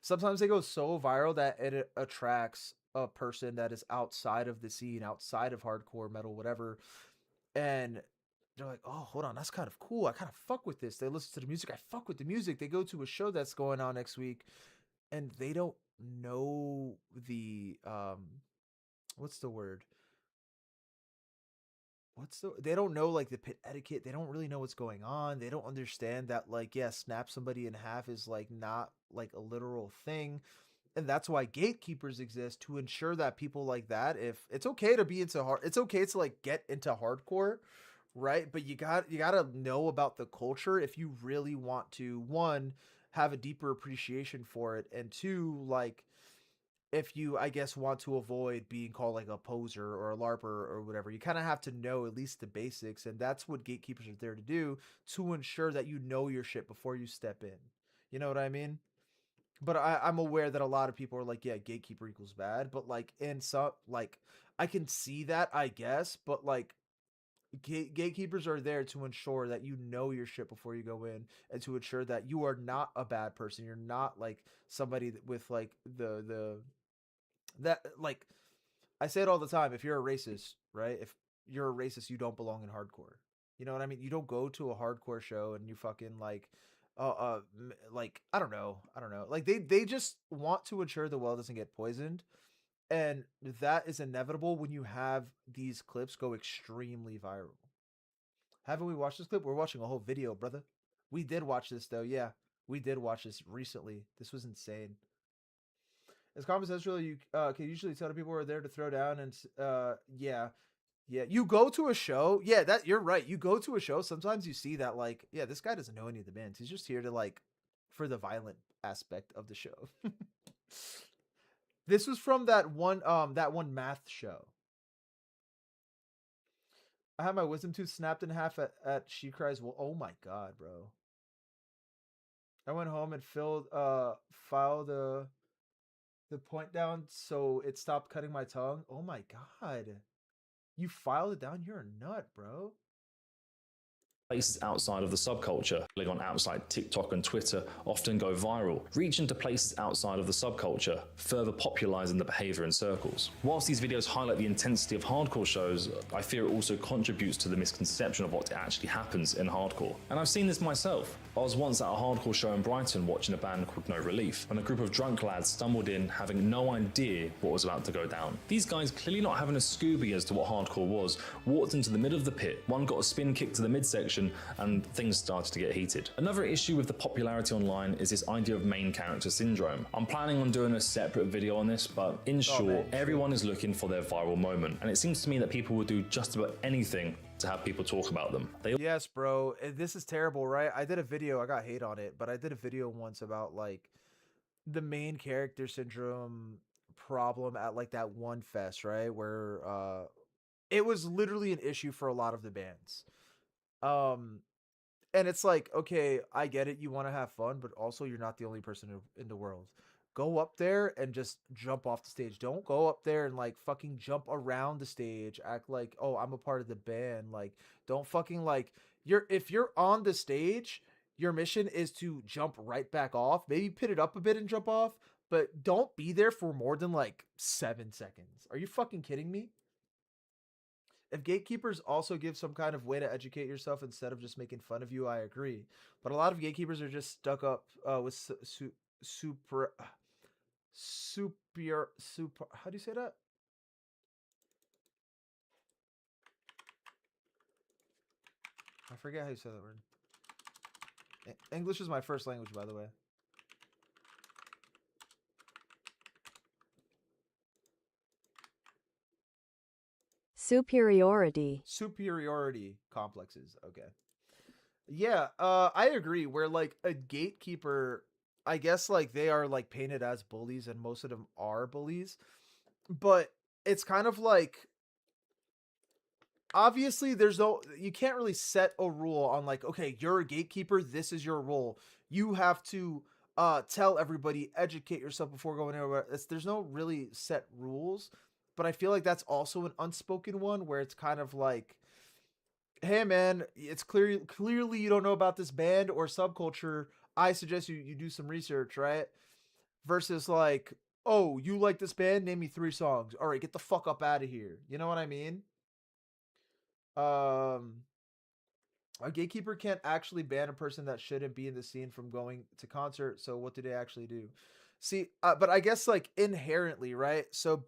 sometimes they go so viral that it attracts a person that is outside of the scene, outside of hardcore metal, whatever. And they're like, oh, hold on, that's kind of cool. I kind of fuck with this. They listen to the music. I fuck with the music. They go to a show that's going on next week and they don't know the, what's the word? They don't know like the pit etiquette. They don't really know what's going on. They don't understand that like, yeah, snap somebody in half is like not like a literal thing. And that's why gatekeepers exist, to ensure that people like that, if it's okay to be into it's okay to like get into hardcore, right? But you gotta know about the culture if you really want to, one, have a deeper appreciation for it, and two, like if you, I guess, want to avoid being called like a poser or a LARPer or whatever, you kind of have to know at least the basics. And that's what gatekeepers are there to do, to ensure that you know your shit before you step in. You know what I mean? But I'm aware that a lot of people are like, yeah, gatekeeper equals bad. But like in some, like I can see that, I guess. But like gatekeepers are there to ensure that you know your shit before you go in, and to ensure that you are not a bad person. You're not like somebody with like that, like I say it all the time. If you're a racist, right? If you're a racist, you don't belong in hardcore. You know what I mean? You don't go to a hardcore show and you fucking like like I don't know. Like they just want to ensure the well doesn't get poisoned, and that is inevitable when you have these clips go extremely viral. Haven't we watched this clip? We're watching a whole video, brother. We did watch this though. Yeah, we did watch this recently. This was insane. As conversational, you can usually tell the people who are there to throw down, and yeah. Yeah, you go to a show. Yeah, that you're right. You go to a show. Sometimes you see that, like, yeah, this guy doesn't know any of the bands. He's just here to like, for the violent aspect of the show. This was from that one math show. I had my wisdom tooth snapped in half at She Cries. Well, oh my god, bro. I went home and filed the point down so it stopped cutting my tongue. Oh my god. You filed it down? You're a nut, bro. Places outside of the subculture, like on apps like TikTok and Twitter, often go viral, reach into places outside of the subculture, further popularizing the behavior in circles. Whilst these videos highlight the intensity of hardcore shows, I fear it also contributes to the misconception of what actually happens in hardcore. And I've seen this myself. I was once at a hardcore show in Brighton watching a band called No Relief, when a group of drunk lads stumbled in having no idea what was about to go down. These guys, clearly not having a Scooby as to what hardcore was, walked into the middle of the pit, one got a spin kick to the midsection, and things started to get heated. Another issue with the popularity online is this idea of main character syndrome. I'm planning on doing a separate video on this, but in short, everyone is looking for their viral moment, and it seems to me that people will do just about anything to have people talk about them. Yes, bro. This is terrible, right? I did a video, I got hate on it, but I did a video once about like the main character syndrome problem at like that one fest, right? Where it was literally an issue for a lot of the bands. And it's like, okay, I get it, you want to have fun, but also you're not the only person in the world. Go up there and just jump off the stage. Don't go up there and like fucking jump around the stage, act like, oh, I'm a part of the band. Like, don't fucking like if you're on the stage, your mission is to jump right back off. Maybe pit it up a bit and jump off, but don't be there for more than like 7 seconds. Are you fucking kidding me? If gatekeepers also give some kind of way to educate yourself instead of just making fun of you, I agree. But a lot of gatekeepers are just stuck up with super. How do you say that? I forget how you say that word. English is my first language, by the way. Superiority complexes. Okay. Yeah, I agree. Where like a gatekeeper, I guess like they are like painted as bullies, and most of them are bullies. But it's kind of like, obviously you can't really set a rule on like, okay, you're a gatekeeper, this is your role. You have to tell everybody, educate yourself before going anywhere. There's no really set rules, but I feel like that's also an unspoken one where it's kind of like, hey man, it's clearly you don't know about this band or subculture. I suggest you do some research, right? Versus like, oh, you like this band? Name me 3 songs. All right, get the fuck up out of here. You know what I mean? A gatekeeper can't actually ban a person that shouldn't be in the scene from going to concert. So what do they actually do? See, but I guess like inherently, right? So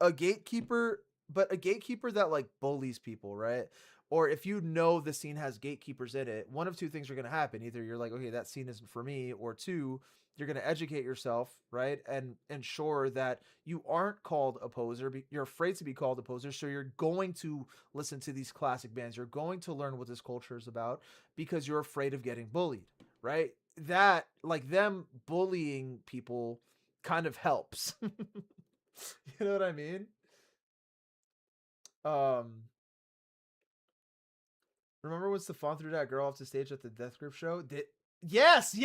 a gatekeeper, but a gatekeeper that like bullies people, right? Or if you know the scene has gatekeepers in it, one of 2 things are going to happen. Either you're like, okay, that scene isn't for me, or 2, you're going to educate yourself, right? And ensure that you aren't called a poser. You're afraid to be called a poser. So you're going to listen to these classic bands. You're going to learn what this culture is about because you're afraid of getting bullied, right? That, like, them bullying people kind of helps. You know what I mean? Remember when Stefan threw that girl off the stage at the Death Grip show? Yes!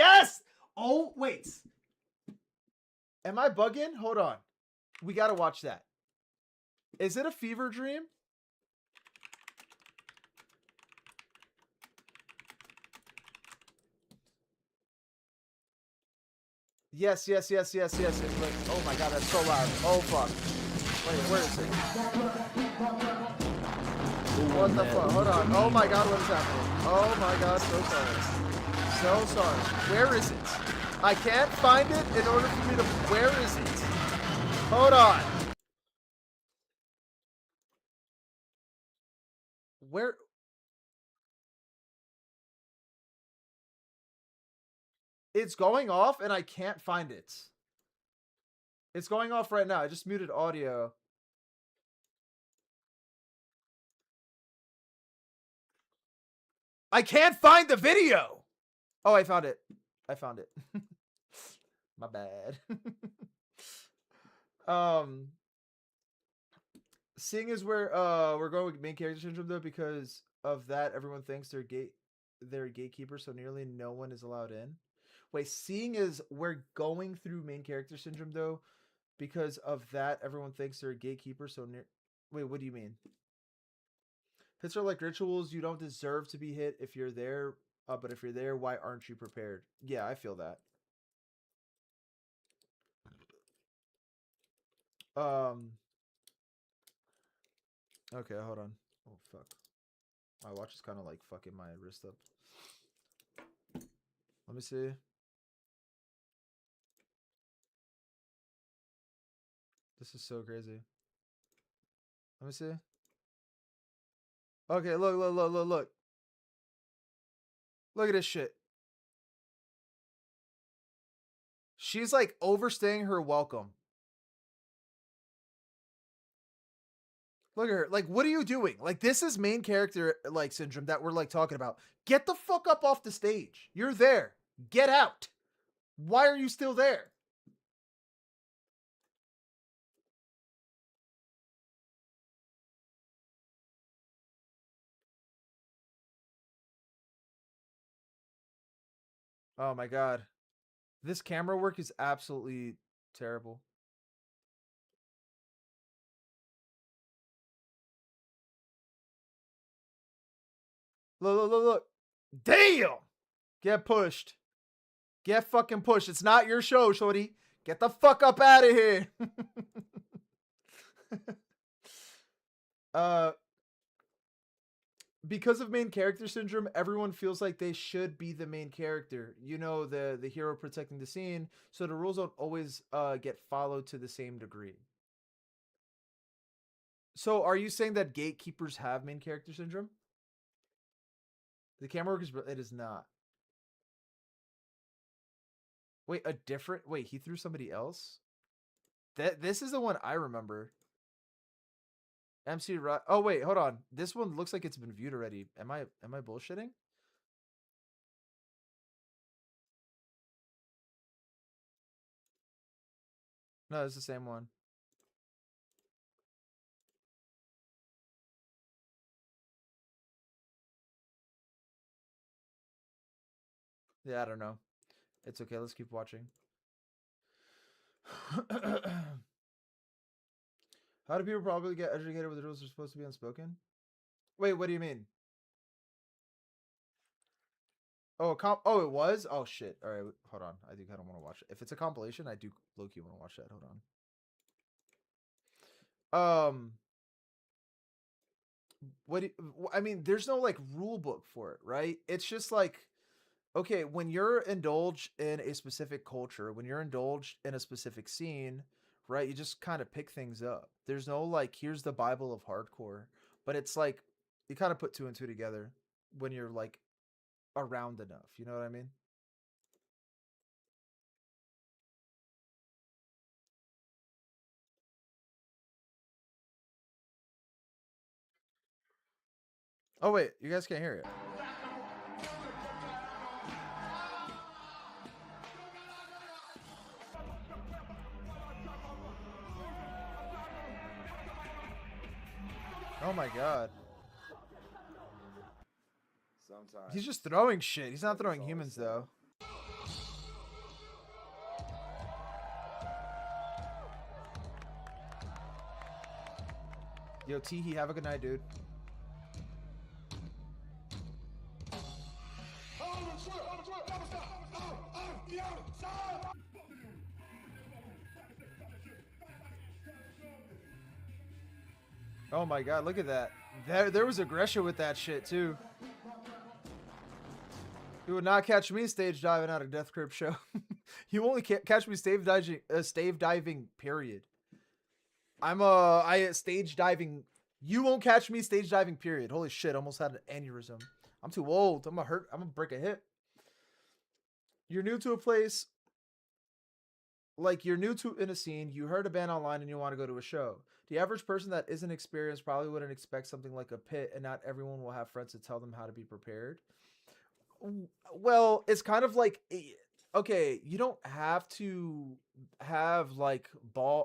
Oh, wait. Am I bugging? Hold on. We gotta watch that. Is it a fever dream? Yes. It's like, oh my god, that's so loud. Oh fuck. Wait, where is it? What the fuck? Hold on. Oh my god, what is happening? Oh my god, so sorry. Where is it? I can't find it in order for me to... Where is it? Hold on. Where... It's going off and I can't find it. It's going off right now. I just muted audio. I can't find the video. Oh, I found it. My bad. Seeing is where we're going with main character syndrome though, because of that everyone thinks they're a gatekeeper, so nearly no one is allowed in. Wait, seeing is we're going through main character syndrome though, because of that everyone thinks they're a gatekeeper, so wait, what do you mean? Hits are like rituals. You don't deserve to be hit if you're there. But if you're there, why aren't you prepared? Yeah, I feel that. Okay, hold on. Oh fuck. My watch is kind of like fucking my wrist up. Let me see. This is so crazy. Let me see. Okay, look. Look at this shit. She's like overstaying her welcome. Look at her. Like, what are you doing? Like, this is main character like syndrome that we're like talking about. Get the fuck up off the stage. You're there. Get out. Why are you still there? Oh my god. This camera work is absolutely terrible. Look. Damn! Get pushed. Get fucking pushed. It's not your show, shorty. Get the fuck up out of here. Because of main character syndrome, everyone feels like they should be the main character. You know, the hero protecting the scene, so the rules don't always get followed to the same degree. So are you saying that gatekeepers have main character syndrome? The camera work is it is not. Wait, wait, he threw somebody else? This is the one I remember. MC Right. Oh wait, hold on. This one looks like it's been viewed already. Am I bullshitting? No, it's the same one. Yeah, I don't know. It's okay. Let's keep watching. How do people probably get educated when the rules are supposed to be unspoken? Wait, what do you mean? Oh, it was? Oh shit. All right, hold on. I do kind of want to watch it. If it's a compilation, I do low-key want to watch that. Hold on. I mean, there's no like rule book for it, right? It's just like, okay, when you're indulged in a specific culture, when you're indulged in a specific scene, right? You just kind of pick things up. There's no like, here's the Bible of hardcore, but it's like you kind of put two and two together when you're like around enough. You know what I mean? Oh wait, you guys can't hear it. Oh my god. Sometimes He's just throwing shit. He's not throwing humans though. Yo, Teehee, have a good night, dude. Oh my god, look at that. There was aggression with that shit too. You would not catch me stage diving at a Death Crib show. You only can't catch me stave diving, period. I stage diving. You won't catch me stage diving, period. Holy shit, almost had an aneurysm. I'm too old. I'm gonna break a hip. You're new to a place. Like you're new to in a scene, you heard a band online and you want to go to a show. The average person that isn't experienced probably wouldn't expect something like a pit, and not everyone will have friends to tell them how to be prepared. Well, it's kind of like, okay, you don't have to have like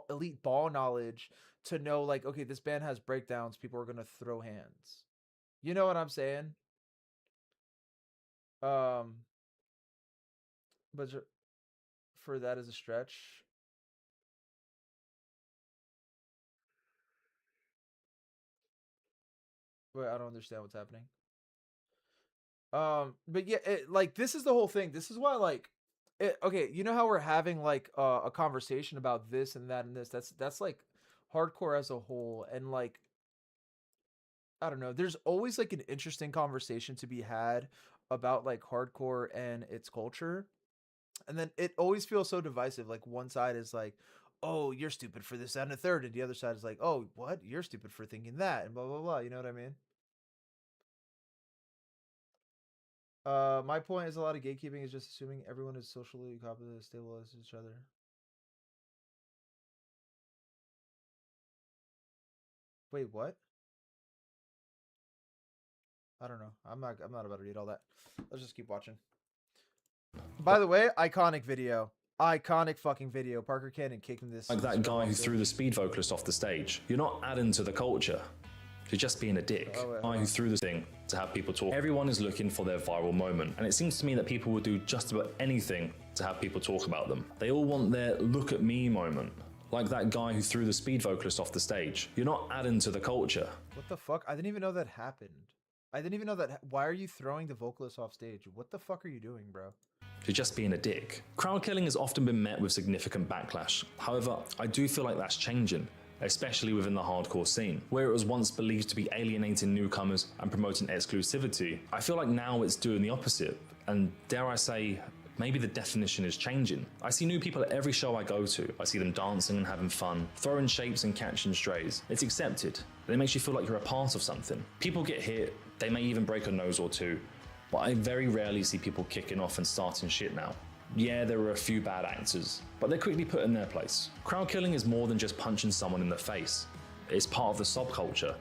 elite ball knowledge to know like, okay, this band has breakdowns, people are gonna throw hands. You know what I'm saying? Um, but for that as a stretch. Wait, I don't understand what's happening. But yeah, like this is the whole thing. This is why like okay, you know how we're having like a conversation about this and that and this. That's like hardcore as a whole, and like I don't know. There's always like an interesting conversation to be had about like hardcore and its culture. And then it always feels so divisive. Like one side is like, "Oh, you're stupid for this, that, and a third," and the other side is like, "Oh, what? You're stupid for thinking that," and blah blah blah. You know what I mean? My point is a lot of gatekeeping is just assuming everyone is socially competent, stable as each other. Wait, what? I don't know. I'm not about to read all that. Let's just keep watching. By the way, iconic video. Iconic fucking video. Parker Cannon kicking this. Like that guy who threw the speed vocalist off the stage. You're not adding to the culture. You're just being a dick. Guy who threw the thing to have people talk. Everyone is looking for their viral moment, and it seems to me that people will do just about anything to have people talk about them. They all want their look at me moment. Like that guy who threw the speed vocalist off the stage. You're not adding to the culture. What the fuck? I didn't even know that happened. I didn't even know that. Why are you throwing the vocalist off stage? What the fuck are you doing, bro? You're just being a dick. Crowd killing has often been met with significant backlash. However, I do feel like that's changing, especially within the hardcore scene. Where it was once believed to be alienating newcomers and promoting exclusivity, I feel like now it's doing the opposite, and dare I say, maybe the definition is changing. I see new people at every show I go to. I see them dancing and having fun, throwing shapes and catching strays. It's accepted, and it makes you feel like you're a part of something. People get hit, they may even break a nose or two, but I very rarely see people kicking off and starting shit now. Yeah, there are a few bad actors, but they're quickly put in their place. Crowd killing is more than just punching someone in the face. It's part of the subculture,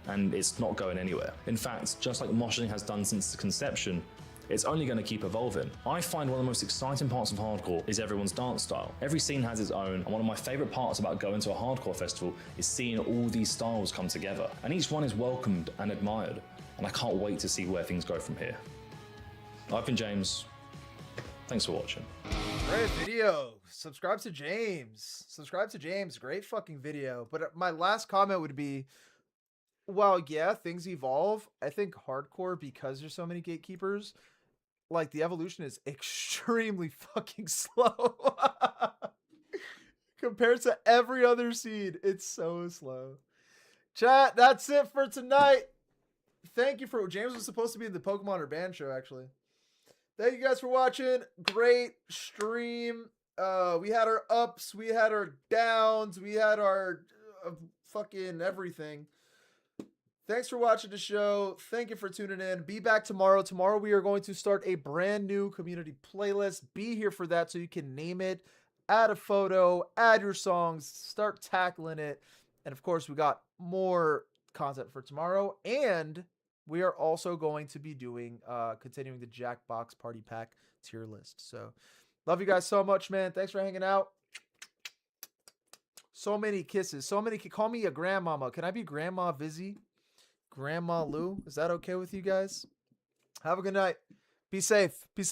and it's not going anywhere. In fact, just like moshing has done since conception, it's only going to keep evolving. I find one of the most exciting parts of hardcore is everyone's dance style. Every scene has its own, and one of my favourite parts about going to a hardcore festival is seeing all these styles come together, and each one is welcomed and admired, and I can't wait to see where things go from here. I've been James. Thanks for watching. Great video. Subscribe to James. Subscribe to James. Great fucking video. But my last comment would be, well, yeah, things evolve. I think hardcore, because there's so many gatekeepers, like the evolution is extremely fucking slow. Compared to every other scene, it's so slow. Chat, that's it for tonight. Thank you for... James was supposed to be in the Pokemon or Band show, actually. Thank you guys for watching. Great stream. We had our ups, we had our downs, we had our fucking everything. Thanks for watching the show. Thank you for tuning in. Be back tomorrow. Tomorrow we are going to start a brand new community playlist. Be here for that so you can name it, add a photo, add your songs, start tackling it. And of course, we got more content for tomorrow. And we are also going to be doing, continuing the Jackbox Party Pack tier list. So, love you guys so much, man. Thanks for hanging out. So many kisses. So many. Call me a grandmama. Can I be Grandma Vizzy? Grandma Lou? Is that okay with you guys? Have a good night. Be safe. Peace.